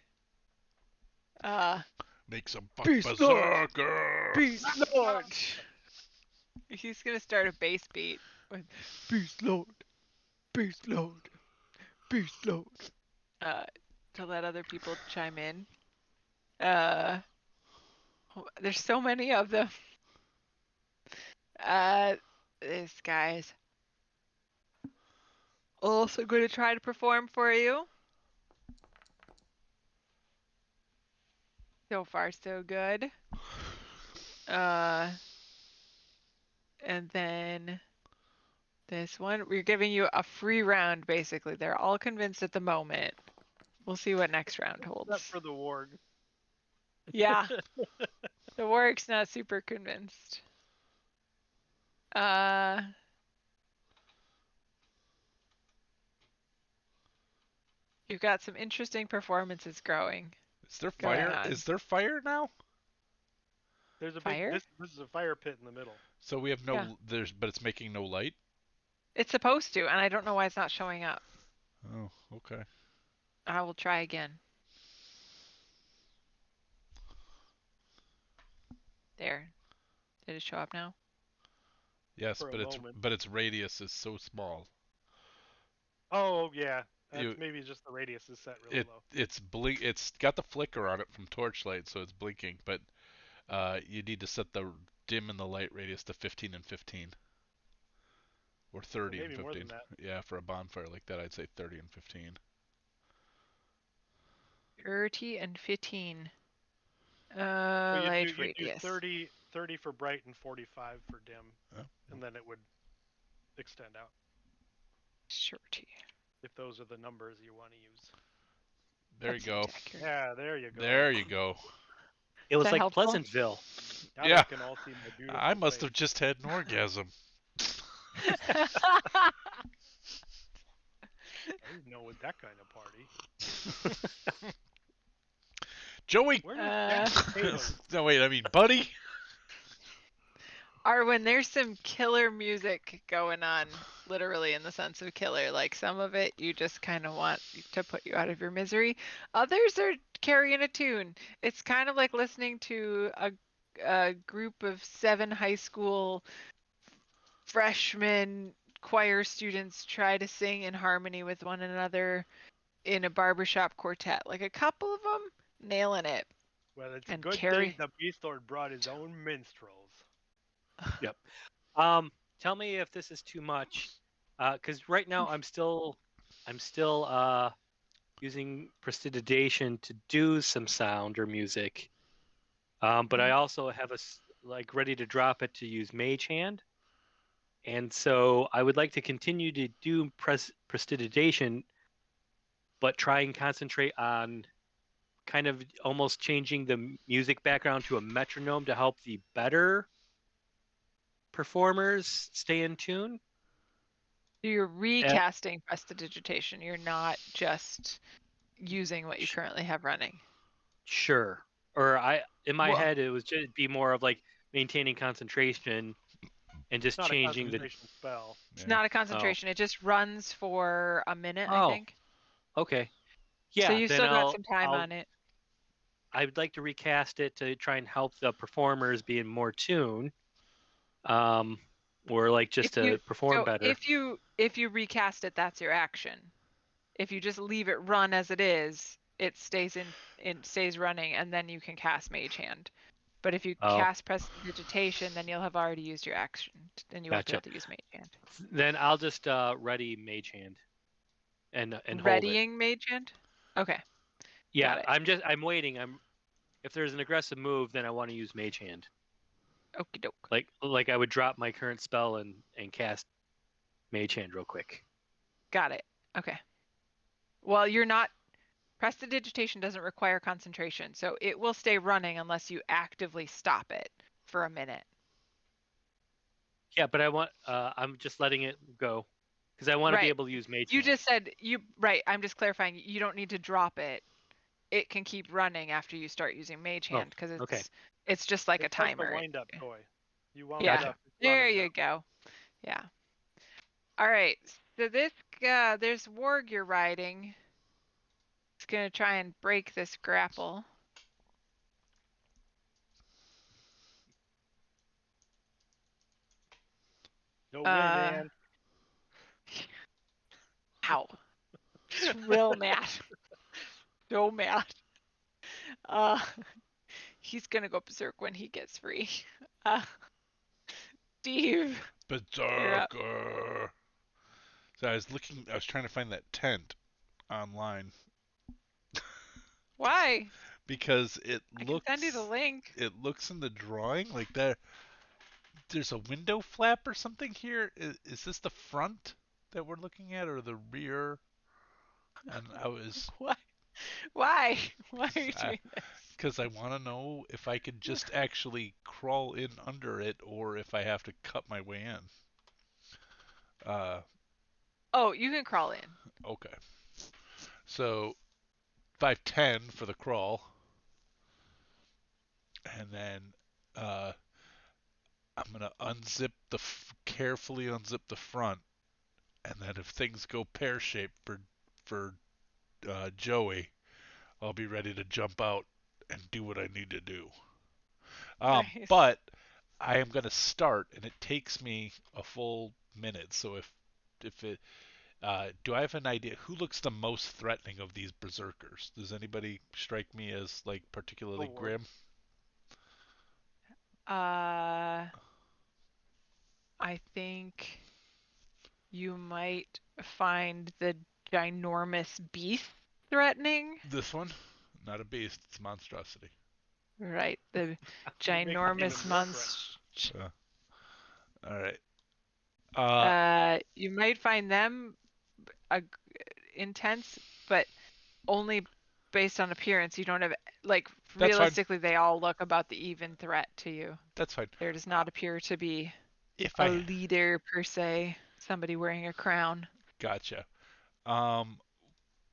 Make some fuck Beast Lord. berserker. Beast Lord. He's gonna start a bass beat with Beast Lord, Beast Lord, Beast Lord. To let other people chime in. There's so many of them. This guy's also going to try to perform for you. So far, so good. And then this one, we're giving you a free round, basically. They're all convinced at the moment. We'll see what next round holds. Except for the warg. Yeah. The warg's not super convinced. You've got some interesting performances growing. Is there Going fire? on. Is there fire now? There's a Fire? big. This is a fire pit in the middle. So we have no. Yeah. But it's making no light. It's supposed to, and I don't know why it's not showing up. Oh, okay. I will try again. There. Did it show up now? Yes, For a but moment. its radius is so small. Oh yeah, that's You- maybe just the radius is set really low. It's got the flicker on it from torchlight, so it's blinking. But you need to set the dim and the light radius to 15 and 15, or 30 maybe and more 15. than that. Yeah, for a bonfire like that, I'd say 30 and 15. 30 and 15. So Light you'd do radius. 30 for bright and 45 for dim, Yeah. and then it would extend out 30. if those are the numbers you want to use. There That you go. seems accurate. Yeah, there you go. There you go. It was that like helpful? Pleasantville. Now Yeah. they can all see my beautiful I must face. have just had an orgasm. I didn't know with that kind of party. Joey. Where did that potatoes? No, wait. I mean, buddy. Or when there's some killer music going on, literally in the sense of killer, like some of it you just kind of want to put you out of your misery. Others are carrying a tune. It's kind of like listening to a group of 7 high school freshman choir students try to sing in harmony with one another in a barbershop quartet. Like a couple of them nailing it. Well, it's And a good carry- thing the Beast Lord brought his own minstrels. Tell me if this is too much, because right now I'm still using prestidigitation to do some sound or music, but I also have like ready to drop it to use Mage Hand, and so I would like to continue to do prestidigitation, but try and concentrate on kind of almost changing the music background to a metronome to help the better performers stay in tune. You're recasting prestidigitation. You're not just using what you currently have running. Sure. Or in my Well- head it was just be more of like maintaining concentration and just It's not changing a the. concentration spell. It's not a concentration. It just runs for a minute, I Oh. think. Okay. Yeah. So you then still got I'll- some time I'll- on it. I would like to recast it to try and help the performers be in more tune, or like just If to you- perform So better. if you recast it, that's your action. If you just leave it run as it is, it stays stays running, and then you can cast Mage Hand. But if you Oh. cast Prestidigitation, then you'll have already used your action, and you won't be Gotcha. able to use Mage Hand. Then I'll just ready Mage Hand and hold it. Readying Mage Hand? Okay. Yeah, Got it. I'm waiting. If there's an aggressive move, then I want to use Mage Hand. Okie doke. Like I would drop my current spell and cast Mage Hand real quick. Got it. Okay. Well, you're not. Prestidigitation doesn't require concentration, so it will stay running unless you actively stop it for a minute. Yeah, but I'm just letting it go because I want to be Right. able to use Mage You Hand. just said right. I'm just clarifying. You don't need to drop it. It can keep running after you start using Mage Hand because okay. it's just like a It's like timer. the wind-up toy. You wound Yeah. it up. it's There running you now. go. Yeah. All right. So this there's Warg you're riding. It's gonna try and break this grapple. No way, man. Ow. It's real mad. So mad. He's gonna go berserk when he gets free. Steve. Berserker. So I was trying to find that tent online Why? because it I can send you the looks link. in the drawing like there's a window flap or something here. Is this the front that we're looking at or the rear? And I was Why? Why? Why are you doing this? because I want to know if I could just actually crawl in under it or if I have to cut my way in. Oh, you can crawl in. Okay. So 510 for the crawl, and then I'm gonna carefully unzip the front, and then if things go pear shaped for Joey, I'll be ready to jump out and do what I need to do. Nice. But I am gonna start, and it takes me a full minute. So if it do I have an idea who looks the most threatening of these berserkers? Does anybody strike me as like particularly Lord. grim? I think you might find the ginormous beast threatening. This one, not a beast, it's a monstrosity. Right, the You make it ginormous even more monster. All right. You might find them intense, but only based on appearance. You don't have That's realistically, they all look about the even threat to you. That's fine. There does not appear to be If a I leader per se, somebody wearing a crown. gotcha.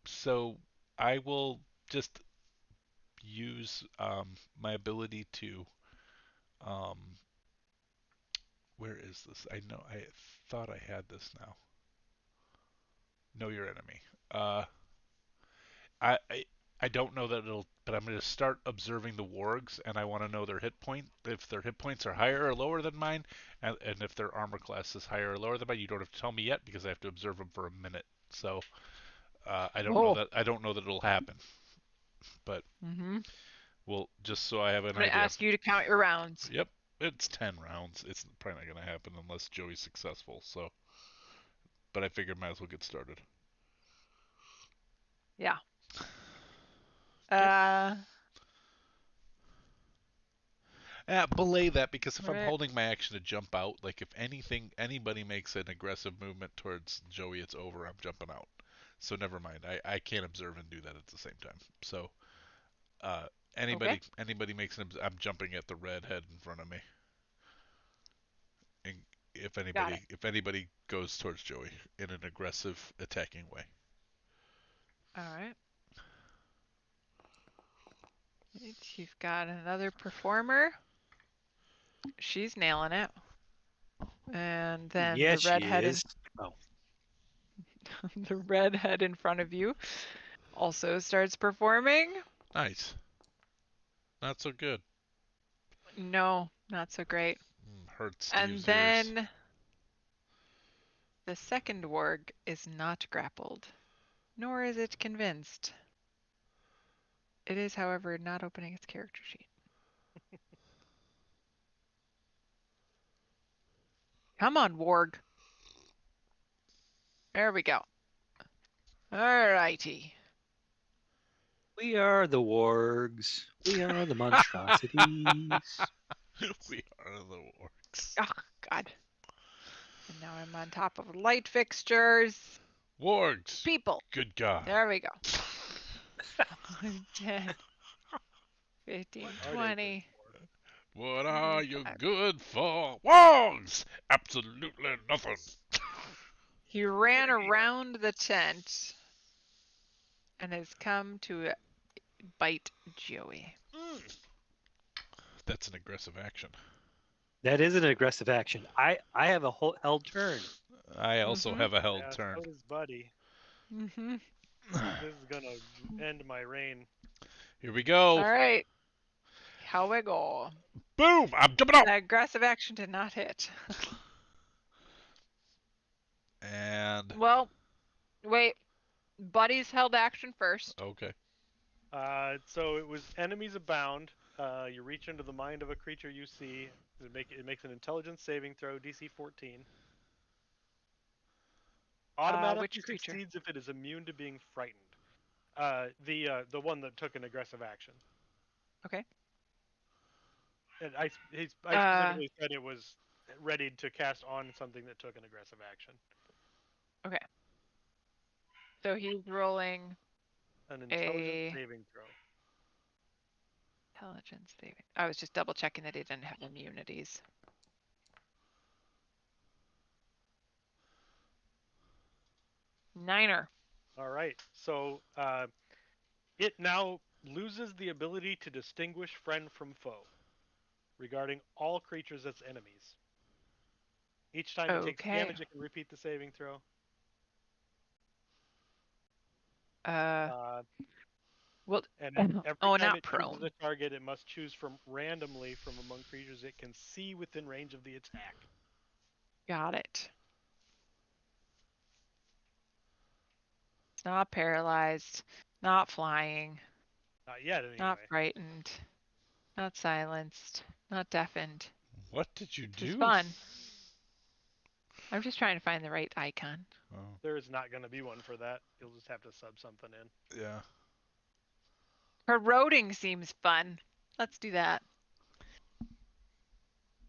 So I will just use my ability to um where is this? I know I thought I had this now. Know your enemy. Uh I I, I don't know that it'll but I'm going to start observing the wargs and I want to know their hit point. If their hit points are higher or lower than mine and if their armor class is higher or lower than mine, you don't have to tell me yet because I have to observe them for a minute. So I don't know that it'll happen, but Mm-hmm. well, just so I have an I'm going to idea. ask you to count your rounds. Yep, it's 10 rounds. It's probably not going to happen unless Joey's successful. So, but I figured might as well get started. Yeah. Belay that because if I'm Right. holding my action to jump out, like if anybody makes an aggressive movement towards Joey, it's over. I'm jumping out. So never mind. I can't observe and do that at the same time. So anybody makes I'm jumping at the red head in front of me. And if anybody goes towards Joey in an aggressive attacking way. All right. You've got another performer. She's nailing it. And then Yes, the redhead she is. Oh. the redhead in front of you also starts performing. Nice. Not so good. No, not so great. Hurts And Steve's then ears. the second warg is not grappled, nor is it convinced. It is, however, not opening its character sheet. Come on, Warg. There we go. Alrighty. We are the wargs. We are the monstrosities. We are the wargs. Oh, God. And now I'm on top of light fixtures. Wargs. People. Good God. There we go. 10, 15, Are they 20. What are you Five. good for? Wargs! Absolutely nothing. He ran around the tent and has come to bite Joey. That's an aggressive action. That is an aggressive action. I have a held turn. I also have a held Yeah, turn. so does Buddy. Mm-hmm. This is gonna end my reign. Here we go. All right. How we go? Boom! I'm jumping up. The aggressive action did not hit. And Well, wait. Buddy's held action first. okay. So it was enemies abound. You reach into the mind of a creature you see. It makes an intelligence saving throw, DC 14. Automatically Which creature? succeeds if it is immune to being frightened. The one that took an aggressive action. Okay. And I specifically said it was ready to cast on something that took an aggressive action. Okay. So he's rolling An intelligence a saving throw. intelligence saving. I was just double checking that he didn't have immunities. Niner. All right. So it now loses the ability to distinguish friend from foe regarding all creatures as enemies. Each time it takes Okay. damage, it can repeat the saving throw. Well, And every oh, time not it chooses prone. a target, it must choose from randomly from among creatures it can see within range of the attack. Got it. It's not paralyzed, not flying, Not yet, anyway. not frightened, not silenced, not deafened. What did you do? It's fun. I'm just trying to find the right icon. Oh, There is not going to be one for that. You'll just have to sub something in. yeah. Corroding seems fun. Let's do that.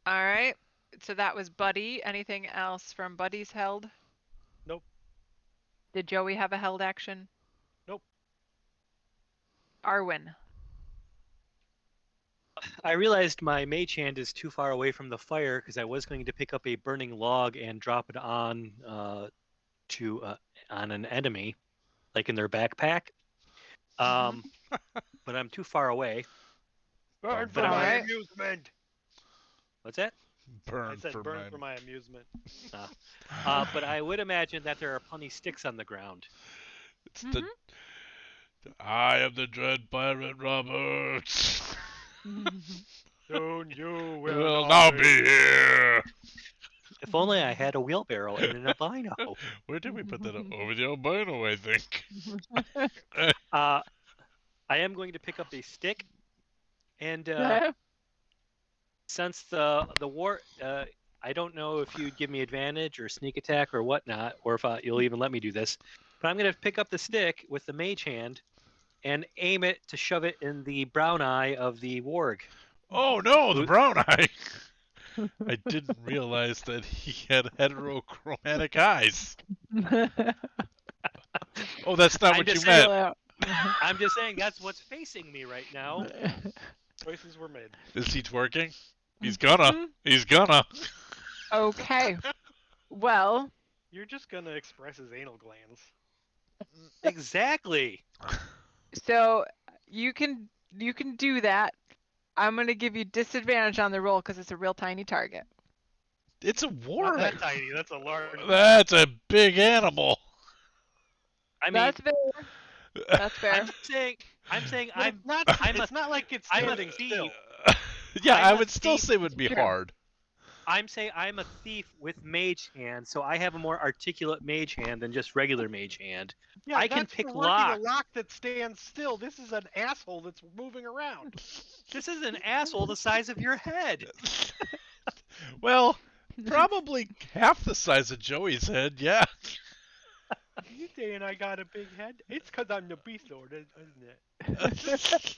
All right. So that was Buddy. Anything else from Buddy's held? Nope. Did Joey have a held action? Nope. Arwen. I realized my mage hand is too far away from the fire because I was going to pick up a burning log and drop it on on an enemy, like in their backpack. But I'm too far away. Burn for But my alright. amusement. What's that? I Burn said for burn mine. for my amusement. But I would imagine that there are plenty sticks on the ground. It's the I am the dread pirate Roberts. Soon you Will now be here. If only I had a wheelbarrow and an albino. Where did we put that? Over the albino, I think. I am going to pick up a stick, and since the war, I don't know if you'd give me advantage or sneak attack or whatnot, or if you'll even let me do this. But I'm going to pick up the stick with the mage hand and aim it to shove it in the brown eye of the warg. Oh no, the brown eye. I didn't realize that he had heterochromatic eyes. Oh, that's not what you meant. I'm just saying that's what's facing me right now. Choices were made. Is he twerking? He's gonna. He's gonna. Okay. Well, You're just gonna express his anal glands. Exactly. so you can do that. I'm gonna give you disadvantage on the roll because it's a real tiny target. It's a Not warg. that tiny. That's a large. That's a big animal. I mean, That's fair. That's fair. I'm saying But I'm it's not. It's not like it's I'm a standing still. Yeah, I'm I a would still thief. say it would be Sure. hard. I'm saying I'm a thief with mage hand, so I have a more articulate mage hand than just regular mage hand. Yeah, I can that's pick for working locks. a lock that stands still. This is an asshole that's moving around. This is an asshole the size of your head. Well, Probably half the size of Joey's head, yeah. You saying I got a big head? It's because I'm the Beast Lord, isn't it?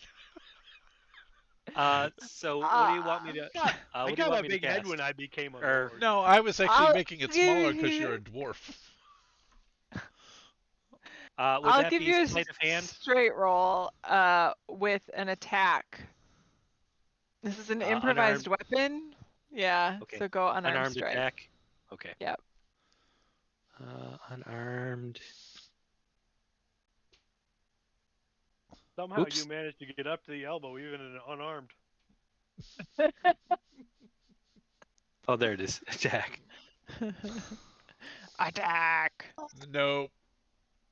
So what do you want me to? I What do you got want a me to big head cast? when I became a Or- lord. No, I was actually I'll making it give smaller because you- you're a dwarf. Would I'll that give be you a sleight of hand? straight roll with an attack. This is an improvised Unarmed. weapon. Yeah, Okay. so go unarmed Unarmed strike. attack. Okay. Yep. Unarmed. Somehow Oops. you managed to get up to the elbow even in unarmed. Oh, there it is. Attack. Attack. Nope.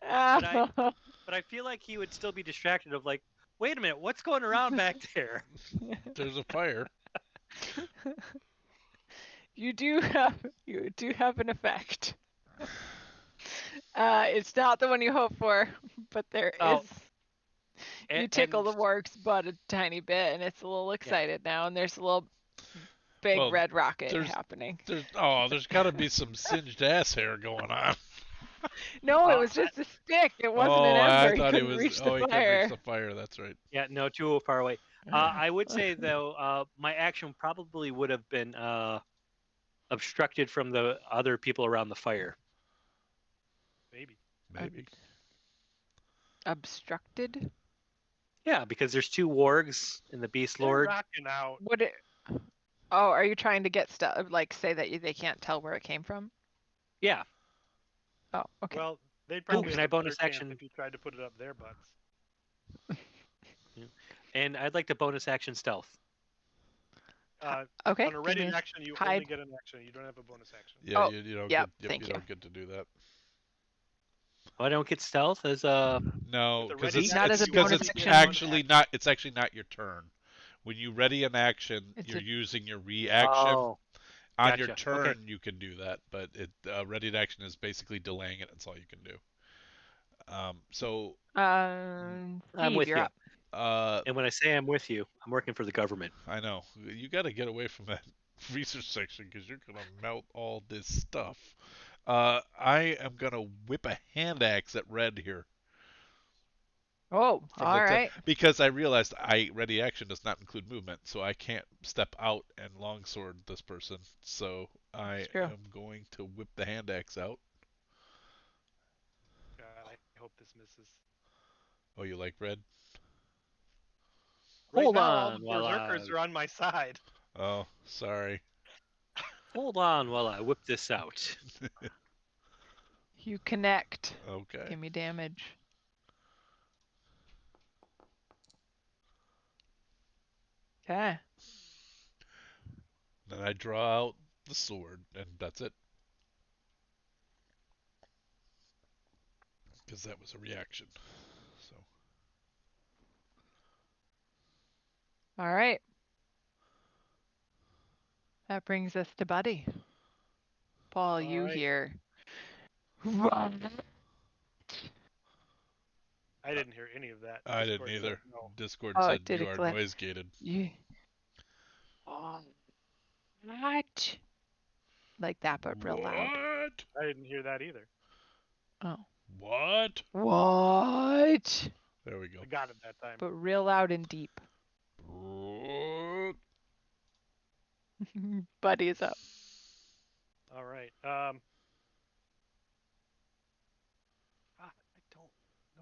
But I feel like he would still be distracted of like, wait a minute, what's going around back there? There's a fire. You do have an effect. It's not the one you hope for, but there is. Oh, You tickle the warg's butt a tiny bit, and it's a little excited now, and there's a little big Well, red rocket there's- happening. There's got to be some singed ass hair going on. No, it was just a stick. It wasn't an I ember. He thought he couldn't was. reach He the couldn't fire. reach the fire. That's right. Yeah, no, too far away. I would say though, my action probably would have been obstructed from the other people around the fire. Maybe. Maybe. Obstructed? Yeah, because there's two wargs and the beast They're lord. rocking out. Would it? Oh, are you trying to get stuff like say that they can't tell where it came from? Yeah. Oh, okay. Well, they'd probably can have I a better bonus chance action? if you tried to put it up their butts. And I'd like to bonus action stealth. Okay. On a ready give me action, you hide. only get an action. You don't have a bonus action. Yeah, Oh, you don't yep, get. thank you you. don't get to do that. Oh, I don't get stealth as a. No, With the because ready it's Not as a because bonus it's action. actually not. It's actually not your turn. When you ready an action, It's you're a- using your reaction. Oh, On your gotcha. turn, Okay. you can do that, but ready action is basically delaying it. That's all you can do. So I'm Steve, with you're you. up. And when I say I'm with you, I'm working for the government. I know you got to get away from that research section because you're gonna melt all this stuff. I am gonna whip a hand axe at Red here. Oh, From all the tip, right. because I realized ready action does not include movement, so I can't step out and longsword this person. So I That's true. am going to whip the hand axe out. God, I hope this misses. Oh, you like Red? Right Hold now, all on the while berserkers are on my side. Oh, sorry. Hold on while I whip this out. You connect. Okay. Give me damage. Okay. Then I draw out the sword, and that's it. Because that was a reaction. So All right. That brings us to Buddy. Paul, All you right. hear. I didn't hear any of that. I didn't Discord said either. no. Discord Oh, said it did you a are clip. noise gated. You. Oh, what? Like that, but real loud. What? I didn't hear that either. Oh. What? What? There we go. I got it that time. But real loud and deep. What? Buddy is up. All right. I don't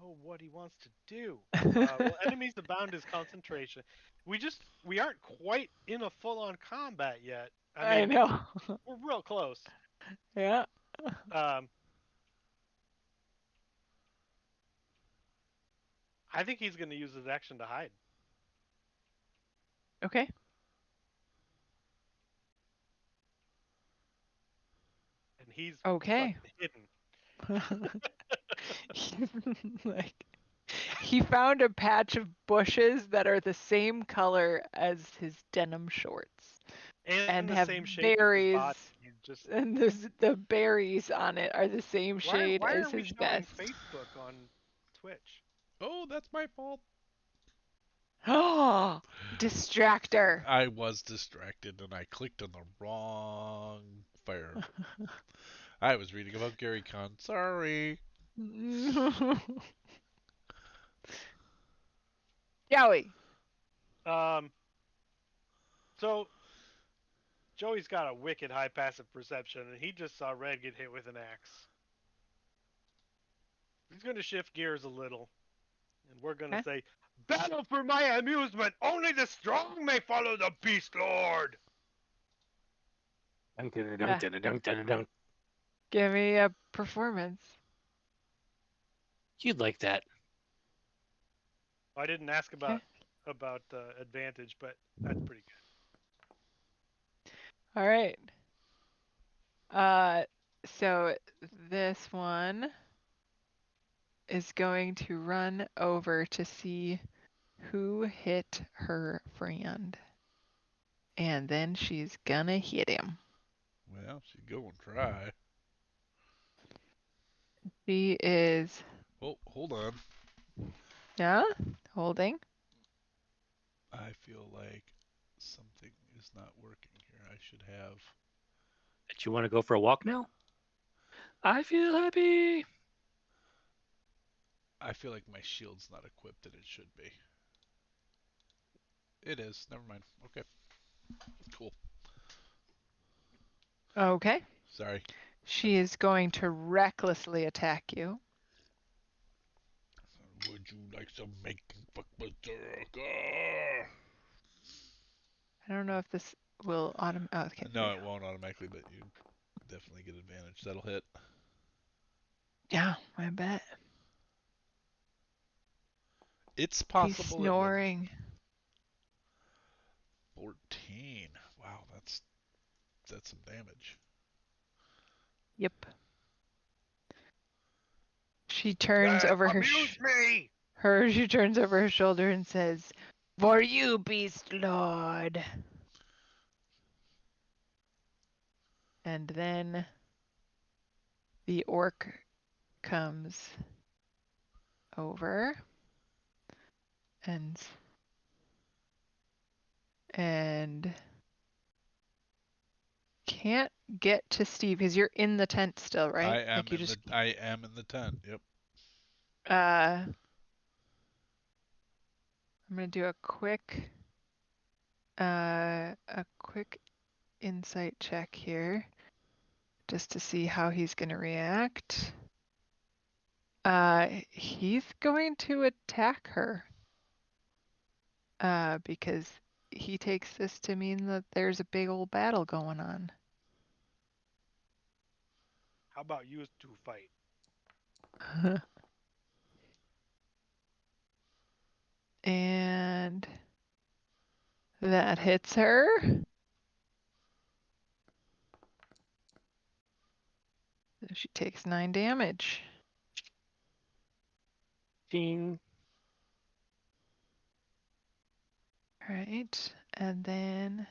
know what he wants to do. Well, enemies abound his concentration. We aren't quite in a full-on combat yet. I mean, know. we're real close. Yeah. I think he's going to use his action to hide. Okay. And he's Okay. fucking hidden. Like he found a patch of bushes that are the same color as his denim shorts and the have same shape as his berries, body. He's just... and the berries on it are the same shade why as are we his showing vest. Facebook on Twitch? Oh, that's my fault. Oh, distractor. I was distracted and I clicked on the wrong fire. I was reading about Gary Con. Sorry. Joey. So Joey's got a wicked high passive perception, and he just saw Red get hit with an axe. He's going to shift gears a little, and we're going to say, "Battle for my amusement! Only the strong may follow the Beast Lord!" Give me a performance. You'd like that. I didn't ask about advantage, but that's pretty good. All right. So this one is going to run over to see who hit her friend. And then she's gonna hit him. Well, she's going to try. She is. Oh, hold on. Yeah, holding. I feel like something is not working here. I should have. Did you want to go for a walk now? I feel happy. I feel like my shield's not equipped and it should be. It is. Never mind. Okay. Cool. Okay. Sorry. She is going to recklessly attack you. Would you like some making fuck with I don't know if this will okay. No, it won't automatically, but you definitely get advantage. That'll hit. Yeah, I bet. It's He's possible it wouldn't. snoring. 14. Wow, that's some damage. Yep. She turns over her she turns over her shoulder and says, "For you, Beast Lord." And then the orc comes over and can't get to Steve because you're in the tent still, right? I am in the tent. Yep. I'm gonna do a quick insight check here just to see how he's gonna react. He's going to attack her. Because he takes this to mean that there's a big old battle going on. How about you two fight? And that hits her. So she takes 9 damage. Ding. All right, and then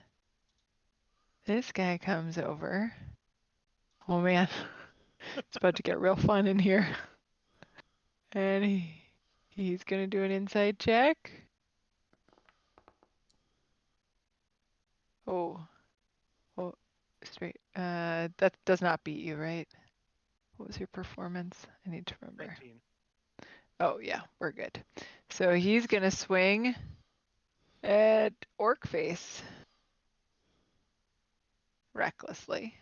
this guy comes over. Oh man, it's about to get real fun in here. And he's gonna do an insight check. Oh, straight. That does not beat you, right? What was your performance? I need to remember. 19. Oh yeah, we're good. So he's gonna swing at Orc Face recklessly.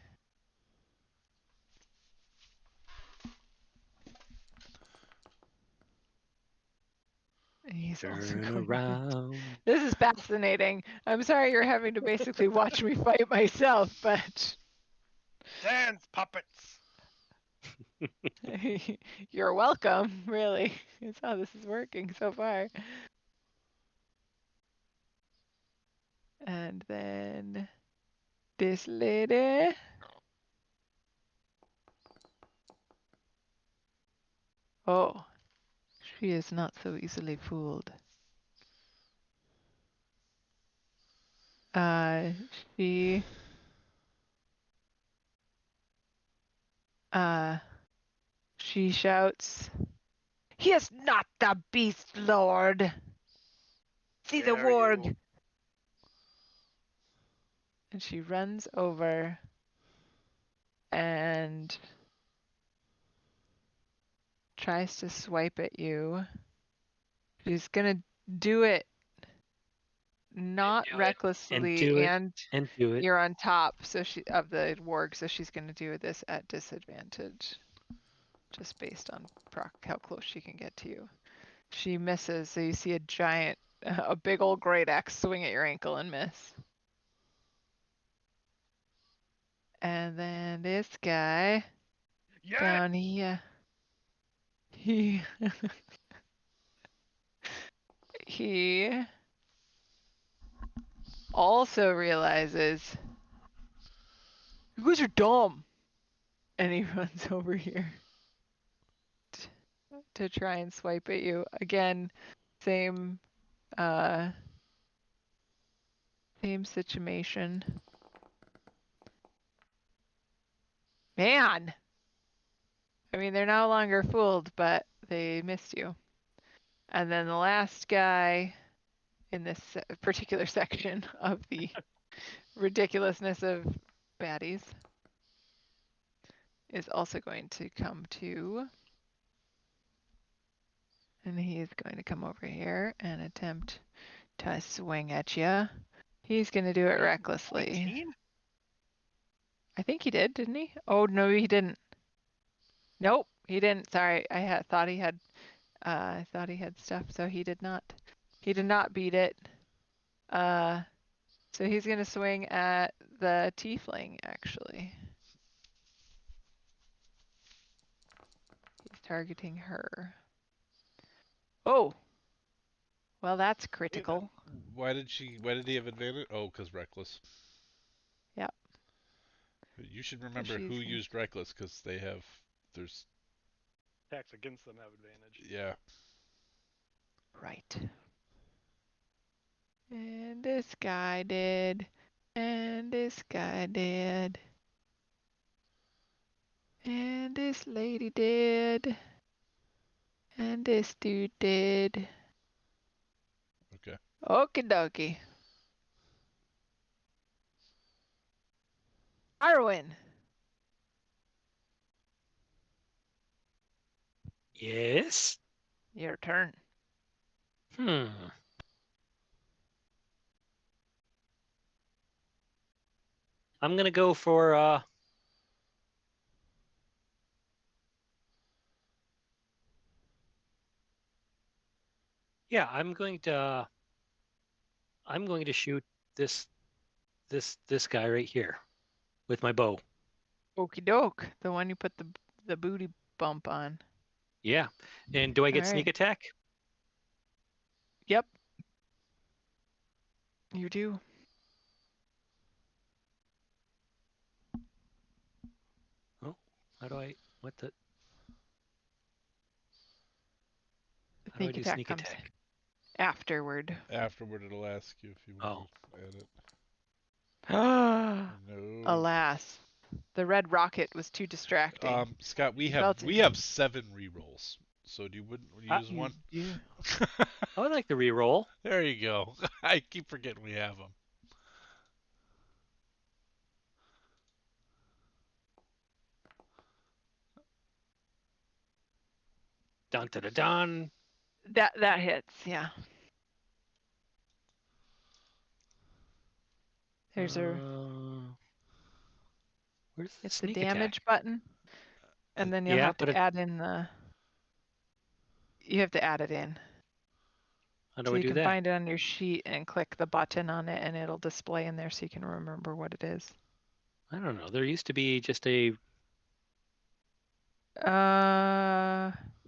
And he's also Turn going around. This is fascinating. I'm sorry you're having to basically watch me fight myself, but Dance puppets. you're welcome, really. That's how this is working so far. And then this lady. Oh, she is not so easily fooled. She she shouts, "He is not the Beast Lord! See the Dare you. warg!" And she runs over and tries to swipe at you. She's gonna do it not do it, recklessly, and do it, and and do it. you're on top of the warg, so she's gonna do this at disadvantage, just based on how close she can get to you. She misses, so you see a giant, a big old great axe swing at your ankle and miss. And then this guy Yeah. down here, he he also realizes you guys are dumb, and he runs over here to try and swipe at you again. Same situation. Man, I mean, they're no longer fooled, but they missed you. And then the last guy in this particular section of the ridiculousness of baddies is also going to come to, and he's going to come over here and attempt to swing at you. He's going to do it recklessly. 19? I think he did, didn't he? Oh, no, he didn't. Nope, he didn't. Sorry, I thought he had stuff, so he did not. He did not beat it. So he's gonna swing at the tiefling, actually. He's targeting her. Oh, well, that's critical. Why did he have advantage? Oh, because reckless. Yep. But you should remember who used reckless, because there's Attacks against them have advantage. yeah. Right. And this guy did. And this guy did. And this lady did. And this dude did. Okay. Okie dokie. Arwen, Yes. your turn. I'm gonna go for yeah, I'm going to shoot this guy right here with my bow. Okie doke. The one you put the booty bump on. Yeah. And do I get sneak Alright. attack? Yep. You do. Oh, how do I what the The how do I sneak do attack sneak comes attack? afterward. Afterward, it'll ask you if you want to add it. No. Alas, the red rocket was too distracting. Scott, we Felt have 7 rerolls. So do you wouldn't use You one? do. I would like to re-roll. There you go. I keep forgetting we have them. Dun dun dun dun. That hits, yeah. There's where's the it's the sneak damage attack? button. And then you'll Yeah, have but to add in you have to add it in. how do So I you do can that? find it on your sheet and click the button on it and it'll display in there so you can remember what it is. I don't know. There used to be just a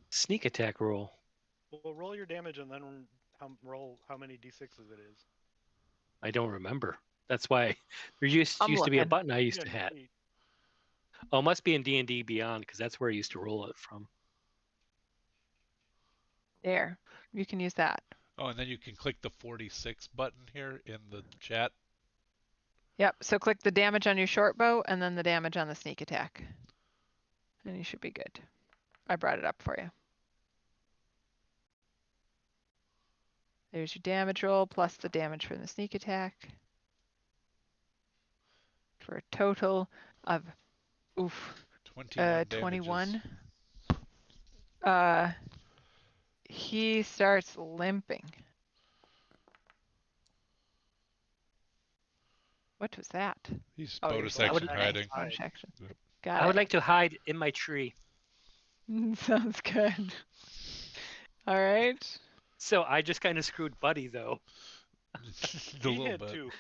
sneak attack roll. Well, roll your damage and then roll how many d6s it is. I don't remember. That's why there used to be a looking. button I used to Yeah, have. neat. Oh, it must be in D&D Beyond because that's where I used to roll it from. There. You can use that. Oh, and then you can click the 46 button here in the chat. Yep, so click the damage on your short bow and then the damage on the sneak attack. And you should be good. I brought it up for you. There's your damage roll plus the damage from the sneak attack. For a total of Oof. 21 damages. 21. He starts limping. What was that? He's Oh, bonus your action would- hiding. bonus action. Yep. Got I it. would like to hide in my tree. Sounds good. All right. So I just kind of screwed Buddy though. A He little hit bit. too.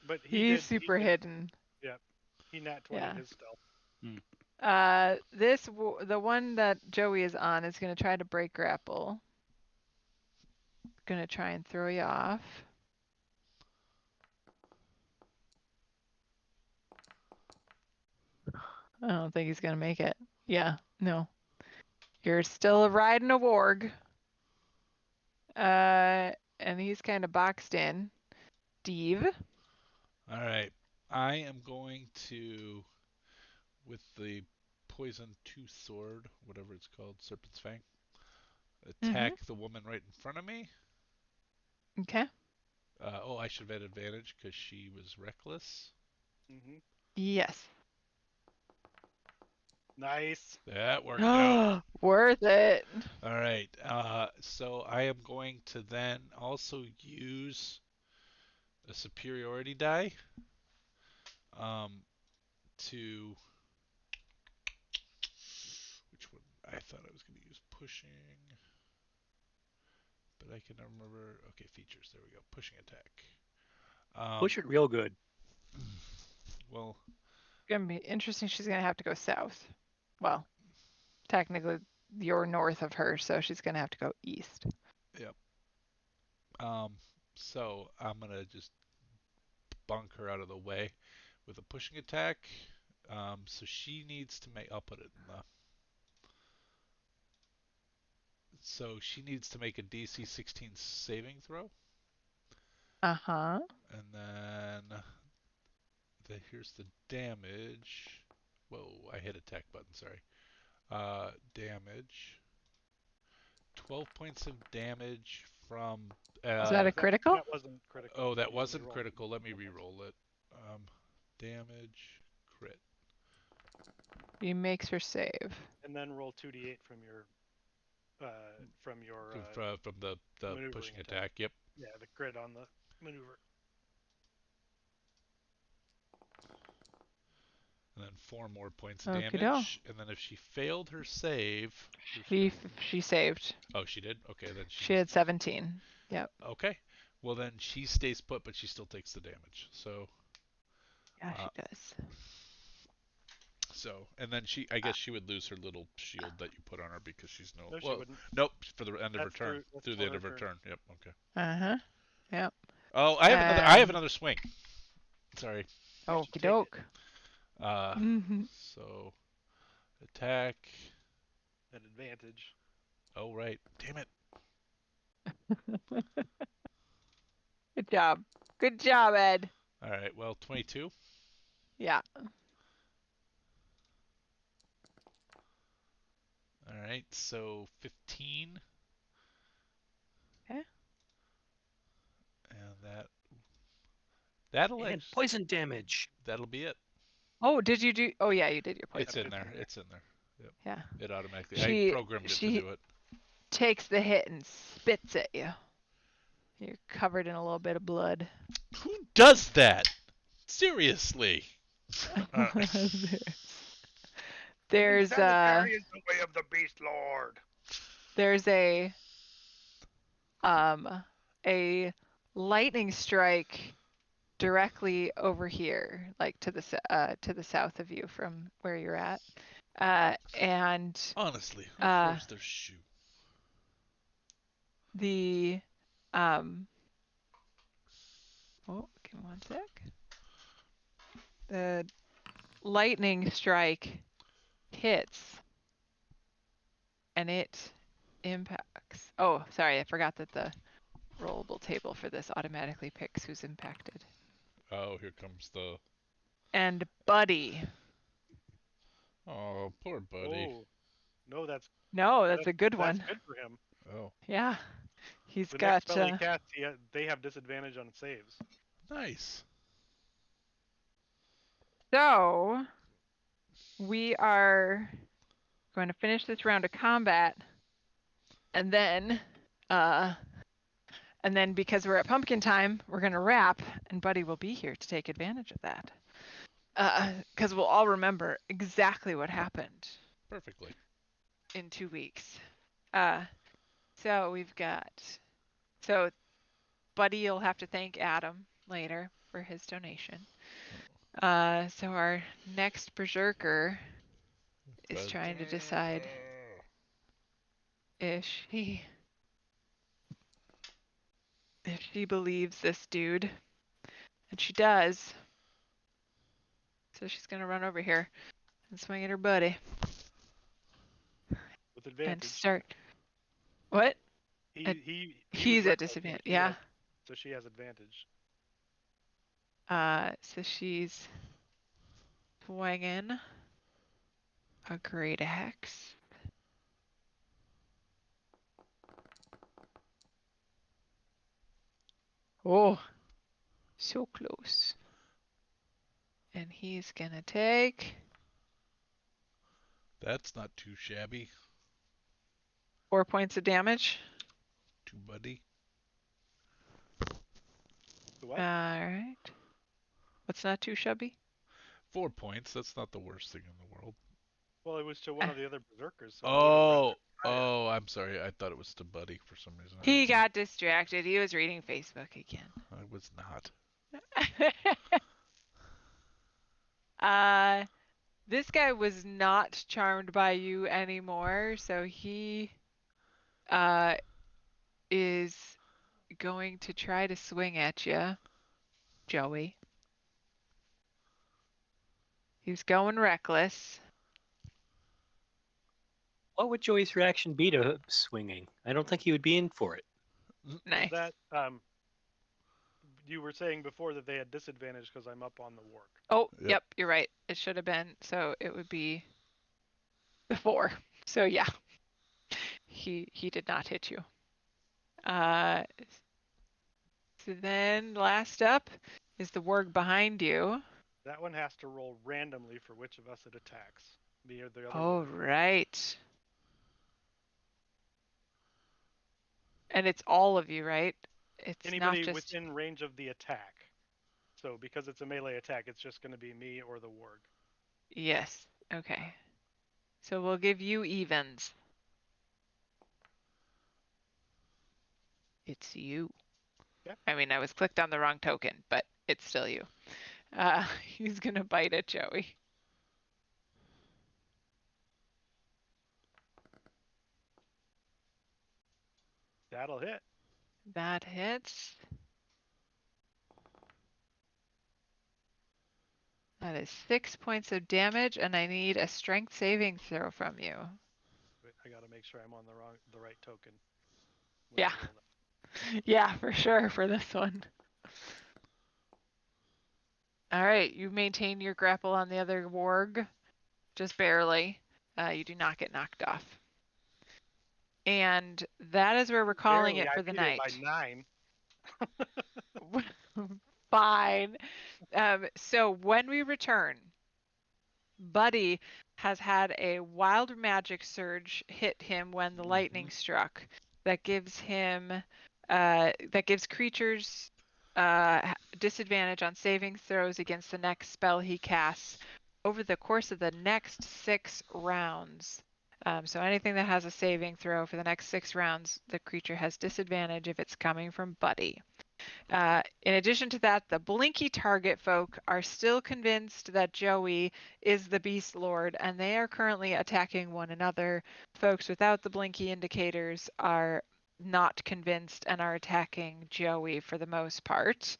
But He's super hidden. Yep. He nat 20 Yeah. his stealth. The one that Joey is on is going to try to break grapple. Going to try and throw you off. I don't think he's going to make it. Yeah, no. You're still riding a warg. And he's kind of boxed in. Steve. All right. I am going to, with the poison tooth sword, whatever it's called, serpent's fang, attack the woman right in front of me. Okay. Oh, I should have had advantage because she was reckless. Mm-hmm. Yes. Nice. That worked out. Worth it. All right. So I am going to then also use a superiority die to, which one? I thought I was going to use pushing, but I can never remember. Okay, features. There we go. Pushing attack. Push it real good. Well, It's going to be interesting. She's going to have to go south. Well, technically, you're north of her, so she's going to have to go east. yep. So I'm gonna just bunk her out of the way with a pushing attack. So she needs to make. I'll put it in the. So she needs to make a DC 16 saving throw, Uh-huh. and then here's the damage. Whoa! I hit attack button. Sorry. Damage. 12 points of damage from. Is that a critical? That wasn't critical. Oh, that You wasn't re-rolled. critical. Let me re-roll it. Damage, crit. He makes her save. And then roll 2d8 from your From the maneuvering pushing attack. attack. Yep. Yeah, the crit on the maneuver. And then 4 more points of Okie-doke. damage. And then if she failed her save, She saved. oh, she did. Okay, then She had 17. Yep. Okay. Well, then she stays put, but she still takes the damage. So. Yeah, she does. So, and then I guess she would lose her little shield that you put on her because she's no. No, she Well, wouldn't. nope, for the end of her That's turn. that's Through for the end her of her turn. turn. Yep. Okay. Uh-huh. Yep. Oh, I have another swing. Sorry. Okie doke. So attack. An advantage. Oh right. Damn it. Good job. Good job, Ed. All right. Well, 22. Yeah. All right. So 15. Okay. And that'll And poison damage. that'll be it. Oh, did you do? Oh, yeah, you did your poison. It's in there. It's in there. Yep. Yeah. It automatically. She- I programmed it to she- do it. Takes the hit and spits at you. You're covered in a little bit of blood. Who does that? Seriously. There's Sanitary is the way of the Beast Lord. there's a lightning strike directly over here, like to the south of you from where you're at. And Honestly, who Uh, throws their shoe? the oh, give me one sec. The lightning strike hits and it impacts. Oh, sorry, I forgot that the rollable table for this automatically picks who's impacted. Oh, here comes the. And Buddy. Oh, poor buddy. Oh, no, that's No, that's a good one. That's good for him. Oh, Yeah. He's The got next spell he casts, they have disadvantage on saves. nice. so we are going to finish this round of combat, and then because we're at pumpkin time, we're going to wrap, and Buddy will be here to take advantage of that. Because we'll all remember exactly what happened Perfectly. in 2 weeks. So we've got, Buddy, you'll have to thank Adam later for his donation. So our next berserker is trying to decide if she believes this dude, and she does. So she's gonna run over here and swing at her buddy With advantage. and start. What? He's at disadvantage. Yeah. So she has advantage. So she's swinging a great axe. Oh, so close. And he's gonna take That's not too shabby. 4 points of damage. Too buddy. What? All right. What's not too shabby? 4 points. That's not the worst thing in the world. Well, it was to one of the other berserkers. So I'm sorry. I thought it was to Buddy for some reason. He got distracted. He was reading Facebook again. I was not. This guy was not charmed by you anymore, so he is going to try to swing at you, Joey. He's going reckless. What would Joey's reaction be to swinging? I don't think he would be in for it. Nice. That you were saying before that they had disadvantage because I'm up on the warg. Oh, yep, you're right. It should have been, so it would be the 4. So yeah, he did not hit you. So then last up is the warg behind you. That one has to roll randomly for which of us it attacks. Me or the other. Oh, right. And it's all of you, right? It's Anybody not just within range of the attack. So because it's a melee attack, it's just going to be me or the warg. Yes. Okay. So we'll give you evens. It's you. Yep. I mean, I was clicked on the wrong token, but it's still you. He's gonna bite at Joey. That'll hit. That hits. That is 6 points of damage, and I need a strength saving throw from you. Wait, I got to make sure I'm on the right token. Yeah. Yeah, for sure for this one. All right, you maintain your grapple on the other warg, just barely. You do not get knocked off. And that is where we're calling it for the night. By 9. Fine. So when we return, Buddy has had a wild magic surge hit him when the lightning struck. That gives him, creatures disadvantage on saving throws against the next spell he casts over the course of the next 6 rounds. So anything that has a saving throw for the next 6 rounds, the creature has disadvantage if it's coming from Buddy. In addition to that, the Blinky target folk are still convinced that Joey is the Beast Lord, and they are currently attacking one another. Folks without the Blinky indicators are not convinced and are attacking Joey for the most part.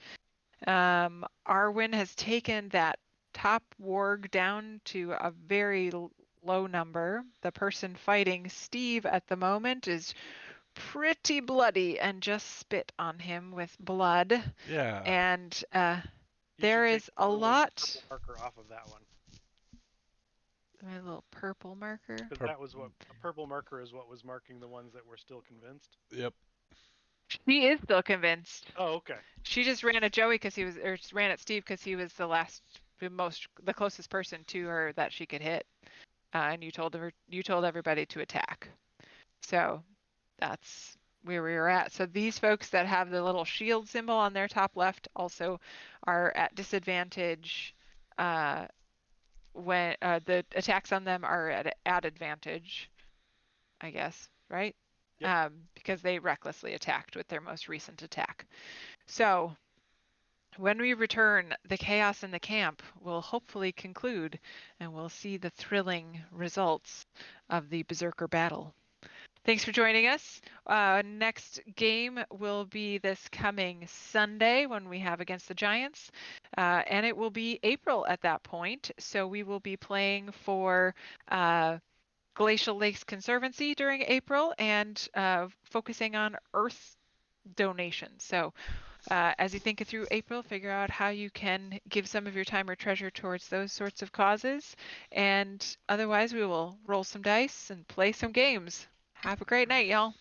Arwen has taken that top warg down to a very low number. The person fighting Steve at the moment is pretty bloody and just spit on him with blood. Yeah. And there is a lot. Marker off of that one. My little purple marker. Because that was what a purple marker is. What was marking the ones that were still convinced. Yep. She is still convinced. Oh, okay. She just ran at Joey ran at Steve because he was the last the closest person to her that she could hit, and you told everybody to attack. So that's where we were at. So these folks that have the little shield symbol on their top left also are at disadvantage when the attacks on them are at advantage, I guess, right? Yep. Because they recklessly attacked with their most recent attack. So when we return, the chaos in the camp will hopefully conclude, and we'll see the thrilling results of the Berserker battle. Thanks for joining us. Next game will be this coming Sunday when we have against the Giants, and it will be April at that point. So we will be playing for Glacial Lakes Conservancy during April and focusing on Earth donations. So as you think through April, figure out how you can give some of your time or treasure towards those sorts of causes. And otherwise, we will roll some dice and play some games. Have a great night, y'all.